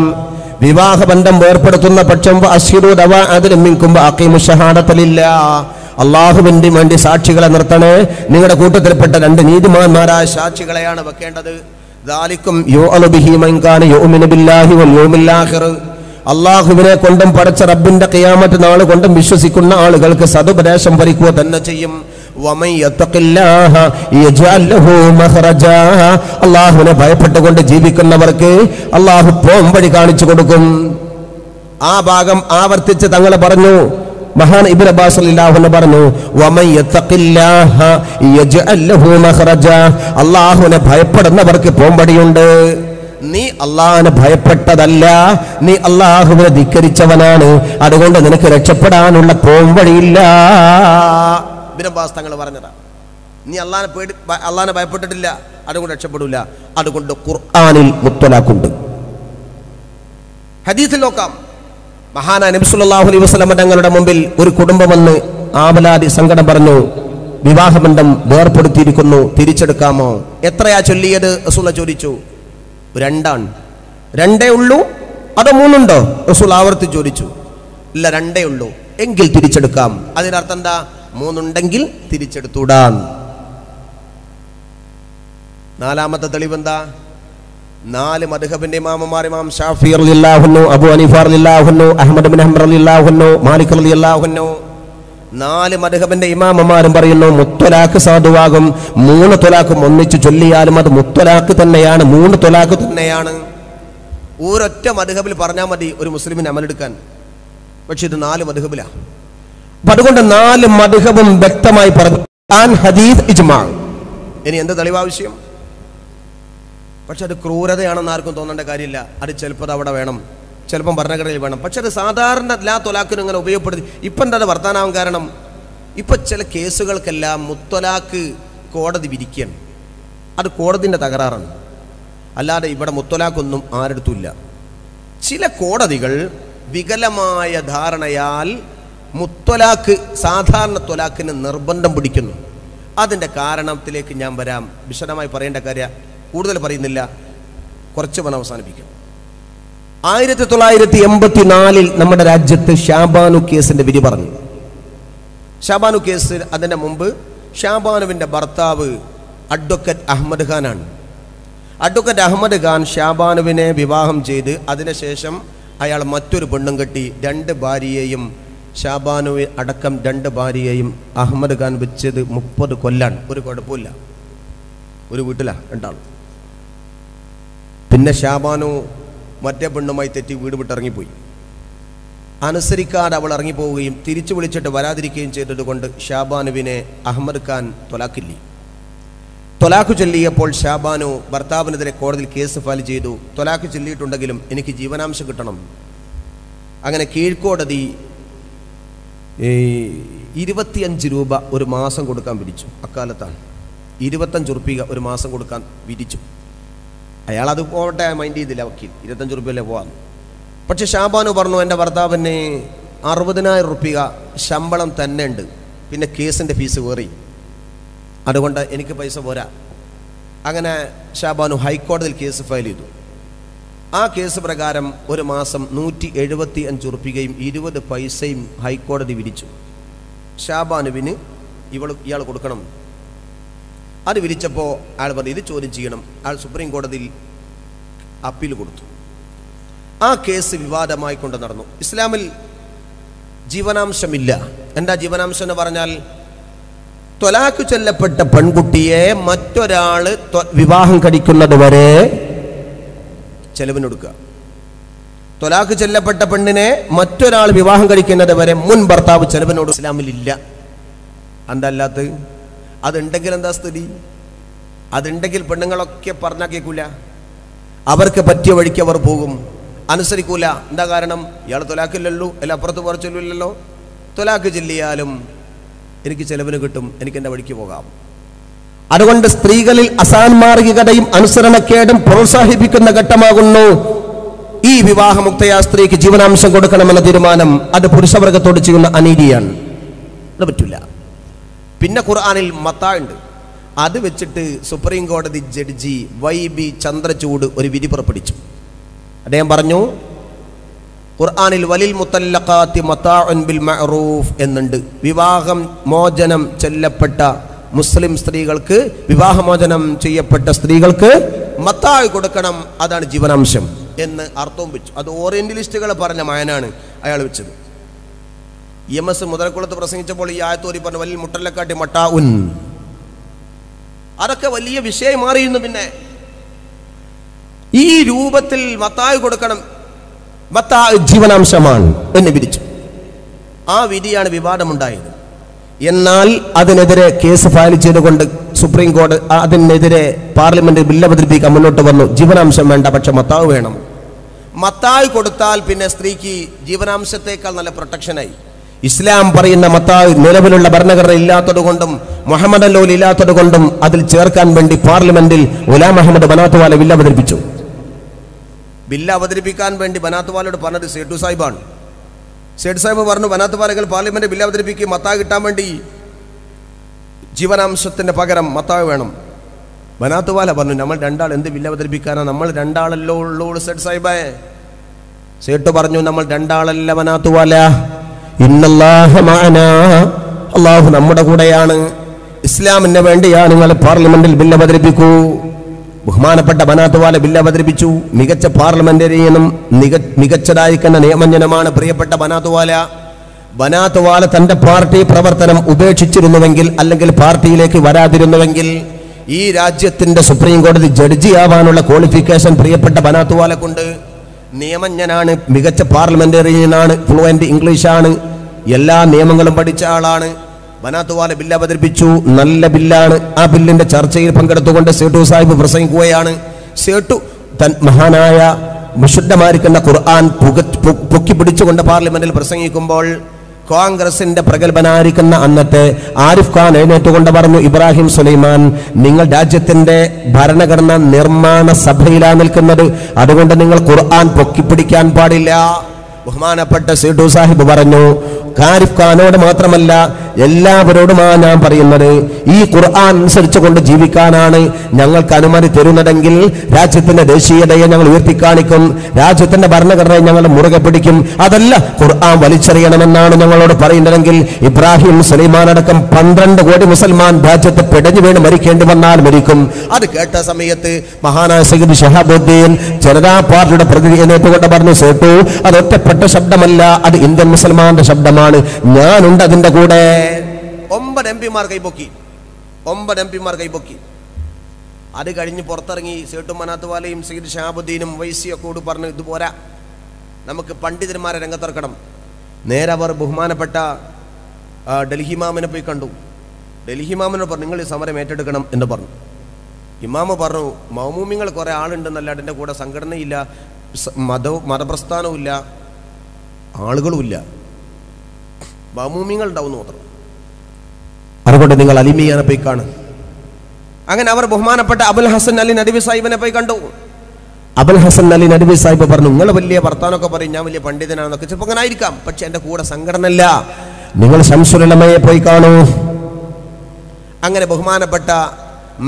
വിവാഹബന്ധം വേർപ്പെടുത്തുന്ന പക്ഷം അശ്ഹിദൂ ദവാ അദ്ലിൻ മിൻകും വഅഖീമുശ് ശഹാദത ലില്ലാഹ്, അള്ളാഹുവിന് വേണ്ടി സാക്ഷികളെ നിർത്തണേ. നിങ്ങളുടെ കൂട്ടത്തിൽപ്പെട്ട 2 നീതിമാന്മാരായ സാക്ഷികളെയാണ് വെക്കേണ്ടത്. ദാലികും യുഅലു ബിഹി മൻ കാന യുമിനു ബില്ലാഹി വൽ യൗമിൽ ആഖിർ, അള്ളാഹുവിനെ കൊണ്ടും പടച്ച റബ്ബിന്റെ ഖിയാമത്ത് നാൾ കൊണ്ടും വിശ്വസിക്കുന്ന ആളുകൾക്ക് സതുപദേശം ഭരിക്കുക തന്നെ ചെയ്യും. വമൻ യത്തഖില്ലാഹ യജ്അൽ ലഹു മഖ്റജാ, അള്ളാഹുവിനെ ഭയപ്പെട്ടുകൊണ്ട് ജീവിക്കുന്നവർക്ക് അള്ളാഹു പോംവഴി കാണിച്ചു കൊടുക്കും. ആ ഭാഗം ആവർത്തിച്ച് തങ്ങൾ പറഞ്ഞു. മഹാൻ ഇബ്നു അബ്ബാസ് റളിയല്ലാഹു അൻഹു പറഞ്ഞു, വമൻ യത്തഖില്ലാഹ യജ്അൽ ലഹു മഖ്റജാ, അല്ലാഹുവിനെ ഭയപ്പെടുന്നവർക്ക് പോംവടിയുണ്ട്. നീ അല്ലാഹുവിനെ ഭയപ്പെട്ടതല്ല, നീ അല്ലാഹുവിനെ ധിക്കരിച്ചവനാണ്, അതുകൊണ്ട് നിനക്ക് രക്ഷപ്പെടാനുള്ള പോംവഴിയില്ല. ഇബ്നു അബ്ബാസ് തങ്ങൾ പറഞ്ഞതാ. നീ അല്ലാഹുവിനെ ഭയപ്പെട്ടിട്ടില്ല, അതുകൊണ്ട് രക്ഷപ്പെടില്ല. അതുകൊണ്ട് ഖുർആനിൽ മുത്തലാഖുണ്ട്. ഹദീസിൽ നോക്കാം. മഹാനായ നബി സല്ലല്ലാഹു അലൈഹി വസല്ലം തങ്ങളുടെ മുമ്പിൽ ഒരു കുടുംബം വന്ന് ആവലാതി സങ്കടം പറഞ്ഞു, വിവാഹബന്ധം വേർപ്പെടുത്തിയിരിക്കുന്നു, തിരിച്ചെടുക്കാമോ? എത്രയാ ചൊല്ലിയത്? റസൂൽ ചോദിച്ചു. 2 2 ഉള്ളൂ അതോ 3 ഉണ്ടോ? റസൂൽ ആവർത്തി ചോദിച്ചു. ഇല്ല, 2 ഉള്ളൂ. എങ്കിൽ തിരിച്ചെടുക്കാം. അതിനർത്ഥം എന്താ? 3 ഉണ്ടെങ്കിൽ തിരിച്ചെടുത്തൂടാൻ. 4-ാമത്തെ തെളിവെന്താ? 4 മദ്ഹബിന്റെ ഇമാമമാർ, ഇമാം ഷാഫി റളിയല്ലാഹു അൻഹു, അബൂ ഹനീഫ റളിയല്ലാഹു അൻഹു, അഹ്മദ് ബിൻ ഹംബൽ റളിയല്ലാഹു അൻഹു, മാലിക് റളിയല്ലാഹു അൻഹു, 4 മദ്ഹബിന്റെ ഇമാമമാരും പറയുന്നു മുത്തലാഖ് സാധുവാകും. 3 ത്വലാഖ് ഒന്നിച്ച് ചൊല്ലിയാലും അത് മുത്തലാഖ് തന്നെയാണ്, 3 ത്വലാഖ് തന്നെയാണ്. ഒരൊറ്റ മദ്ഹബിൽ പറഞ്ഞാൽ മതി ഒരു മുസ്ലിമിന് അമലെടുക്കാൻ. പക്ഷെ ഇത് 4 മദ്ഹബിലാണ്. അപ്പൊ അതുകൊണ്ട് 4 മദ്ഹബും വ്യക്തമായി പറഞ്ഞു. ഹദീസ് ഇജ്മാ. ഇനി എന്താ തെളിവാവശ്യം? പക്ഷെ അത് ക്രൂരതയാണെന്ന് ആർക്കും തോന്നേണ്ട കാര്യമില്ല. അത് ചിലപ്പോൾ അവിടെ വേണം, ചിലപ്പം ഭരണഘടനയിൽ വേണം. പക്ഷെ അത് സാധാരണ എല്ലാ ത്വലാഖിനും ഇങ്ങനെ ഉപയോഗപ്പെടുത്തി. ഇപ്പം എന്താ വർത്താനാവാൻ കാരണം? ഇപ്പം ചില കേസുകൾക്കെല്ലാം മുത്തലാഖ് കോടതി വിധിക്കുകയാണ്. അത് കോടതിൻ്റെ തകരാറാണ്, അല്ലാതെ ഇവിടെ മുത്തലാഖൊന്നും ആരെടുത്തുമില്ല. ചില കോടതികൾ വികലമായ ധാരണയാൽ മുത്തലാഖ് സാധാരണ ത്വലാഖിന് നിർബന്ധം പിടിക്കുന്നു. അതിൻ്റെ കാരണത്തിലേക്ക് ഞാൻ വരാം. വിശദമായി പറയേണ്ട കാര്യം കൂടുതൽ പറയുന്നില്ല, കുറച്ച് പറഞ്ഞ് അവസാനിപ്പിക്കും. 1984 നമ്മുടെ രാജ്യത്ത് ഷാബാനു കേസിന്റെ വിധി പറഞ്ഞു. ഷാബാനു കേസ്, അതിൻ്റെ മുമ്പ് ഷാബാനുവിൻ്റെ ഭർത്താവ് അഡ്വക്കേറ്റ് അഹമ്മദ് ഖാനാണ്. അഡ്വക്കേറ്റ് അഹമ്മദ് ഖാൻ ഷാബാനുവിനെ വിവാഹം ചെയ്ത് അതിനുശേഷം അയാൾ മറ്റൊരു പെണ്ണും കെട്ടി 2 ഭാര്യയെയും ഷാബാനു അടക്കം 2 ഭാര്യയെയും അഹമ്മദ് ഖാൻ വെച്ചത് 30 കൊല്ലാണ്. ഒരു കുഴപ്പമില്ല, ഒരു വീട്ടിലാണ് രണ്ടാളും. പിന്നെ ഷാബാനു മറ്റേ പെണ്ണുമായി തെറ്റി വീട് വിട്ടിറങ്ങിപ്പോയി. അനുസരിക്കാതെ അവൾ ഇറങ്ങിപ്പോവുകയും തിരിച്ചു വിളിച്ചിട്ട് വരാതിരിക്കുകയും ചെയ്തതുകൊണ്ട് ഷാബാനുവിനെ അഹമ്മദ് ഖാൻ തൊലാക്കില്ലേ. തൊലാഖ് ചൊല്ലിയപ്പോൾ ഷാബാനു ഭർത്താവിനെതിരെ കോടതിയിൽ കേസ് ഫയൽ ചെയ്തു. തൊലാഖ് ചൊല്ലിയിട്ടുണ്ടെങ്കിലും എനിക്ക് ജീവനാംശം കിട്ടണം. അങ്ങനെ കീഴ്ക്കോടതി 25 രൂപ ഒരു മാസം കൊടുക്കാൻ വിധിച്ചു. അക്കാലത്താണ് 25 റുപ്യ ഒരു മാസം കൊടുക്കാൻ വിധിച്ചു. അയാളത് പോകട്ടെ, മൈൻഡ് ചെയ്തില്ല വക്കീൽ, 25 റുപ്യല്ലേ പോകാം. പക്ഷെ ഷാബാനു പറഞ്ഞു, എൻ്റെ ഭർത്താവിന് 60,000 റുപ്യ ശമ്പളം തന്നെ ഉണ്ട്, പിന്നെ കേസിൻ്റെ ഫീസ് വേറി, അതുകൊണ്ട് എനിക്ക് പൈസ പോരാ. അങ്ങനെ ഷാബാനു ഹൈക്കോടതിയിൽ കേസ് ഫയൽ ചെയ്തു. ആ കേസ് പ്രകാരം ഒരു മാസം 175 റുപ്യയും 20 പൈസയും ഹൈക്കോടതി വിധിച്ചു. ഷാബാനുവിന് ഇയാൾ കൊടുക്കണം. അത് വിധിച്ചപ്പോൾ അയാൾ പറഞ്ഞു ഇത് ചോദ്യം ചെയ്യണം. അയാൾ സുപ്രീം കോടതിയിൽ അപ്പീൽ കൊടുത്തു. ആ കേസ് വിവാദമായി കൊണ്ട് നടന്നു. ഇസ്ലാമിൽ ജീവനാംശമില്ല. എന്താ ജീവനാംശം എന്ന് പറഞ്ഞാൽ, ത്വലാഖ് ചൊല്ലപ്പെട്ട പെൺകുട്ടിയെ മറ്റൊരാൾ വിവാഹം കഴിക്കുന്നത് വരെ ചെലവിനൊടുക്കുക. ത്വലാഖ് ചൊല്ലപ്പെട്ട പെണ്ണിനെ മറ്റൊരാൾ വിവാഹം കഴിക്കുന്നത് വരെ മുൻ ഭർത്താവ് ചെലവിനോട് ഇസ്ലാമിലില്ല. എന്തല്ലാത്ത അതുണ്ടെങ്കിൽ എന്താ സ്ഥിതി? അതുണ്ടെങ്കിൽ പെണ്ണുങ്ങളൊക്കെ പറഞ്ഞാൽ കേൾക്കൂല, അവർക്ക് പറ്റിയ വഴിക്ക് അവർ പോകും, അനുസരിക്കൂല. എന്താ കാരണം? ഇയാൾ ത്വലാഖില്ലല്ലോ, അല്ല അപ്പുറത്ത് പുറച്ചൊല്ലില്ലല്ലോ. ത്വലാഖ് ചൊല്ലിയാലും എനിക്ക് ചെലവിന് കിട്ടും, എനിക്ക് എൻ്റെ വഴിക്ക് പോകാം. അതുകൊണ്ട് സ്ത്രീകളിൽ അസാൻമാർഗികതയും അനുസരണക്കേടും പ്രോത്സാഹിപ്പിക്കുന്ന ഘട്ടമാകുന്നു ഈ വിവാഹമുക്തയാ സ്ത്രീക്ക് ജീവനാംശം കൊടുക്കണമെന്ന തീരുമാനം. അത് പുരുഷവർഗത്തോട് ചെയ്യുന്ന അനീതിയാണ്, അത് പറ്റില്ല. പിന്നെ ഖുർആനിൽ മത്താ ഉണ്ട്. അത് വെച്ചിട്ട് സുപ്രീം കോടതി ജഡ്ജി YB ചന്ദ്രചൂഡ് ഒരു വിധി പുറപ്പെടുവിച്ചു. അദ്ദേഹം പറഞ്ഞു, ഖുർആനിൽ വലിൽ മുത്തല്ലഖാത്തി മതാഉൻ ബിൽ മഅറൂഫ് എന്നുണ്ട്. വിവാഹം മോചനം ചെല്ലപ്പെട്ട മുസ്ലിം സ്ത്രീകൾക്ക്, വിവാഹമോചനം ചെയ്യപ്പെട്ട സ്ത്രീകൾക്ക് മത്താ കൊടുക്കണം, അതാണ് ജീവനാംശം എന്ന് അർത്ഥവും വെച്ചു. അത് ഓറിയന്റലിസ്റ്റുകൾ പറഞ്ഞ മായനാണ് അയാൾ വെച്ചത്. EMS മുതലക്കുളത്ത് പ്രസംഗിച്ചപ്പോൾ ഈ ആയത്തോരി പറഞ്ഞ വലിയ മുട്ടല്ലക്കാട്ടി മട്ടാഉൻ, അതൊക്കെ വലിയ വിഷയം മാറിയിരുന്നു. പിന്നെ ഈ രൂപത്തിൽ മത്താ കൊടുക്കണം, മത്താ ജീവനാംശമാണ് എന്ന് വിധിച്ചു. ആ വിധിയാണ് വിവാദമുണ്ടായത്. എന്നാൽ അതിനെതിരെ കേസ് ഫയൽ ചെയ്തുകൊണ്ട് സുപ്രീം കോടതി അതിനെതിരെ പാർലമെന്റ് ബില്ല് അവതരിപ്പിക്കാൻ മുന്നോട്ട് വന്നു. ജീവനാംശം വേണ്ട, പക്ഷെ മത്താവ് വേണം. മത്താവ് കൊടുത്താൽ പിന്നെ സ്ത്രീക്ക് ജീവനാംശത്തേക്കാൾ നല്ല പ്രൊട്ടക്ഷനായി. ഇസ്ലാം പറയുന്ന മത്താവ് നിലവിലുള്ള ഭരണഘടന ഇല്ലാത്തത് കൊണ്ടും മുഹമ്മദ് അല്ലോൽ ഇല്ലാത്തത് കൊണ്ടും അതിൽ ചേർക്കാൻ വേണ്ടി പാർലമെന്റിൽ ഗുലാം അഹമ്മദ് ബനാത്തുവാല ബില്ല് അവതരിപ്പിച്ചു. ബില്ല് അവതരിപ്പിക്കാൻ വേണ്ടി ബനാത്തുവാലയോട് പറഞ്ഞത് സേട്ടു സാഹിബാണ്. സേഠ് സാഹിബ് പറഞ്ഞു, ബനാത്തുവാലകൾ പാർലമെന്റ് ബില്ല് അവതരിപ്പിക്കുകയും മത്താവ് കിട്ടാൻ വേണ്ടി ജീവനാംശത്തിന് പകരം മത്താവ് വേണം. ബനാത്തുവാല പറഞ്ഞു, നമ്മൾ രണ്ടാൾ എന്ത് ബില്ല് അവതരിപ്പിക്കാനാ, നമ്മൾ രണ്ടാളല്ലോ ഉള്ളൂ സേഠ് സാഹിബേ. സേട്ട് പറഞ്ഞു, നമ്മൾ രണ്ടാളല്ല ബനാത്തുവാല, ഇന്നല്ലാഹ മഅനാ, അല്ലാഹു നമ്മുടെ കൂടെയാണ്. ഇസ്ലാമിന് വേണ്ടിയാ നിങ്ങൾ പാർലമെന്റിൽ ബില്ല് അവതരിപ്പിക്കൂ. ബഹുമാനപ്പെട്ട ബനാത്തുവാല ബില്ല് അവതരിപ്പിച്ചു. മികച്ച പാർലമെന്റേറിയനും മികച്ചതായിരിക്കുന്ന നിയമജ്ഞനുമാണ് പ്രിയപ്പെട്ട ബനാത്തുവാല. ബനാത്തുവാല തന്റെ പാർട്ടി പ്രവർത്തനം ഉപേക്ഷിച്ചിരുന്നുവെങ്കിൽ, അല്ലെങ്കിൽ പാർട്ടിയിലേക്ക് വരാതിരുന്നുവെങ്കിൽ, ഈ രാജ്യത്തിന്റെ സുപ്രീം കോടതി ജഡ്ജിയാവാനുള്ള ക്വാളിഫിക്കേഷൻ പ്രിയപ്പെട്ട ബനാത്തുവാലക്കുണ്ട്. നിയമജ്ഞനാണ്, മികച്ച പാർലമെന്റേറിയനാണ്, ഫ്ലുവന്റ് ഇംഗ്ലീഷാണ്, എല്ലാ നിയമങ്ങളും പഠിച്ച ആളാണ്. ബനാത്തുവാല ബില്ല് അവതരിപ്പിച്ചു, നല്ല ബില്ലാണ്. ആ ബില്ലിന്റെ ചർച്ചയിൽ പങ്കെടുത്തുകൊണ്ട് സേട്ടു സാഹിബ് പ്രസംഗിക്കുകയാണ്. സേട്ടു തൻ മഹാനായ വിശുദ്ധമായിരിക്കുന്ന ഖുർആൻ പൊക്കി പിടിച്ചുകൊണ്ട് പാർലമെന്റിൽ പ്രസംഗിക്കുമ്പോൾ കോൺഗ്രസിന്റെ പ്രഗത്ഭനായിരിക്കുന്ന അന്നത്തെ ആരിഫ് ഖാൻ എഴുന്നേറ്റുകൊണ്ട് പറഞ്ഞു, ഇബ്രാഹിം സുലൈമാൻ, നിങ്ങൾ രാജ്യത്തിന്റെ ഭരണഘടന നിർമ്മാണ സഭയിലാണ് നിൽക്കുന്നത്, അതുകൊണ്ട് നിങ്ങൾ ഖുർആൻ പൊക്കിപ്പിടിക്കാൻ പാടില്ല. ബഹുമാനപ്പെട്ട സീഡു സാഹിബ് പറഞ്ഞു, കാരിഫ് ഖാനോട് മാത്രമല്ല എല്ലാവരോടുമാ ഞാൻ പറയുന്നത്, ഈ ഖുർആൻ അനുസരിച്ച് കൊണ്ട് ജീവിക്കാനാണ് ഞങ്ങൾക്ക് അനുമതി തരുന്നതെങ്കിൽ രാജ്യത്തിന്റെ ദേശീയതയെ ഞങ്ങൾ ഉയർത്തിക്കാണിക്കും, രാജ്യത്തിന്റെ ഭരണഘടനയെ ഞങ്ങൾ മുറുകെ പിടിക്കും. അതല്ല ഖുർആൻ വലിച്ചെറിയണമെന്നാണ് ഞങ്ങളോട് പറയുന്നതെങ്കിൽ ഇബ്രാഹിം സുലൈമാൻ അടക്കം 12 കോടി മുസൽമാൻ രാജ്യത്ത് പിടഞ്ഞു വീണ് മരിക്കേണ്ടി വന്നാൽ മരിക്കും. അത് കേട്ട സമയത്ത് മഹാനായ സയ്യിദ് ഷഹാബുദ്ദീൻ ജനതാ പാർട്ടിയുടെ പ്രതിനിധി നേതൃത്വം പറഞ്ഞു, സേട്ടു അത് ഒറ്റപ്പെട്ട ശബ്ദമല്ല, അത് ഇന്ത്യൻ മുസൽമാന്റെ ശബ്ദമാണ്, ഞാനുണ്ട് അതിന്റെ കൂടെ. 9 എംപിമാർ കൈപൊക്കി. അത് കഴിഞ്ഞ് പുറത്തിറങ്ങി സേട്ടു മനാത്ത് വാലയും സയ്യിദ് ഷഹാബുദ്ദീനും വൈസിയൊക്കെ കൂടി പറഞ്ഞു, ഇതുപോരാ, നമുക്ക് പണ്ഡിതന്മാരെ രംഗത്തിറക്കണം. നേരെ അവർ ബഹുമാനപ്പെട്ട ഡൽഹി ഇമാമിനെ പോയി കണ്ടു. ഡൽഹി ഇമാമിനോട് പറഞ്ഞു, നിങ്ങൾ ഈ സമരം ഏറ്റെടുക്കണം എന്ന് പറഞ്ഞു. ഇമാമ് പറഞ്ഞു, മൗമൂമിങ്ങൾ കുറെ ആളുണ്ടെന്നല്ല, അതിൻ്റെ കൂടെ സംഘടനയില്ല, മതപ്രസ്ഥാനവും ഇല്ല, ആളുകളുമില്ല, മൗമൂമിങ്ങൾ ഉണ്ടാവും മാത്രം, അതുകൊണ്ട് നിങ്ങൾ അലിമിയാനെ പോയി കാണും. അങ്ങനെ അവർ ബഹുമാനപ്പെട്ട അബുൽ ഹസൻ അലി നദ്വി സാഹിബിനെ പോയി കണ്ടു. അബുൽ ഹസൻ അലി നദ്വി സാഹിബ് പറഞ്ഞു, നിങ്ങൾ വലിയ വർത്താനൊക്കെ പറയും, ഞാൻ വലിയ പണ്ഡിതനാണെന്നൊക്കെ, ചിലപ്പോൾ അങ്ങനെ ആയിരിക്കാം, പക്ഷെ എൻ്റെ കൂടെ സംഘടന ഇല്ല, നിങ്ങൾ ശംസുൽ ഉലമയെ പോയി കാണൂ. അങ്ങനെ ബഹുമാനപ്പെട്ട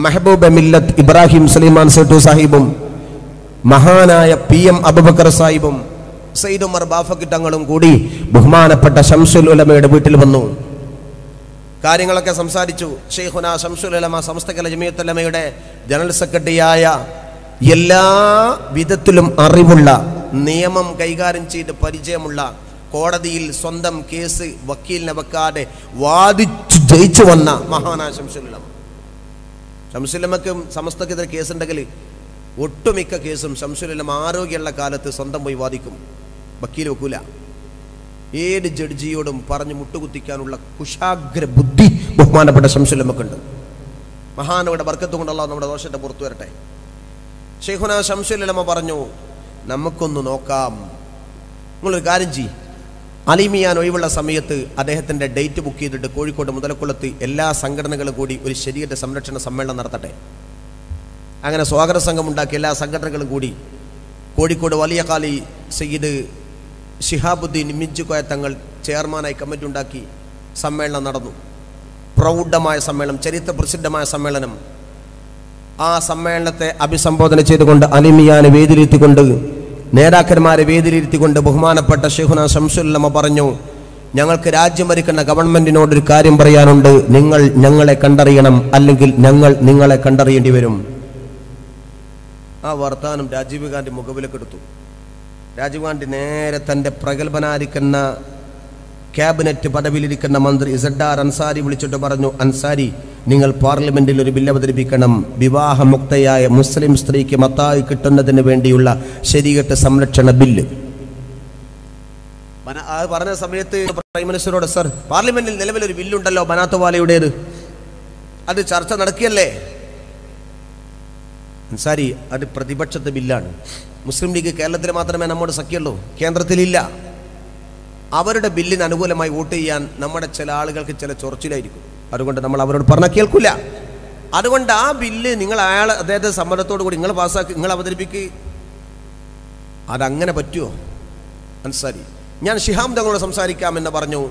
മെഹബൂബ് മില്ലത്ത് ഇബ്രാഹിം സുലൈമാൻ സേട്ടു സാഹിബും മഹാനായ PM അബൂബക്കർ സാഹിബും സയ്യിദ് ഉമർ ബാഫക്കി തങ്ങളും കൂടി ബഹുമാനപ്പെട്ട ശംസുൽ ഉലമയുടെ വീട്ടിൽ വന്നു. കാര്യങ്ങളൊക്കെ സംസാരിച്ചു. ഷെയ്ഖുന ശംസുൽ ഉലമ സമസ്തകല ജമിയത്തുൽ ഉലമയുടെ ജനറൽ സെക്രട്ടറിയായ എല്ലാ വിധത്തിലും അറിവുള്ള, നിയമം കൈകാര്യം ചെയ്ത് പരിചയമുള്ള, കോടതിയിൽ സ്വന്തം കേസ് വക്കീലിനെ വെക്കാതെ വാദിച്ചു ജയിച്ചു വന്ന മഹാനായ ശംസുൽ ഉലമ. ശംസുൽ ഉലമയ്ക്കും സമസ്തക്കെതിരെ കേസുണ്ടെങ്കിൽ ഒട്ടുമിക്ക കേസും ശംസുൽ ഉലമ ആരോഗ്യമുള്ള കാലത്ത് സ്വന്തം പോയി വാദിക്കും, വക്കീൽ വെക്കൂല. ഏത് ജഡ്ജിയോടും പറഞ്ഞ് മുട്ടുകുത്തിക്കാനുള്ള കുശാഗ്ര ബുദ്ധി ബഹുമാനപ്പെട്ട ശംസുൽ ഉലമക്കുണ്ട്. മഹാനവരുടെ ബർക്കത്ത് കൊണ്ടുള്ള നമ്മുടെ ദോഷത്തെ പുറത്തു വരട്ടെ. ഷെയ്ഖുന ശംസുൽ ഉലമ പറഞ്ഞു, നമുക്കൊന്ന് നോക്കാം, നിങ്ങളൊരു കാര്യം ചെയ്യ്, അലിമിയാൻ ഒഴിവുള്ള സമയത്ത് അദ്ദേഹത്തിൻ്റെ ഡേറ്റ് ബുക്ക് ചെയ്തിട്ട് കോഴിക്കോട് മുതലക്കുളത്ത് എല്ലാ സംഘടനകളും കൂടി ഒരു ശരീഅത്ത് സംരക്ഷണ സമ്മേളനം നടത്തട്ടെ. അങ്ങനെ സ്വാഗത സംഘം ഉണ്ടാക്കി എല്ലാ സംഘടനകളും കൂടി കോഴിക്കോട് വലിയ കാലി സയ്യിദ് ഷിഹാബുദ്ദീൻ മിഞ്ചു കോയ തങ്ങൾ ചെയർമാനായി കമ്മിറ്റി ഉണ്ടാക്കി സമ്മേളനം നടന്നു. പ്രൗഢമായ സമ്മേളനം, ചരിത്ര പ്രസിദ്ധമായ സമ്മേളനം. ആ സമ്മേളനത്തെ അഭിസംബോധന ചെയ്തുകൊണ്ട് അലിമിയാനെ വേദിയിലിരുത്തിക്കൊണ്ട്, നേതാക്കന്മാരെ വേദിയിലിരുത്തിക്കൊണ്ട് ബഹുമാനപ്പെട്ട ഷെയ്ഖുന ശംസുൽ ഉലമ പറഞ്ഞു, ഞങ്ങൾക്ക് രാജ്യം ഭരിക്കുന്ന ഗവൺമെന്റിനോടൊരു കാര്യം പറയാനുണ്ട്, നിങ്ങൾ ഞങ്ങളെ കണ്ടറിയണം, അല്ലെങ്കിൽ ഞങ്ങൾ നിങ്ങളെ കണ്ടറിയേണ്ടി വരും. ആ വർത്താനം രാജീവ് ഗാന്ധി മുഖവിലക്കെടുത്തു. രാജീവ് ഗാന്ധി നേരെ തൻ്റെ പ്രഗത്ഭനായിരിക്കുന്ന ക്യാബിനറ്റ് പദവിയിലിരിക്കുന്ന മന്ത്രി ZR അൻസാരി വിളിച്ചിട്ട് പറഞ്ഞു, അൻസാരി, നിങ്ങൾ പാർലമെന്റിൽ ഒരു ബില്ല് അവതരിപ്പിക്കണം, വിവാഹമുക്തയായ മുസ്ലിം സ്ത്രീക്ക് മത്തായി കിട്ടുന്നതിന് വേണ്ടിയുള്ള ശരീഅത്ത് സംരക്ഷണ ബില്ല്. പറഞ്ഞ സമയത്ത് പ്രൈം മിനിസ്റ്ററോട്, സർ, പാർലമെന്റിൽ നിലവിലൊരു ബില്ലുണ്ടല്ലോ ബനാത്ത് വാലയുടേത്, അത് ചർച്ച നടക്കിയല്ലേ? അൻസാരി, അത് പ്രതിപക്ഷത്തെ ബില്ലാണ്. മുസ്ലിം ലീഗ് കേരളത്തിൽ മാത്രമേ നമ്മോട് സഖ്യമുള്ളൂ, കേന്ദ്രത്തിലില്ല. അവരുടെ ബില്ലിന് അനുകൂലമായി വോട്ട് ചെയ്യാൻ നമ്മുടെ ചില ആളുകൾക്ക് ചില ചൊറച്ചിലായിരിക്കും, അതുകൊണ്ട് നമ്മൾ അവരോട് പറഞ്ഞാൽ കേൾക്കില്ല. അതുകൊണ്ട് ആ ബില്ല് നിങ്ങൾ അദ്ദേഹത്തെ സമ്മതത്തോടു കൂടി നിങ്ങൾ പാസ്സാക്കി, നിങ്ങൾ അവതരിപ്പിക്കുക. അതങ്ങനെ പറ്റുമോ? അൻസാരി, ഞാൻ ശിഹാബ് തങ്ങളോട് സംസാരിക്കാമെന്ന് പറഞ്ഞു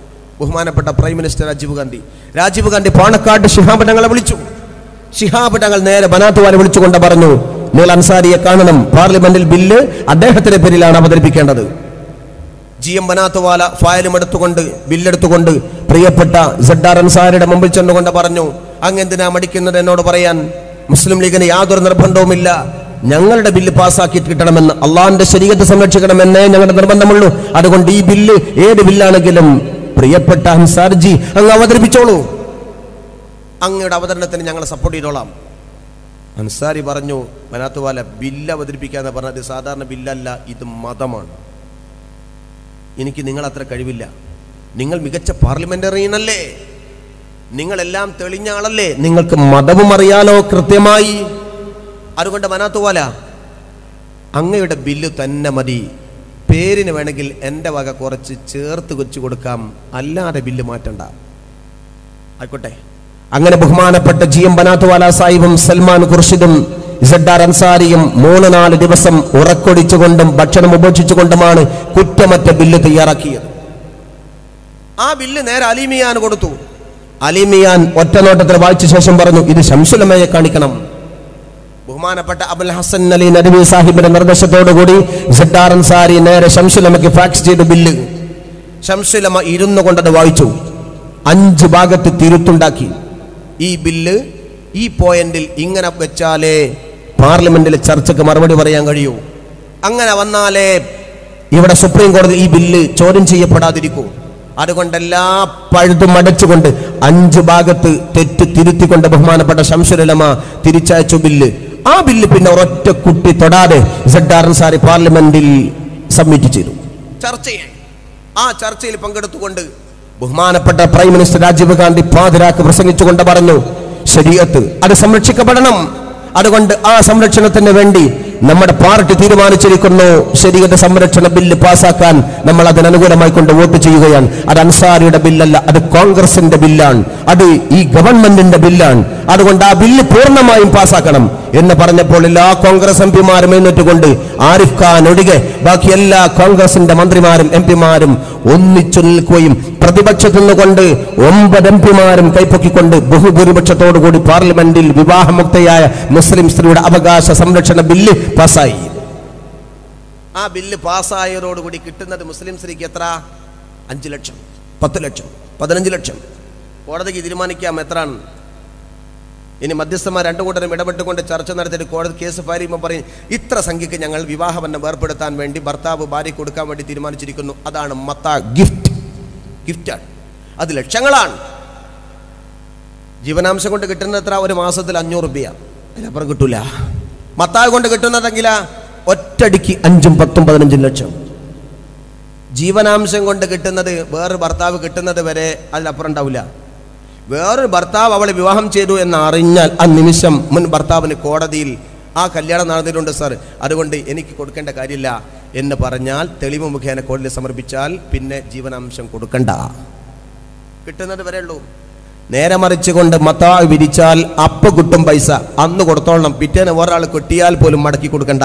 ബഹുമാനപ്പെട്ട പ്രൈം മിനിസ്റ്റർ രാജീവ് ഗാന്ധി പാണക്കാട് ശിഹാബ് തങ്ങളെ വിളിച്ചു. ശിഹാബ് തങ്ങൾ നേരെ ബനാത്ത് വാല വിളിച്ചുകൊണ്ട് പറഞ്ഞു, നിങ്ങൾ അൻസാരിയെ കാണണം, പാർലമെന്റിൽ ബില്ല് അദ്ദേഹത്തിന്റെ പേരിലാണ് അവതരിപ്പിക്കേണ്ടത്. GM ബനാത്ത് വാല ഫയലും എടുത്തുകൊണ്ട് ബില്ലെടുത്തുകൊണ്ട് പ്രിയപ്പെട്ട ZR അൻസാരിയുടെ മുമ്പിൽ ചെന്നുകൊണ്ട് പറഞ്ഞു, അങ്ങെന്തിനാ മടിക്കുന്നത് എന്നോട് പറയാൻ? മുസ്ലിം ലീഗിന് യാതൊരു നിർബന്ധവുമില്ല, ഞങ്ങളുടെ ബില്ല് പാസ്സാക്കി കിട്ടണമെന്ന്, അള്ളാഹിന്റെ ശരീഅത്ത് സംരക്ഷിക്കണമെന്നേ ഞങ്ങളുടെ നിർബന്ധമുള്ളൂ. അതുകൊണ്ട് ഈ ബില്ല് ഏത് ബില്ലാണെങ്കിലും പ്രിയപ്പെട്ട അൻസാർജി അങ്ങ് അവതരിപ്പിച്ചോളൂ, അങ്ങയുടെ അവതരണത്തിന് ഞങ്ങൾ സപ്പോർട്ട് ചെയ്തോളാം. അൻസാരി പറഞ്ഞു, ബനാത്ത് വാല, ബില്ല് അവതരിപ്പിക്കാന്ന് പറഞ്ഞത് സാധാരണ ബില്ലല്ല, ഇത് മതമാണ്. എനിക്ക് നിങ്ങളത്ര കഴിവില്ല, നിങ്ങൾ മികച്ച പാർലമെന്ററിയനല്ലേ, നിങ്ങളെല്ലാം തെളിഞ്ഞ ആളല്ലേ, നിങ്ങൾക്ക് മതവും അറിയാലോ കൃത്യമായി. അതുകൊണ്ട് ബനാത്ത് വാല, അങ്ങയുടെ ബില്ല് തന്നെ മതി, പേരിന് വേണമെങ്കിൽ എൻ്റെ വക കുറച്ച് ചേർത്ത് വെച്ചു കൊടുക്കാം, അല്ലാതെ ബില്ല് മാറ്റണ്ട. ആയിക്കോട്ടെ. അങ്ങനെ ബഹുമാനപ്പെട്ട GM ബനാത്ത് വാല സാഹിബും സൽമാൻ ഖുർഷിദും ഇസഡ്ഡാർ അൻസാരിയും 3-4 ദിവസം ഉറക്കൊടിച്ചുകൊണ്ടും ഭക്ഷണം ഉപേക്ഷിച്ചുകൊണ്ടുമാണ് കുറ്റമറ്റ ബില്ല് തയ്യാറാക്കിയത്. ആ ബില്ല് നേരെ അലിമിയാൻ കൊടുത്തു. അലിമിയാൻ ഒറ്റനോട്ടത്തിൽ വായിച്ച ശേഷം പറഞ്ഞു, ഇത് ശംസുലമയെ കാണിക്കണം. ബഹുമാനപ്പെട്ട അബുൽ ഹസൻ അലി നദവി സാഹിബിന്റെ നിർദ്ദേശത്തോടുകൂടി ഇസഡ്ഡാർ അൻസാരി നേരെ ശംസുലമയ്ക്ക് ഫാക്സ് ചെയ്ത ബില്ല് ശംസുലമ ഇരുന്നു കൊണ്ടത് വായിച്ചു. 5 ഭാഗത്ത് തിരുത്തുണ്ടാക്കി. ഈ ബില്ല് ഈ പോയിന്റിൽ ഇങ്ങനെ വെച്ചാലേ പാർലമെന്റിലെ ചർച്ചയ്ക്ക് മറുപടി പറയാൻ കഴിയൂ. അങ്ങനെ വന്നാലേ ഇവിടെ സുപ്രീം കോടതി ഈ ബില്ല് ചോദ്യം ചെയ്യപ്പെടാതിരിക്കൂ. അതുകൊണ്ടെല്ലാ പഴുതും അടച്ചുകൊണ്ട് 5 ഭാഗത്ത് തെറ്റ് തിരുത്തിക്കൊണ്ട് ബഹുമാനപ്പെട്ട ശംസുലമ തിരിച്ചയച്ചു ബില്ല്. ആ ബില്ല് പിന്നെ ഒരൊറ്റ കുട്ടി തൊടാതെ ഇസഡ്ഡാർ അൻസാരി പാർലമെന്റിൽ സബ്മിറ്റ് ചെയ്തു. ആ ചർച്ചയിൽ പങ്കെടുത്തുകൊണ്ട് ബഹുമാനപ്പെട്ട പ്രൈം മിനിസ്റ്റർ രാജീവ് ഗാന്ധി പാതിരാക്ക് പ്രസംഗിച്ചുകൊണ്ട് പറഞ്ഞു, ശരീഅത്ത് അത് സംരക്ഷിക്കപ്പെടണം. അതുകൊണ്ട് ആ സംരക്ഷണത്തിന് വേണ്ടി നമ്മുടെ പാർട്ടി തീരുമാനിച്ചിരിക്കുന്നു, ശരീഅത്ത് സംരക്ഷണ ബില്ല് പാസ്സാക്കാൻ. നമ്മൾ അതിനനുകൂലമായി കൊണ്ട് വോട്ട് ചെയ്യുകയാണ്. അത് അൻസാരിയുടെ ബില്ലല്ല, അത് കോൺഗ്രസിന്റെ ബില്ലാണ്, അത് ഈ ഗവൺമെന്റിന്റെ ബില്ലാണ്. അതുകൊണ്ട് ആ ബില്ല് പൂർണ്ണമായും പാസ്സാക്കണം എന്ന് പറഞ്ഞപ്പോൾ എല്ലാ കോൺഗ്രസ് എംപിമാരും എഴുന്നേറ്റുകൊണ്ട് ആരിഫ് ഖാൻ ഒഴികെ ബാക്കി എല്ലാ കോൺഗ്രസിന്റെ മന്ത്രിമാരും എംപിമാരും ഒന്നിച്ചു നിൽക്കുകയും പ്രതിപക്ഷത്തു നിന്നുകൊണ്ട് 9 എംപിമാരും കൈപ്പൊക്കിക്കൊണ്ട് ബഹുഭൂരിപക്ഷത്തോടുകൂടി പാർലമെന്റിൽ വിവാഹമുക്തയായ മുസ്ലിം സ്ത്രീയുടെ അവകാശ സംരക്ഷണ ബില്ല് പാസ്സായി. ആ ബില്ല് പാസ്സായതോടുകൂടി കിട്ടുന്നത് മുസ്ലിം സ്ത്രീക്ക് എത്ര? 5 ലക്ഷം, 10 ലക്ഷം, 15 ലക്ഷം. കോടതിക്ക് തീരുമാനിക്കാം എത്രയാണ്. ഇനി മധ്യസ്ഥന്മാർ 2 കൂട്ടരും ഇടപെട്ടുകൊണ്ട് ചർച്ച നടത്തിയിട്ട് കോടതി കേസ് ഫയൽ ചെയ്യുമ്പോൾ പറയും, ഇത്ര സംഖ്യക്ക് ഞങ്ങൾ വിവാഹബന്ധം ഏർപ്പെടുത്താൻ വേണ്ടി ഭർത്താവ് ഭാര്യ കൊടുക്കാൻ വേണ്ടി തീരുമാനിച്ചിരിക്കുന്നു. അതാണ് മത്താ ഗിഫ്റ്റാണ്. അത് ലക്ഷങ്ങളാണ്. ജീവനാംശം കൊണ്ട് കിട്ടുന്നത് എത്ര? ഒരു മാസത്തിൽ 500 രൂപ, അതിനപ്പുറം കിട്ടൂല. മത്താവ് കൊണ്ട് കിട്ടുന്നതെങ്കിൽ ഒറ്റടിക്ക് 5, 10, 15 ലക്ഷം. ജീവനാംശം കൊണ്ട് കിട്ടുന്നത് വേറൊരു ഭർത്താവ് കിട്ടുന്നത് വരെ അതിനപ്പുറം ഉണ്ടാവില്ല. വേറൊരു ഭർത്താവ് അവളെ വിവാഹം ചെയ്തു എന്ന് അറിഞ്ഞാൽ ആ നിമിഷം മുൻ ഭർത്താവിന് കോടതിയിൽ ആ കല്യാണം നടന്നിട്ടുണ്ട് സാർ, അതുകൊണ്ട് എനിക്ക് കൊടുക്കേണ്ട കാര്യമില്ല എന്ന് പറഞ്ഞാൽ തെളിവ് മുഖേന കോടതിയിൽ സമർപ്പിച്ചാൽ പിന്നെ ജീവനാംശം കൊടുക്കണ്ട, കിട്ടുന്നത് വരെ ഉള്ളൂ. നേരെ മറിച്ചുകൊണ്ട് മത്താ വിരിച്ചാൽ അപ്പ് കിട്ടും പൈസ, അന്ന് കൊടുത്തോളണം, പിറ്റേന്ന് ഒരാൾ കിട്ടിയാൽ പോലും മടക്കി കൊടുക്കണ്ട.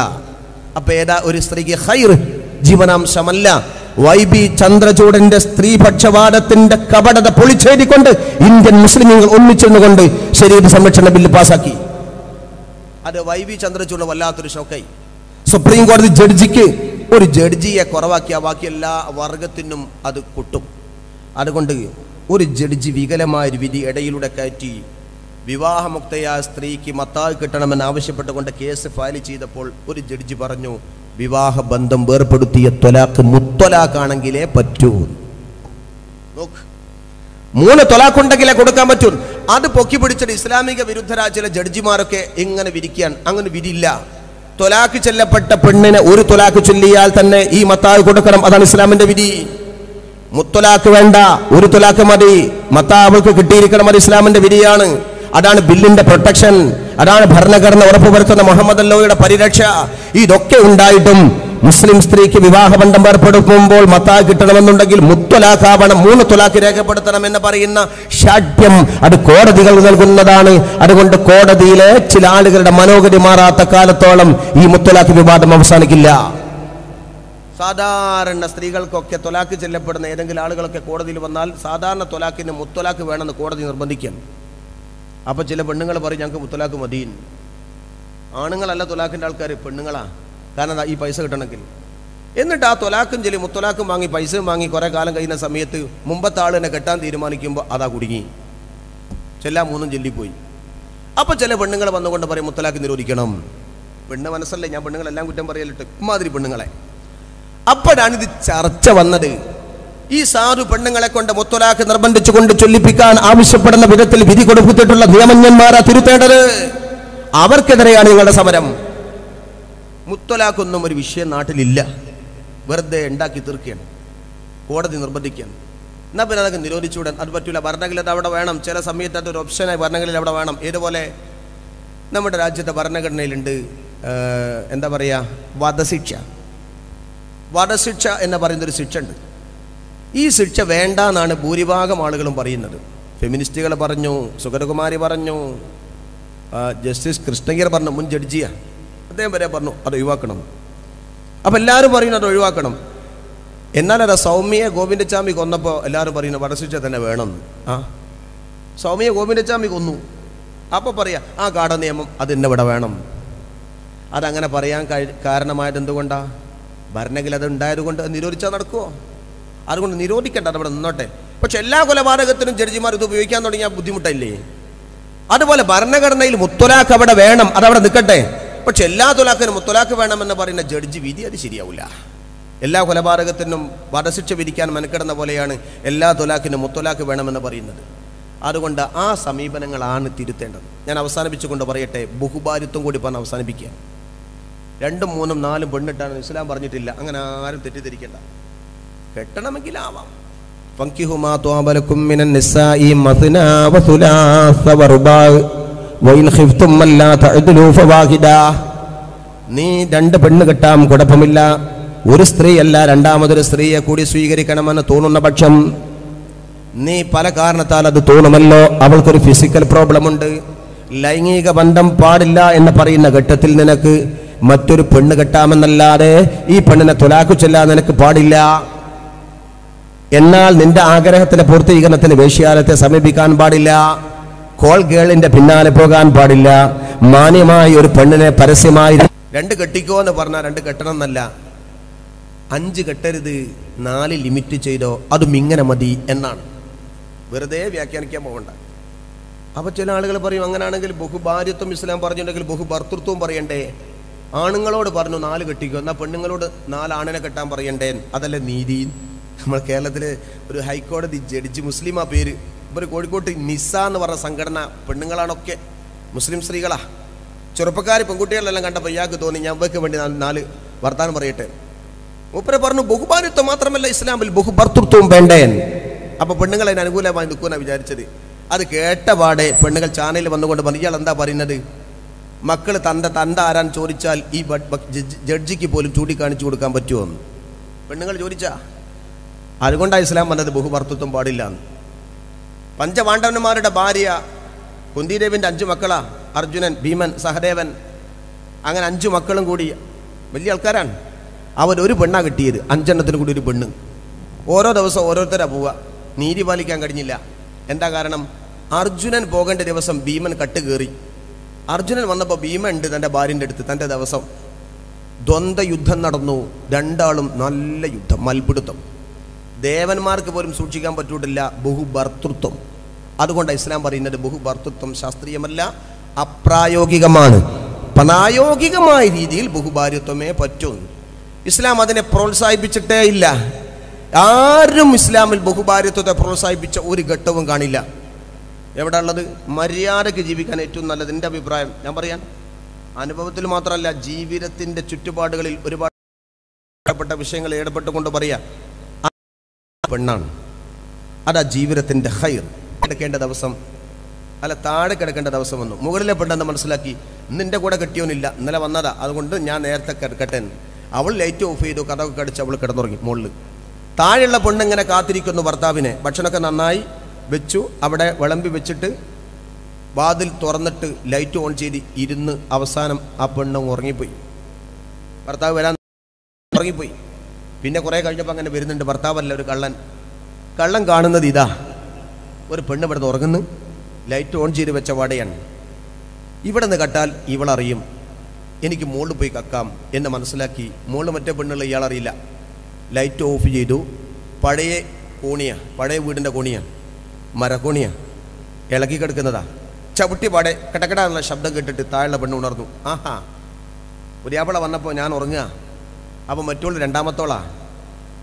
അപ്പൊ ഏതാ ഒരു സ്ത്രീക്ക് ഖൈർ? ജീവനാംശമല്ല. YB ചന്ദ്രചൂഡന്റെ സ്ത്രീപക്ഷവാദത്തിന്റെ കപടത പൊളിച്ചേരിക്കൊണ്ട് ഇന്ത്യൻ മുസ്ലിമുകൾ ഒന്നിച്ചെന്നുകൊണ്ട് ശരീര സംരക്ഷണ ബില്ല് പാസാക്കി. അത് YB ചന്ദ്രചൂഡ് വല്ലാത്തൊരു ഷോക്കായി. സുപ്രീം കോടതി ജഡ്ജിക്ക് ഒരു ജഡ്ജിയെ കുറവാക്കിയ ബാക്കി എല്ലാ വർഗത്തിനും അത് കിട്ടും. അതുകൊണ്ട് ഒരു ജഡ്ജി വികലമായ വിധി ഇടയിലൂടെ കയറ്റി വിവാഹമുക്തയായ സ്ത്രീക്ക് മത്താവ് കിട്ടണമെന്ന് ആവശ്യപ്പെട്ടുകൊണ്ട് കേസ് ഫയൽ ചെയ്തപ്പോൾ ഒരു ജഡ്ജി പറഞ്ഞു, വിവാഹ ബന്ധം വേർപ്പെടുത്തിയ ത്വലാഖ് മുത്തൊലാഖാണെങ്കിലേ പറ്റൂ. 3 ത്വലാഖുണ്ടെങ്കിലേ കൊടുക്കാൻ പറ്റൂ. അത് പൊക്കി പിടിച്ചിട്ട് ഇസ്ലാമിക വിരുദ്ധരായ ചില ജഡ്ജിമാരൊക്കെ ഇങ്ങനെ വിരിക്കാൻ. അങ്ങനെ വിധിയില്ല. ത്വലാഖ് ചെല്ലപ്പെട്ട പെണ്ണിന് 1 ത്വലാഖ് ചൊല്ലിയാൽ തന്നെ ഈ മത്താവ് കൊടുക്കണം. അതാണ് ഇസ്ലാമിന്റെ വിധി. മുത്തൊലാഖ് വേണ്ട, 1 ത്വലാഖ് മതി. മത്താവൾക്ക് കിട്ടിയിരിക്കണം. അത് ഇസ്ലാമിന്റെ വിധിയാണ്. അതാണ് ബില്ലിന്റെ പ്രൊട്ടക്ഷൻ. അതാണ് ഭരണഘടന ഉറപ്പുവരുത്തുന്ന മുഹമ്മദ് അല്ലാഹുവിന്റെ പരിരക്ഷ. ഇതൊക്കെ ഉണ്ടായിട്ടും മുസ്ലിം സ്ത്രീക്ക് വിവാഹബന്ധം ഏർപ്പെടുത്തുമ്പോൾ മത്താ കിട്ടണമെന്നുണ്ടെങ്കിൽ മുത്തൊലാഖാവണം, 3 ത്വലാഖ് രേഖപ്പെടുത്തണം എന്ന് പറയുന്ന ഷാഠ്യം അത് കോടതികൾ നൽകുന്നതാണ്. അതുകൊണ്ട് കോടതിയിലെ ചില ആളുകളുടെ മനോഗതി മാറാത്ത കാലത്തോളം ഈ മുത്തൊലാഖ് വിവാദം അവസാനിക്കില്ല. സാധാരണ സ്ത്രീകൾക്കൊക്കെ ത്വലാഖ് ചെല്ലപ്പെടുന്ന ഏതെങ്കിലും ആളുകളൊക്കെ കോടതിയിൽ വന്നാൽ സാധാരണ ത്വലാഖിന് മുത്തൊലാഖ് വേണമെന്ന് കോടതി നിർബന്ധിക്കണം. അപ്പോൾ ചില പെണ്ണുങ്ങൾ പറയും ഞങ്ങൾക്ക് മുത്തലാഖ് മദീൻ. ആണുങ്ങളല്ല ത്വലാഖിൻ്റെ ആൾക്കാർ, പെണ്ണുങ്ങളാ. കാരണം ഈ പൈസ കിട്ടണമെങ്കിൽ. എന്നിട്ട് ആ ത്വലാഖും ചൊല്ലി മുത്തലാഖും വാങ്ങി പൈസയും വാങ്ങി കുറേ കാലം കഴിയുന്ന സമയത്ത് മുമ്പത്തെ ആൾ തന്നെ കെട്ടാൻ തീരുമാനിക്കുമ്പോൾ അതാ കുടുങ്ങി, ചെല്ലാൻ 3 ചൊല്ലിപ്പോയി. അപ്പോൾ ചില പെണ്ണുങ്ങൾ വന്നുകൊണ്ട് പറയും മുത്തലാഖ് നിരോധിക്കണം. പെണ്ണ് മനസ്സല്ലേ, ഞാൻ പെണ്ണുങ്ങളെല്ലാം കുറ്റം പറയലിട്ട് ഇമാതിരി പെണ്ണുങ്ങളെ. അപ്പോഴാണിത് ചർച്ച വന്നത്. ഈ സാധു പെണ്ണുങ്ങളെ കൊണ്ട് മുത്തലാഖ് നിർബന്ധിച്ചുകൊണ്ട് ചൊല്ലിപ്പിക്കാൻ ആവശ്യപ്പെടുന്ന വിധത്തിൽ വിധി കൊടുത്തിട്ടുള്ള നിയമജ്ഞന്മാരാ തിരുത്തേണ്ടത്. അവർക്കെതിരെയാണ് നിങ്ങളുടെ സമരം. മുത്തലാഖൊന്നും ഒരു വിഷയം നാട്ടിലില്ല, വെറുതെ ഉണ്ടാക്കി തീർക്കുകയാണ്, കോടതി നിർബന്ധിക്കുകയാണ്. എന്നാൽ പിന്നെ അതൊക്കെ നിരോധിച്ചുകൂടാൻ അത് പറ്റൂല. ഭരണഘടന അവിടെ വേണം, ചില സമയത്ത് അതൊരു ഓപ്ഷനായി ഭരണഘടനയിൽ അവിടെ വേണം. ഏതുപോലെ നമ്മുടെ രാജ്യത്തെ ഭരണഘടനയിലുണ്ട് എന്താ പറയുക, വധശിക്ഷ. വധശിക്ഷ എന്ന് പറയുന്നൊരു ശിക്ഷ ഉണ്ട്. ഈ ശിക്ഷ വേണ്ട എന്നാണ് ഭൂരിഭാഗം ആളുകളും പറയുന്നത്. ഫെമിനിസ്റ്റുകൾ പറഞ്ഞു, സുഗതകുമാരി പറഞ്ഞു, ജസ്റ്റിസ് കൃഷ്ണയ്യർ പറഞ്ഞു, മുൻ ജഡ്ജിയാണ്, അദ്ദേഹം വരെ പറഞ്ഞു അത് ഒഴിവാക്കണം. അപ്പം എല്ലാവരും പറയുന്നു അത് ഒഴിവാക്കണം. എന്നാൽ അത് സൗമ്യയെ ഗോവിന്ദച്ചാമി കൊന്നപ്പോൾ എല്ലാവരും പറയുന്നു വധശിക്ഷ തന്നെ വേണം. സൗമ്യയെ ഗോവിന്ദച്ചാമി കൊന്നു, അപ്പോൾ പറയാ ആ കാട നിയമം അത് ഇന്നിവിടെ വേണം. അതങ്ങനെ പറയാൻ കാരണമായത് എന്തുകൊണ്ടാണ്? ഭരണത്തിൽ അത് ഉണ്ടായതുകൊണ്ട് നിരോധിച്ചാൽ നടക്കുമോ? അതുകൊണ്ട് നിരോധിക്കേണ്ട, അതവിടെ നിന്നോട്ടെ. പക്ഷെ എല്ലാ കൊലപാതകത്തിനും ജഡ്ജിമാർ ഇത് ഉപയോഗിക്കാൻ തുടങ്ങിയാൽ ബുദ്ധിമുട്ടല്ലേ? അതുപോലെ ഭരണഘടനയിൽ മുത്തലാഖ് അവിടെ വേണം, അതവിടെ നിൽക്കട്ടെ. പക്ഷെ എല്ലാ തൊലാഖിനും മുത്തലാഖ് വേണമെന്ന് പറയുന്ന ജഡ്ജി വിധി അത് ശരിയാവില്ല. എല്ലാ കൊലപാതകത്തിനും വധശിക്ഷ വിധിക്കാൻ മെനക്കെടുന്ന പോലെയാണ് എല്ലാ തൊലാഖിനും മുത്തലാഖ് വേണമെന്ന് പറയുന്നത്. അതുകൊണ്ട് ആ സമീപനങ്ങളാണ് തിരുത്തേണ്ടത്. ഞാൻ അവസാനിപ്പിച്ചുകൊണ്ട് പറയട്ടെ, ബഹുഭാര്യത്വം കൂടി പറഞ്ഞ് അവസാനിപ്പിക്കുക. 2, 3, 4 പെണ്ണിട്ടാണ് ഇസ്ലാം പറഞ്ഞിട്ടില്ല. അങ്ങനെ ആരും തെറ്റിദ്ധരിക്കേണ്ട. കെട്ടണമെങ്കിൽ ആവാം. നീ 2 പെണ്ണ് കെട്ടാം, കുഴപ്പമില്ല. ഒരു സ്ത്രീയല്ല രണ്ടാമതൊരു സ്ത്രീയെ കൂടി സ്വീകരിക്കണമെന്ന് തോന്നുന്ന പക്ഷം, നീ പല കാരണത്താൽ അത് തോന്നുമല്ലോ, അവൾക്കൊരു ഫിസിക്കൽ പ്രോബ്ലം ഉണ്ട്, ലൈംഗിക ബന്ധം പാടില്ല എന്ന് പറയുന്ന ഘട്ടത്തിൽ നിനക്ക് മറ്റൊരു പെണ്ണ് കെട്ടാമെന്നല്ലാതെ ഈ പെണ്ണിനെ തൊലാഖ് ചൊല്ലാൻ നിനക്ക് പാടില്ല. എന്നാൽ നിന്റെ ആഗ്രഹത്തിന്റെ പൂർത്തീകരണത്തിന് വേശ്യാലയത്തെ സമീപിക്കാൻ പാടില്ല, കോൾ ഗേളിന്റെ പിന്നാലെ പോകാൻ പാടില്ല. മാന്യമായി ഒരു പെണ്ണിനെ പരസ്യമായി 2 കെട്ടിക്കോ എന്ന് പറഞ്ഞാൽ 2 കെട്ടണം എന്നല്ല, 5 കെട്ടരുത്, 4 ലിമിറ്റ് ചെയ്തോ, അതും ഇങ്ങനെ മതി എന്നാണ്. വെറുതെ വ്യാഖ്യാനിക്കാൻ പോകണ്ട. അപ്പോൾ ചില ആളുകൾ പറയും അങ്ങനെയാണെങ്കിൽ ബഹുഭാര്യത്വം ഇസ്ലാം പറഞ്ഞിട്ടുണ്ടെങ്കിൽ ബഹുഭർത്തൃത്വം പറയണ്ടേ? ആണുങ്ങളോട് പറഞ്ഞു 4 കെട്ടിക്കോ, എന്നാൽ പെണ്ണുങ്ങളോട് 4 ആണിനെ കെട്ടാൻ പറയണ്ടേ? അതല്ലേ നീതി? നമ്മൾ കേരളത്തിൽ ഒരു ഹൈക്കോടതി ജഡ്ജി, മുസ്ലിം ആ പേര്, ഇവർ കോഴിക്കോട്ട് നിസ എന്ന് പറഞ്ഞ സംഘടന, പെണ്ണുങ്ങളാണൊക്കെ, മുസ്ലിം സ്ത്രീകളാ. ചെറുപ്പക്കാർ പെൺകുട്ടികളെല്ലാം കണ്ടപ്പോൾ ഇയാൾക്ക് തോന്നി ഞാൻ ഇവർക്ക് വേണ്ടി 4 വർത്താനം പറയട്ടെ. മൂപ്പരെ പറഞ്ഞു ബഹുഭാര്യത്വം മാത്രമല്ല ഇസ്ലാമിൽ ബഹുഭർത്തൃത്വവും വേണ്ടേ. അപ്പോൾ പെണ്ണുങ്ങൾ അതിന് അനുകൂലമായി നിൽക്കുമെന്നാണ് വിചാരിച്ചത്. അത് കേട്ട പാടെ പെണ്ണുങ്ങൾ ചാനലിൽ വന്നുകൊണ്ട് പറഞ്ഞു ഇയാൾ എന്താ പറയുന്നത്? മക്കൾ തന്ത ആരാൻ ചോദിച്ചാൽ ഈ ജഡ്ജിക്ക് പോലും ചൂണ്ടിക്കാണിച്ചു കൊടുക്കാൻ പറ്റുമോ എന്ന് പെണ്ണുങ്ങൾ ചോദിച്ചാ. അതുകൊണ്ടാണ് ഇസ്ലാം വന്നത് ബഹുഭർത്തൃത്വം പാടില്ല എന്ന്. പഞ്ചപാണ്ഡവന്മാരുടെ ഭാര്യ കുന്തിദേവിൻ്റെ 5 മക്കളാ, അർജുനൻ, ഭീമൻ, സഹദേവൻ, അങ്ങനെ 5 മക്കളും കൂടി വലിയ ആൾക്കാരാണ്. അവരൊരു പെണ്ണാ കിട്ടിയത്, 5 എണ്ണത്തിന് കൂടി ഒരു പെണ്ണ്. ഓരോ ദിവസം ഓരോരുത്തരാ പോവുക. നീതി പാലിക്കാൻ കഴിഞ്ഞില്ല. എന്താ കാരണം? അർജുനൻ പോകേണ്ട ദിവസം ഭീമൻ കട്ട് കയറി. അർജുനൻ വന്നപ്പോൾ ഭീമൻ ഉണ്ട് തൻ്റെ ഭാര്യൻ്റെ അടുത്ത്. തൻ്റെ ദിവസം ദ്വന്ദ്വ യുദ്ധം നടന്നു. 2 ആളും നല്ല യുദ്ധം, മൽപിടുത്തം. ദേവന്മാർക്ക് പോലും സൂക്ഷിക്കാൻ പറ്റൂട്ടില്ല ബഹുഭർത്തൃത്വം. അതുകൊണ്ടാണ് ഇസ്ലാം പറയുന്നത് ബഹുഭർത്തൃത്വം ശാസ്ത്രീയമല്ല, അപ്രായോഗികമാണ്. പ്രായോഗികമായ രീതിയിൽ ബഹുഭാര്യത്വമേ പറ്റൂ. ഇസ്ലാം അതിനെ പ്രോത്സാഹിപ്പിച്ചിട്ടേ ഇല്ല. ആരും ഇസ്ലാമിൽ ബഹുഭാര്യത്വത്തെ പ്രോത്സാഹിപ്പിച്ച ഒരു ഘട്ടവും കാണില്ല. എവിടെ ഉള്ളത്? മര്യാദയ്ക്ക് ജീവിക്കാൻ ഏറ്റവും നല്ലത്, എൻ്റെ അഭിപ്രായം ഞാൻ പറയാൻ, അനുഭവത്തിൽ മാത്രമല്ല ജീവിതത്തിൻ്റെ ചുറ്റുപാടുകളിൽ ഒരുപാട് വിഷയങ്ങൾ ഇടപെട്ടുകൊണ്ട് പറയാം, പെണ്ണാണ്. അതാ ജീവിതത്തിൻ്റെ ഹൈർ. കിടക്കേണ്ട ദിവസം അല്ല, താഴെ കിടക്കേണ്ട ദിവസം വന്നു. മുകളിലെ പെണ്ണെന്ന് മനസ്സിലാക്കി, നിന്റെ കൂടെ കെട്ടിയോനില്ല, ഇന്നലെ വന്നതാ, അതുകൊണ്ട് ഞാൻ നേരത്തെ കിടക്കട്ടെ. അവൾ ലൈറ്റ് ഓഫ് ചെയ്തു, കഥയൊക്കെ അടിച്ച് അവൾ കിടന്നുറങ്ങി മുകളിൽ. താഴെയുള്ള പെണ്ണിങ്ങനെ കാത്തിരിക്കുന്നു ഭർത്താവിനെ. ഭക്ഷണമൊക്കെ നന്നായി വെച്ചു, അവിടെ വിളമ്പി വെച്ചിട്ട് വാതിൽ തുറന്നിട്ട് ലൈറ്റ് ഓൺ ചെയ്ത് ഇരുന്ന് അവസാനം ആ പെണ്ണ് ഉറങ്ങിപ്പോയി. ഭർത്താവ് വരാൻ ഉറങ്ങിപ്പോയി. പിന്നെ കുറേ കഴിഞ്ഞപ്പോൾ അങ്ങനെ വരുന്നുണ്ട്, ഭർത്താവല്ല ഒരു കള്ളൻ കാണുന്നത് ഇതാ, ഒരു പെണ്ണ് ഇവിടെ ഉറങ്ങുന്നു, ലൈറ്റ് ഓൺ ചെയ്ത് വെച്ച വാടയാണ്. ഇവിടെ നിന്ന് കട്ടാൽ ഇവളറിയും, എനിക്ക് മുകളിൽ പോയി കക്കാം എന്ന് മനസ്സിലാക്കി. മുകളിൽ മറ്റേ പെണ്ണുള്ള ഇയാളറിയില്ല. ലൈറ്റ് ഓഫ് ചെയ്തു. പഴയ കോണിയാണ്, പഴയ വീടിൻ്റെ കോണിയാണ്, മരക്കോണിയാണ്, ഇളക്കി കിടക്കുന്നതാ. ചവിട്ടി പാടെ കിടക്കടാന്നുള്ള ശബ്ദം കേട്ടിട്ട് താഴെ പെണ്ണ് ഉണർന്നു. ആഹാ, പുതിയാപ്പിള വന്നപ്പോൾ ഞാൻ ഉറങ്ങുക. അപ്പോൾ മറ്റുള്ള 2ാമത്തോളാ,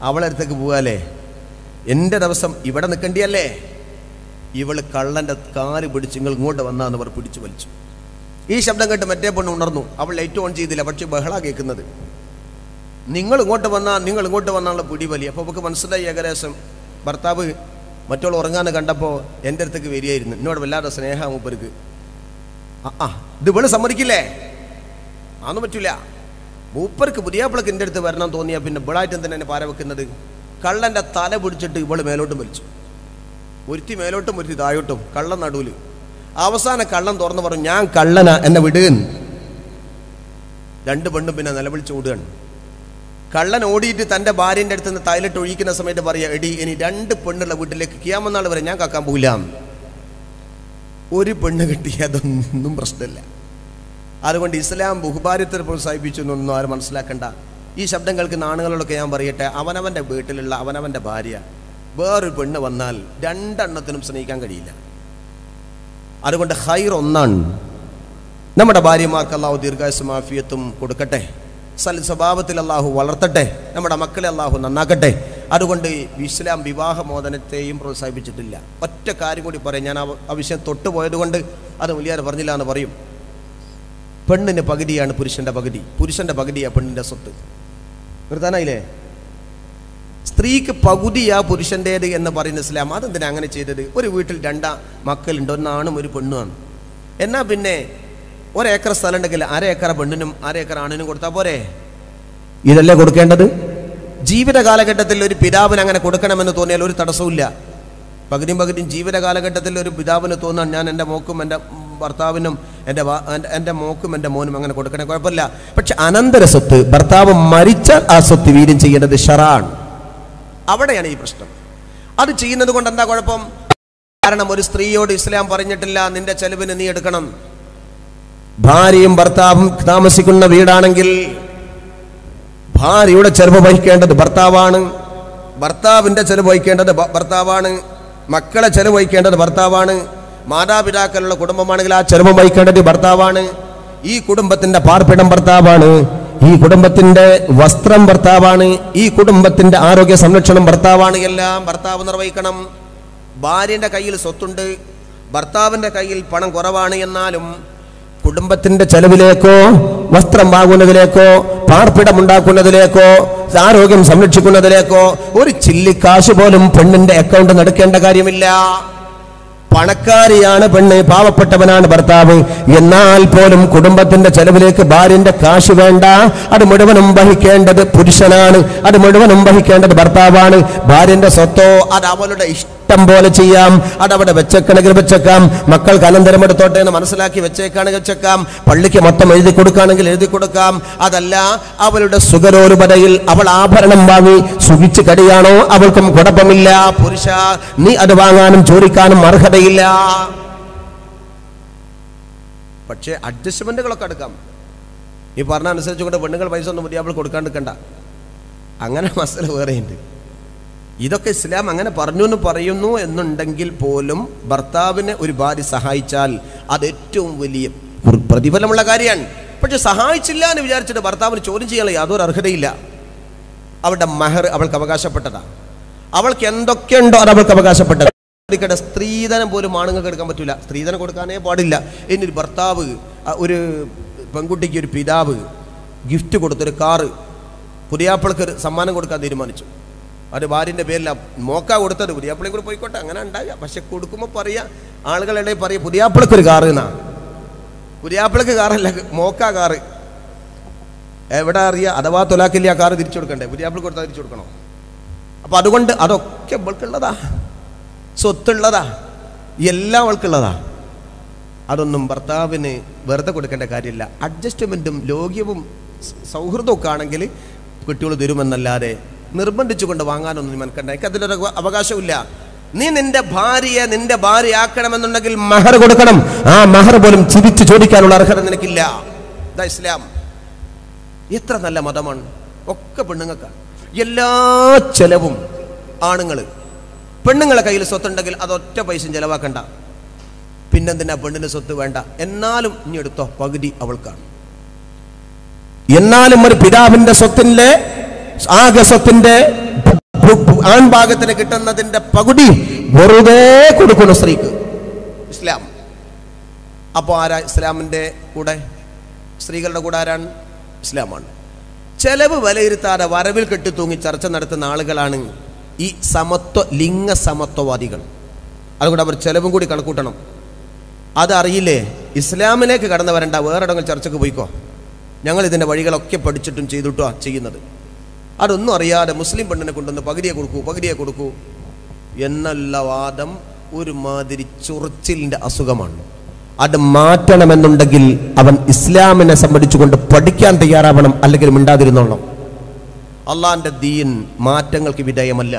അവളടുത്തേക്ക് പോകാല്ലേ, എൻ്റെ ദിവസം ഇവിടെ നിൽക്കേണ്ടിയല്ലേ. ഇവൾ കള്ളൻ്റെ കാല് പിടിച്ച് നിങ്ങൾ ഇങ്ങോട്ട് വന്നാന്ന് അവർ പിടിച്ചു വലിച്ചു. ഈ ശബ്ദം കേട്ട് മറ്റേ പെണ്ണ് ഉണർന്നു. അവൾ ലൈറ്റ് ഓൺ ചെയ്തില്ല, പക്ഷെ ബഹള കേൾക്കുന്നത്. നിങ്ങൾ ഇങ്ങോട്ട് വന്നുള്ള പിടി വലി. അപ്പോൾ നമുക്ക് മനസ്സിലായി ഏകദേശം ഭർത്താവ് മറ്റുള്ള ഉറങ്ങാന്ന് കണ്ടപ്പോൾ എൻ്റെ അടുത്തേക്ക് വരികയായിരുന്നു. എന്നോട് വല്ലാതെ സ്നേഹം മൂപ്പർക്ക്. ഇത് ഇവള് സമ്മതിക്കില്ലേ? അതൊന്നും പറ്റില്ല. മൂപ്പർക്ക് പുതിയാപ്പിളക്ക് എൻ്റെ അടുത്ത് വരണം തോന്നിയാൽ പിന്നെ ഇവളായിട്ട് എന്തിനാ എന്നെ പാര വെക്കുന്നത്? കള്ളൻ്റെ തല പിടിച്ചിട്ട് ഇവള് മേലോട്ടും വലിച്ചു. ഒരുത്തി മേലോട്ടും ഒരുത്തി താഴോട്ടും, കള്ളൻ നടുവിൽ. അവസാന കള്ളൻ തുറന്ന് പറഞ്ഞു, ഞാൻ കള്ളനാ, എന്നെ വിടുകയെന്ന്. രണ്ട് പെണ്ണും പിന്നെ നിലവിളിച്ച് ഓടുകയാണ്. കള്ളൻ ഓടിയിട്ട് തൻ്റെ ഭാര്യൻ്റെ അടുത്ത് നിന്ന് തൈലിട്ട് ഒഴിക്കുന്ന സമയത്ത് പറയുക, എടി ഇനി 2 പെണ്ണുള്ള വീട്ടിലേക്ക് കിയാമത്ത് നാൾ വരെ ഞാൻ കക്കാൻ പോകില്ല. ഒരു പെണ്ണ് കിട്ടിയ അതൊന്നും പ്രശ്നമില്ല. അതുകൊണ്ട് ഇസ്ലാം ബഹുഭാര്യത്തെ പ്രോത്സാഹിപ്പിച്ചു എന്നൊന്നും ആരും മനസ്സിലാക്കണ്ട. ഈ ശബ്ദം കേൾക്കുന്ന ആണുങ്ങളോടൊക്കെ ഞാൻ പറയട്ടെ, അവനവൻ്റെ വീട്ടിലുള്ള അവനവൻ്റെ ഭാര്യ വേറൊരു പെണ്ണ് വന്നാൽ 2 എണ്ണത്തിനും സ്നേഹിക്കാൻ കഴിയില്ല. അതുകൊണ്ട് ഖൈർ ഒന്നാണ്. നമ്മുടെ ഭാര്യമാർക്ക് അള്ളാഹു ദീർഘായുസ്സും ആഫിയത്തും കൊടുക്കട്ടെ, സ്വഭാവത്തിൽ അള്ളാഹു വളർത്തട്ടെ, നമ്മുടെ മക്കളെ അള്ളാഹു നന്നാക്കട്ടെ. അതുകൊണ്ട് ഇസ്ലാം വിവാഹമോചനത്തെയും പ്രോത്സാഹിപ്പിച്ചിട്ടില്ല. ഒറ്റ കാര്യം കൂടി പറയാം, ഞാൻ ആ വിഷയം തൊട്ടുപോയത് കൊണ്ട് അത് വലിയ പറഞ്ഞില്ല എന്ന് പറയും. പെണ്ണിന് പകുതിയാണ് പുരുഷൻ്റെ പകുതി, പുരുഷൻ്റെ പകുതിയാണ് പെണ്ണിൻ്റെ സ്വത്ത്. നിർത്താനായില്ലേ? സ്ത്രീക്ക് പകുതിയാ പുരുഷൻ്റേത് എന്ന് പറയുന്ന ഇസ്ലാം. അതെന്തിനാ അങ്ങനെ ചെയ്തത്? ഒരു വീട്ടിൽ 2 മക്കളുണ്ട്, 1 ആണും 1 പെണ്ണുമാണ്. എന്നാൽ പിന്നെ 1 ഏക്കർ സ്ഥലം ഉണ്ടെങ്കിൽ 1/2 ഏക്കർ പെണ്ണിനും 1/2 ഏക്കർ ആണിനും കൊടുത്താൽ പോരെ? ഇതല്ലേ കൊടുക്കേണ്ടത്? ജീവിത കാലഘട്ടത്തിൽ ഒരു പിതാവിന് അങ്ങനെ കൊടുക്കണമെന്ന് തോന്നിയാൽ ഒരു തടസ്സമില്ല. പകുതിയും ജീവിത കാലഘട്ടത്തിൽ ഒരു പിതാവിന് തോന്നാൻ ഞാൻ എൻ്റെ മോക്കും എൻ്റെ ഭർത്താവിനും എൻ്റെ മോക്കും എൻ്റെ മോനും അങ്ങനെ കൊടുക്കണേ, കുഴപ്പമില്ല. പക്ഷെ അനന്തര സ്വത്ത് ഭർത്താവ് മരിച്ചാൽ ആ സ്വത്ത് വീര്യം ചെയ്യേണ്ടത് ശറഅാണ്. അവിടെയാണ് ഈ പ്രശ്നം. അത് ചെയ്യുന്നത് കൊണ്ട് എന്താ കുഴപ്പം? കാരണം ഒരു സ്ത്രീയോട് ഇസ്ലാം പറഞ്ഞിട്ടില്ല നിന്റെ ചെലവിന് നീ എടുക്കണം. ഭാര്യയും ഭർത്താവും താമസിക്കുന്ന വീടാണെങ്കിൽ ഭാര്യയുടെ ചെലവ് വഹിക്കേണ്ടത് ഭർത്താവാണ്, ഭർത്താവിൻ്റെ ചെലവ് വഹിക്കേണ്ടത് ഭർത്താവാണ്, മക്കളെ ചെലവ് വഹിക്കേണ്ടത് ഭർത്താവാണ്, മാതാപിതാക്കളുള്ള കുടുംബമാണെങ്കിൽ ആ ചെലവ് വഹിക്കേണ്ടത് ഭർത്താവാണ്, ഈ കുടുംബത്തിൻ്റെ പാർപ്പിടം ഭർത്താവാണ്, ഈ കുടുംബത്തിൻ്റെ വസ്ത്രം ഭർത്താവാണ്, ഈ കുടുംബത്തിൻ്റെ ആരോഗ്യ സംരക്ഷണം ഭർത്താവാണ്. എല്ലാം ഭർത്താവ് നിർവഹിക്കണം. ഭാര്യൻ്റെ കയ്യിൽ സ്വത്തുണ്ട്, ഭർത്താവിൻ്റെ കയ്യിൽ പണം കുറവാണ്, എന്നാലും കുടുംബത്തിൻ്റെ ചെലവിലേക്കോ വസ്ത്രം വാങ്ങുന്നതിലേക്കോ പാർപ്പിടം ഉണ്ടാക്കുന്നതിലേക്കോ ആരോഗ്യം സംരക്ഷിക്കുന്നതിലേക്കോ ഒരു ചില്ലിക്കാശ് പോലും പെണ്ണിന്റെ അക്കൗണ്ട് നടക്കേണ്ട കാര്യമില്ല. പണക്കാരിയാണ് പെണ്ണ്, പാവപ്പെട്ടവനാണ് ഭർത്താവ്, എന്നാൽ പോലും കുടുംബത്തിന്റെ ചെലവിലേക്ക് ഭാര്യന്റെ കാശ് വേണ്ട. അത് മുഴുവനും വഹിക്കേണ്ടത് പുരുഷനാണ്, അത് മുഴുവനും വഹിക്കേണ്ടത് ഭർത്താവാണ്. ഭാര്യന്റെ സ്വത്തോ അത് അവളുടെ ഇഷ്ടം പോലെ ചെയ്യാം, അതവിടെ വെച്ചേക്കണമെങ്കിൽ വെച്ചേക്കാം, മക്കൾക്ക് അനന്തരം എടുത്തോട്ടെ എന്ന് മനസ്സിലാക്കി വെച്ചേക്കാണെങ്കിൽ വെച്ചേക്കാം, പള്ളിക്ക് മൊത്തം എഴുതി കൊടുക്കുകയാണെങ്കിൽ എഴുതി കൊടുക്കാം. അതല്ല അവളുടെ സുഖലോലുപതയിൽ അവൾ ആഭരണം വാങ്ങി സുഖിച്ച് കടിയാണോ അവൾക്കും കുഴപ്പമില്ല. പുരുഷ നീ അത് വാങ്ങാനും ചോദിക്കാനും അർഹതയില്ല. പക്ഷേ അഡ്ജസ്റ്റ്മെന്റുകളൊക്കെ എടുക്കാം. ഈ പറഞ്ഞ അനുസരിച്ചുകൊണ്ട് പെണ്ണുങ്ങൾ പൈസ ഒന്നും മതി അവൾ കൊടുക്കാണ്ടിരിക്കണ്ട, അങ്ങനെ മസല വേറെയുണ്ട്. ഇതൊക്കെ ഇസ്ലാം അങ്ങനെ പറഞ്ഞു എന്ന് പറയുന്നു എന്നുണ്ടെങ്കിൽ പോലും ഭർത്താവിനെ ഒരു ഭാര്യ സഹായിച്ചാൽ അത് ഏറ്റവും വലിയ പ്രതിഫലമുള്ള കാര്യമാണ്. പക്ഷെ സഹായിച്ചില്ല എന്ന് വിചാരിച്ചിട്ട് ഭർത്താവിന് ചോദ്യം ചെയ്യാനുള്ള യാതൊരു അർഹതയില്ല. അവളുടെ മഹർ അവൾക്ക് അവകാശപ്പെട്ടതാണ്, അവൾക്ക് എന്തൊക്കെയുണ്ടോ അത് അവൾക്ക് അവകാശപ്പെട്ടത്. സ്ത്രീധനം പോലും ആണുങ്ങൾക്ക് എടുക്കാൻ പറ്റില്ല, സ്ത്രീധനം കൊടുക്കാനേ പാടില്ല. ഇനി ഒരു ഭർത്താവ് ഒരു പെൺകുട്ടിക്ക് ഒരു പിതാവ് ഗിഫ്റ്റ് കൊടുത്തൊരു കാറ് പുതിയാപ്പിളക്ക് ഒരു സമ്മാനം കൊടുക്കാൻ തീരുമാനിച്ചു. അത് ഭാര്യൻ്റെ പേരില മോക്ക കൊടുത്തത്, പുതിയാപ്പിളയും കൂടെ പോയിക്കോട്ടെ, അങ്ങനെ ഉണ്ടാകുക. പക്ഷെ കൊടുക്കുമ്പോൾ പറയുക, ആളുകളുടെ പറയുക പുതിയാപ്പിളക്കൊരു കാറ് എന്നാ. പുതിയാപ്പിളക്ക് കാറല്ല, മോക്ക കാറ്. എവിടെ അറിയാം? അഥവാ തൊലാക്കില്ല ആ കാറ് തിരിച്ചു കൊടുക്കണ്ടേ? പുതിയാപ്പിളക്ക് കൊടുത്താൽ തിരിച്ചു കൊടുക്കണോ? അപ്പം അതുകൊണ്ട് അതൊക്കെ ഇവൾക്കുള്ളതാ, സ്വത്തുള്ളതാ, എല്ലാം അവൾക്കുള്ളതാ. അതൊന്നും ഭർത്താവിന് വെറുതെ കൊടുക്കേണ്ട കാര്യമില്ല. അഡ്ജസ്റ്റ്മെൻറ്റും ലോക്യവും സൗഹൃദവും ഒക്കെ ആണെങ്കിൽ കുട്ടികൾ തരുമെന്നല്ലാതെ നിർബന്ധിച്ചുകൊണ്ട് വാങ്ങാനൊന്നും മനക്കണ്ട. എനിക്ക് അതിലൊരു അവകാശമില്ല. നീ നിന്റെ ഭാര്യയെ നിന്റെ ഭാര്യയാക്കണമെന്നുണ്ടെങ്കിൽ മഹർ കൊടുക്കണം. ആ മഹർ പോലും ചിരിച്ചു ചോദിക്കാനുള്ള അർഹത നിനക്കില്ല. ഇതാ ഇസ്ലാം. എത്ര നല്ല മതമാണ്. ഒക്കെ പെണ്ണുങ്ങൾക്കാണ് എല്ലാ ചെലവും. ആണുങ്ങൾ പെണ്ണുങ്ങളെ കയ്യിൽ സ്വത്തുണ്ടെങ്കിൽ അതൊറ്റ പൈസയും ചെലവാക്കണ്ട. പിന്നെന്തിനാ പെണ്ണിന് സ്വത്ത് വേണ്ട? എന്നാലും ഇനി എടുത്തോ, പകുതി അവൾക്കാണ്. എന്നാലും ഒരു പിതാവിന്റെ സ്വത്തിന്റെ ആകെ സ്വത്തിന്റെ ആൺഭാഗത്തിന് കിട്ടുന്നതിന്റെ പകുതി വെറുതെ കൊടുക്കുന്നു സ്ത്രീക്ക് ഇസ്ലാം. അപ്പോൾ ആരാ ഇസ്ലാമിന്റെ കൂടെ? സ്ത്രീകളുടെ കൂടെ ആരാണ്? ഇസ്ലാമാണ്. ചെലവ് വിലയിരുത്താതെ വരവിൽ കെട്ടിത്തൂങ്ങി ചർച്ച നടത്തുന്ന ആളുകളാണ് ഈ ലിംഗ സമത്വവാദികൾ. അതുകൊണ്ട് അവർ ചെലവും കൂടി കണക്കൂട്ടണം. അതറിയില്ലേ? ഇസ്ലാമിലേക്ക് കടന്നു വരണ്ട, വേറെടെങ്കിലും ചർച്ചക്ക് പോയിക്കോ, ഞങ്ങൾ ഇതിൻ്റെ വഴികളൊക്കെ പഠിച്ചിട്ടും ചെയ്തിട്ടോ ചെയ്യുന്നത്. അതൊന്നും അറിയാതെ മുസ്ലിം പെണ്ണിനെ കൊണ്ടുവന്ന് പകുതിയെ കൊടുക്കൂ എന്നുള്ള വാദം ഒരുമാതിരി ചൊറിച്ചിലിൻ്റെ അസുഖമാണ്. അത് മാറ്റണമെന്നുണ്ടെങ്കിൽ അവൻ ഇസ്ലാമിനെ സംബന്ധിച്ചുകൊണ്ട് പഠിക്കാൻ തയ്യാറാവണം, അല്ലെങ്കിൽ മിണ്ടാതിരുന്നോണം. അള്ളാഹിന്റെ ദീൻ മാറ്റങ്ങൾക്ക് വിധേയമല്ല.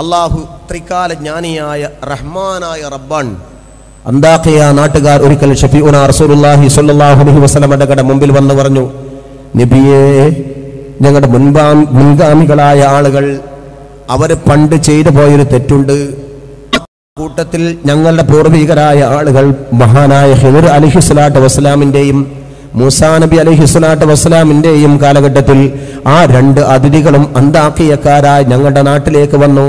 അള്ളാഹു ത്രികാല ജ്ഞാനിയായ റഹ്മാനായ റബ്ബാൻ. അന്താഖിയ നാട്ടുകാർ ഒരിക്കൽ ഷഫീഉനാ റസൂലുള്ളാഹി സ്വല്ലല്ലാഹു അലൈഹി വസല്ലമയുടെ മുമ്പിൽ വന്ന് പറഞ്ഞു, നബിയേ, ഞങ്ങളുടെ മുൻഗാമികളായ ആളുകൾ അവർ പണ്ട് ചെയ്തു പോയൊരു തെറ്റുണ്ട്. കൂട്ടത്തിൽ ഞങ്ങളുടെ പൂർവികരായ ആളുകൾ മഹാനായ ഖിദ്ർ അലൈഹിസ്സലാത്തു വസ്സലാമിന്റെയും മൂസാ നബി അലൈഹിസ്സലാത്തു വസ്സലാമിന്റെയും കാലഘട്ടത്തിൽ ആ രണ്ട് അതിഥികളും അന്താഖിയക്കാരായ ഞങ്ങളുടെ നാട്ടിലേക്ക് വന്നു.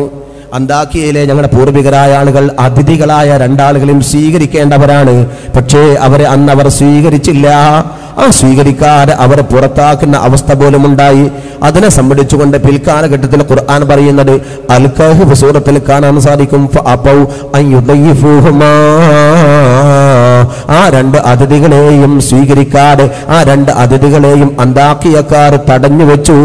അന്താഖിയയിലെ ഞങ്ങളുടെ പൂർവികരായ ആളുകൾ അതിഥികളായ രണ്ടാളുകളെയും സ്വീകരിക്കേണ്ടവരാണ്. പക്ഷേ അവരെ അന്ന് അവർ സ്വീകരിച്ചില്ല. ആ സ്വീകരിക്കാതെ അവരെ പുറത്താക്കുന്ന അവസ്ഥ പോലും ഉണ്ടായി. അതിനെ സംബന്ധിച്ചുകൊണ്ട് പിൽക്കാലഘട്ടത്തിൽ ഖുർആൻ പറയുന്നത് അൽ കഹ്ഫ് സൂറത്തിൽ കാണാൻ സാധിക്കും. ആ രണ്ട് അതിഥികളെയും സ്വീകരിക്കാതെ ആ രണ്ട് അതിഥികളെയും അന്താഖിയക്കാർ തടഞ്ഞു വെച്ചു.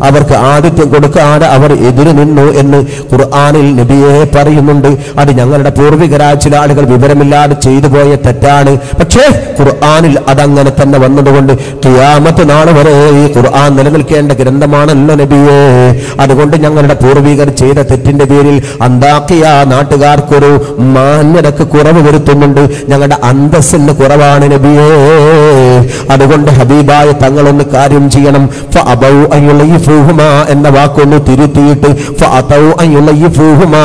അവർക്ക് ആതിഥ്യം കൊടുക്കാതെ അവർ എതിരു നിന്നു എന്ന് ഖുർആനിൽ നബിയെ പറയുന്നുണ്ട്. അത് ഞങ്ങളുടെ പൂർവികരായ ചില ആളുകൾ വിവരമില്ലാതെ ചെയ്തു പോയ തെറ്റാണ്. പക്ഷേ ഖുർആനിൽ അതങ്ങനെ തന്നെ വന്നതുകൊണ്ട് ഖിയാമത്ത് നാൾ വരെ ഈ ഖുർആൻ നിലനിൽക്കേണ്ട ഗ്രന്ഥമാണല്ലോ നബിയെ. അതുകൊണ്ട് ഞങ്ങളുടെ പൂർവികർ ചെയ്ത തെറ്റിന്റെ പേരിൽ അന്താഖിയ നാട്ടുകാർക്കൊരു മാന്യതക്ക് കുറവ് വരുത്തുന്നുണ്ട്. ഞങ്ങളുടെ അന്തസ്സിന് കുറവാണ് നബിയേ. അതുകൊണ്ട് ഹബീബായ തങ്ങളൊന്ന് കാര്യം ചെയ്യണം. ഫഅബൗ അയ്യുളയിഫൂഹുമാ എന്ന വാക്കൊന്ന് തിരുത്തിയിട്ട് ഫഅതൗ അയ്യുളയിഫൂഹുമാ,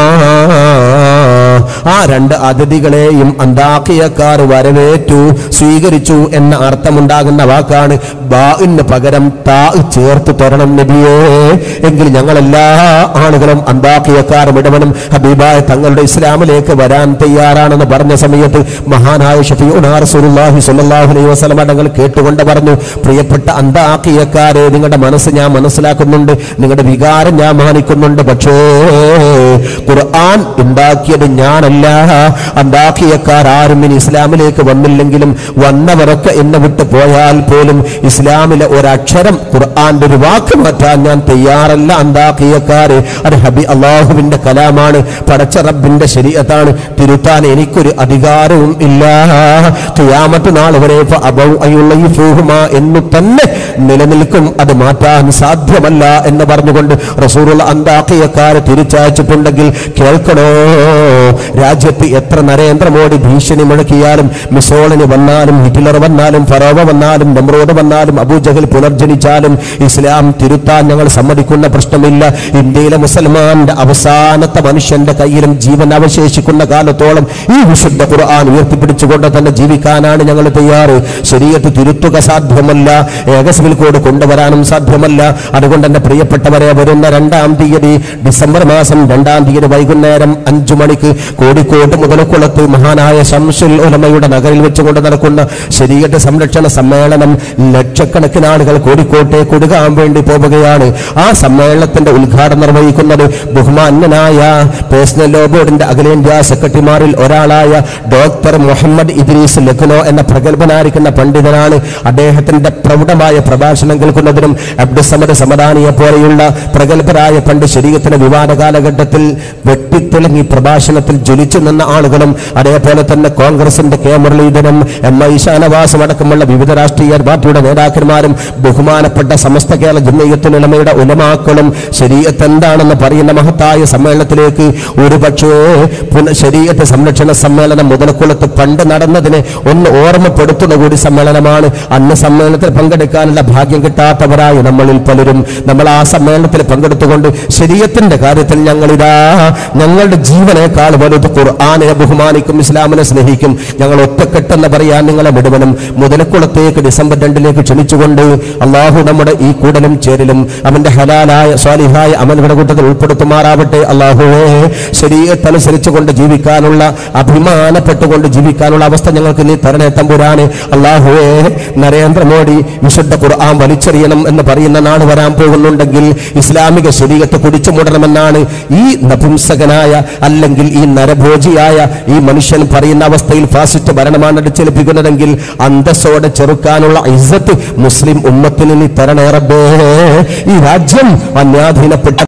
ആ രണ്ട് അതിഥികളെയും അന്താഖിയക്കാർ വരവേറ്റു, സ്വീകരിച്ചു എന്ന അർത്ഥമുണ്ടാകുന്ന വാക്കാണ്. ബാഇന് പകരം താ ചേർത്ത് തരണം നബിയേ. എങ്കിൽ ഞങ്ങളെല്ലാ ആളുകളും അന്താഖിയക്കാർ മുഴുവനും ഹബീബായ തങ്ങളുടെ ഇസ്ലാമിലേക്ക് വരാൻ തയ്യാറാണെന്ന് പറഞ്ഞ സമയത്ത് മഹാനായ ഷഫീഉനാ റസൂലുള്ളാഹി സ്വല്ലല്ലാഹു അലൈഹി വസല്ലം തങ്ങൾ കേട്ടുകൊണ്ട് പറഞ്ഞു, പ്രിയപ്പെട്ട അന്താഖിയക്കാരെ, നിങ്ങളുടെ മനസ്സ് ഞാൻ മനസ്സിലാക്കുന്നുണ്ട്, നിങ്ങളുടെ വികാരം ഞാൻ മാനിക്കുന്നുണ്ട്. പക്ഷേ ഖുർആൻ ഉണ്ടാക്കിയത് ഞാനല്ല. അന്താഖിയക്കാർ ആരും ഇനി ഇസ്ലാമിലേക്ക് വന്നില്ലെങ്കിലും വന്നവരൊക്കെ എന്നെ വിട്ട് പോയാൽ പോലും ഇസ്ലാമിലെ ഒരക്ഷരം ഖുർആന്റെ ഒരു വാക്ക് മാറ്റാൻ ഞാൻ തയ്യാറല്ല അന്താഖിയക്കാരെ. അത് അല്ലാഹുവിന്റെ കലാമാണ്, പടച്ച റബ്ബിന്റെ ശരീഅത്താണ്. തിരുത്താൻ എനിക്കൊരു അധികാരവും ഇല്ല. ഖിയാമത്ത് നാൾ വരെ ഫഅബൗ അയ്യുളയിഫൂഹുമാ എന്ന് തന്നെ നിലനിൽക്കും, അത് മാറ്റാൻ സാധ്യമല്ല എന്ന് പറഞ്ഞുകൊണ്ട് റസൂലുള്ള അന്താഖിയക്കാരെ തിരിച്ചയച്ചിട്ടുണ്ടെങ്കിൽ കേൾക്കണോ, രാജ്യത്ത് എത്ര നരേന്ദ്രമോദി ഭീഷണി മുഴക്കിയാലും, മിസോളിന് വന്നാലും, ഹിറ്റ്ലർ വന്നാലും, ഫറോവ വന്നാലും, നമ്രൂദ് വന്നാലും, അബൂജഹൽ പുനർജനിച്ചാലും ഇസ്ലാം തിരുത്താൻ ഞങ്ങൾ സമ്മതിക്കുന്ന പ്രശ്നമില്ല. ഇന്ത്യയിലെ മുസൽമാന്റെ അവസാനത്തെ മനുഷ്യന്റെ കയ്യിലും ജീവൻ അവശേഷിക്കുന്ന കാലത്തോളം ഈ വിശുദ്ധ ഖുർആൻ ഉയർത്തിപ്പിടിച്ചുകൊണ്ട് തന്നെ ജീവിക്കാനാണ് ഞങ്ങൾ തയ്യാറ്. ശരീഅത്ത് തിരുത്തുക സാധ്യമല്ല, ഏകസിവിൽ കോഡ് കൊണ്ടുവരാനും സാധ്യമല്ല. അതുകൊണ്ട് എന്റെ പ്രിയപ്പെട്ടവരെ, വരുന്ന 2-ാം തീയതി ഡിസംബർ മാസം 2-ാം തീയതി വൈകുന്നേരം 5 മണിക്ക് കോഴിക്കോട് മുതലക്കുളത്ത് മഹാനായ ശംസുൽ ഉലമയുടെ നഗരിൽ വെച്ചുകൊണ്ട് നടക്കുന്ന ശരീഅത്ത് സംരക്ഷണ സമ്മേളനം, ലക്ഷക്കണക്കിന് ആളുകൾ കോഴിക്കോട്ടേക്ക് ഒഴുകാൻ വേണ്ടി പോവുകയാണ്. ആ സമ്മേളനത്തിന്റെ ഉദ്ഘാടനം നിർവഹിക്കുന്നത് ബഹുമാന്യനായ പേഴ്സണൽ ലോ ബോർഡിന്റെ അഖിലേന്ത്യാ സെക്രട്ടറിമാരിൽ ഒരാളായ ഡോക്ടർ മുഹമ്മദ് ഇദ്രീസ് ലഖ്നോ എന്ന പ്രഗത്ഭനായിരിക്കുന്ന പണ്ഡിതനാണ്. അദ്ദേഹത്തിന്റെ പ്രൗഢമായ പ്രഭാഷണം കേൾക്കുന്നതിനും അബ്ദുസമദ് സമദാനിയെ പോലെയുള്ള പ്രഗത്ഭരായ പണ്ട് ശരീഅത്തിന്റെ വിവാദ കാലഘട്ടത്തിൽ വെട്ടിത്തിളങ്ങി പ്രഭാഷണത്തിൽ ജ്വലിച്ചു നിന്ന ആളുകളും, അതേപോലെ തന്നെ കോൺഗ്രസിന്റെ കെ മുരളീധരനും MI ഷാനവാസും അടക്കമുള്ള വിവിധ രാഷ്ട്രീയ പാർട്ടിയുടെ നേതാക്കന്മാരും ബഹുമാനപ്പെട്ട സമസ്ത കേരള ജംഇയ്യത്തുൽ ഉലമയുടെ ഉലമാക്കളും ശരീഅത്ത് എന്താണെന്ന് പറയുന്ന മഹത്തായ സമ്മേളനത്തിലേക്ക് ഒരുപക്ഷേ ശരീഅത്ത് സംരക്ഷണ സമ്മേളനം മുതലക്കുളത്ത് പണ്ട് നടന്നതിനെ ഒന്ന് ഓർമ്മപ്പെടുത്തുന്ന കൂടി സമ്മേളനമാണ്. അന്ന് സമ്മേളനത്തിൽ പങ്കെടുക്കാനുള്ള ഭാഗ്യം കിട്ടാത്തവരായ നമ്മളിൽ പലരും നമ്മൾ ആ സമ്മേളനത്തിൽ പങ്കെടുത്തുകൊണ്ട് ശരീഅത്തിന്റെ കാര്യത്തിൽ ഞങ്ങളിതാ ഞങ്ങളുടെ ജീവനേക്കാൾ വലുത് ഖുർആനെ ബഹുമാനിക്കും, ഇസ്ലാമിനെ സ്നേഹിക്കും. ഞങ്ങൾ ഒറ്റക്കെട്ടെന്ന് പറയാൻ നിങ്ങളെ മുഴുവനും മുതലക്കുളത്തേക്ക് ഡിസംബർ 2 ക്ഷണിച്ചുകൊണ്ട് അള്ളാഹു നമ്മുടെ ഈ കൂടലും ചേരലും അവന്റെ ഹലാലായ സ്വാലിഹായ അമലുകളുടെ കൂട്ടത്തിൽ ഉൾപ്പെടുത്തുമാറാവട്ടെ. അള്ളാഹുവേ, ശരീഅത്ത് അനുസരിച്ചുകൊണ്ട് ജീവിക്കാനുള്ള, അഭിമാനപ്പെട്ടുകൊണ്ട് ജീവിക്കാനുള്ള അവസ്ഥ ഞങ്ങൾക്ക് നീ തരണേ തമ്പുരാനെ. അള്ളാഹുവേ, നരേന്ദ്രമോദി വിശുദ്ധ ഖുർആൻ വലിച്ചെറിയണം എന്ന് പറയുന്ന നാട് വരാൻ പോകുന്നുണ്ടെങ്കിൽ ഇസ്ലാമിക ശരീഅത്ത് കുടിച്ചു മൂടണമെന്നാണ് ഈ നപുംസകനായ, അല്ലെങ്കിൽ ഈ നരഭോജിയായ ഈ മനുഷ്യൻ പറയുന്ന അവസ്ഥയിൽ ഫാസിസ്റ്റ് ഭരണമാണ് അടിച്ചേൽപ്പിക്കുന്നതെങ്കിൽ അന്തസ്സോടെ ചെറുക്കാനുള്ള ഇസ്സത്ത് മുസ്ലിം ഉമ്മത്തിന് നീ തരണേ റബ്ബേ. ഈ രാജ്യം അന്യാധീനപ്പെട്ട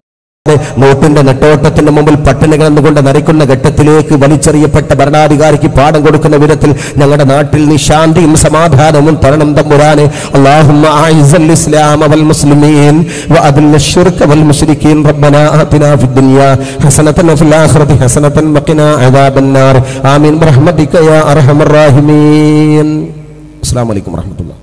നോട്ടിന്റെ നെട്ടോട്ടത്തിന്റെ മുമ്പിൽ പട്ടിണി കിടന്നുകൊണ്ട് നരയ്ക്കുന്ന ഘട്ടത്തിലേക്ക് വലിച്ചെറിയപ്പെട്ട ഭരണാധികാരിക്ക് പാഠം കൊടുക്കുന്ന വിധത്തിൽ ഞങ്ങളുടെ നാട്ടിൽ നീ ശാന്തിയും സമാധാനവും തരണം തമ്പുരാനെ. അല്ലാഹുമ്മ അഇസ്സൽ ഇസ്ലാമ വൽ മുസ്ലിമീൻ വഅദില്ല ശിർക വൽ മുശ്രിക്കീൻ. റബ്ബനാ ആതിനാ ഫിദ് ദുനിയാ ഹസനതൻ വഫിൽ ആഖിറതി ഹസനതൻ വഖിനാ അദാബന്നാർ. ആമീൻ ബിറഹ്മതിക യാ അർഹമർ റഹീമീൻ. അസ്സലാമു അലൈക്കും വറഹ്മത്തുള്ളാഹി.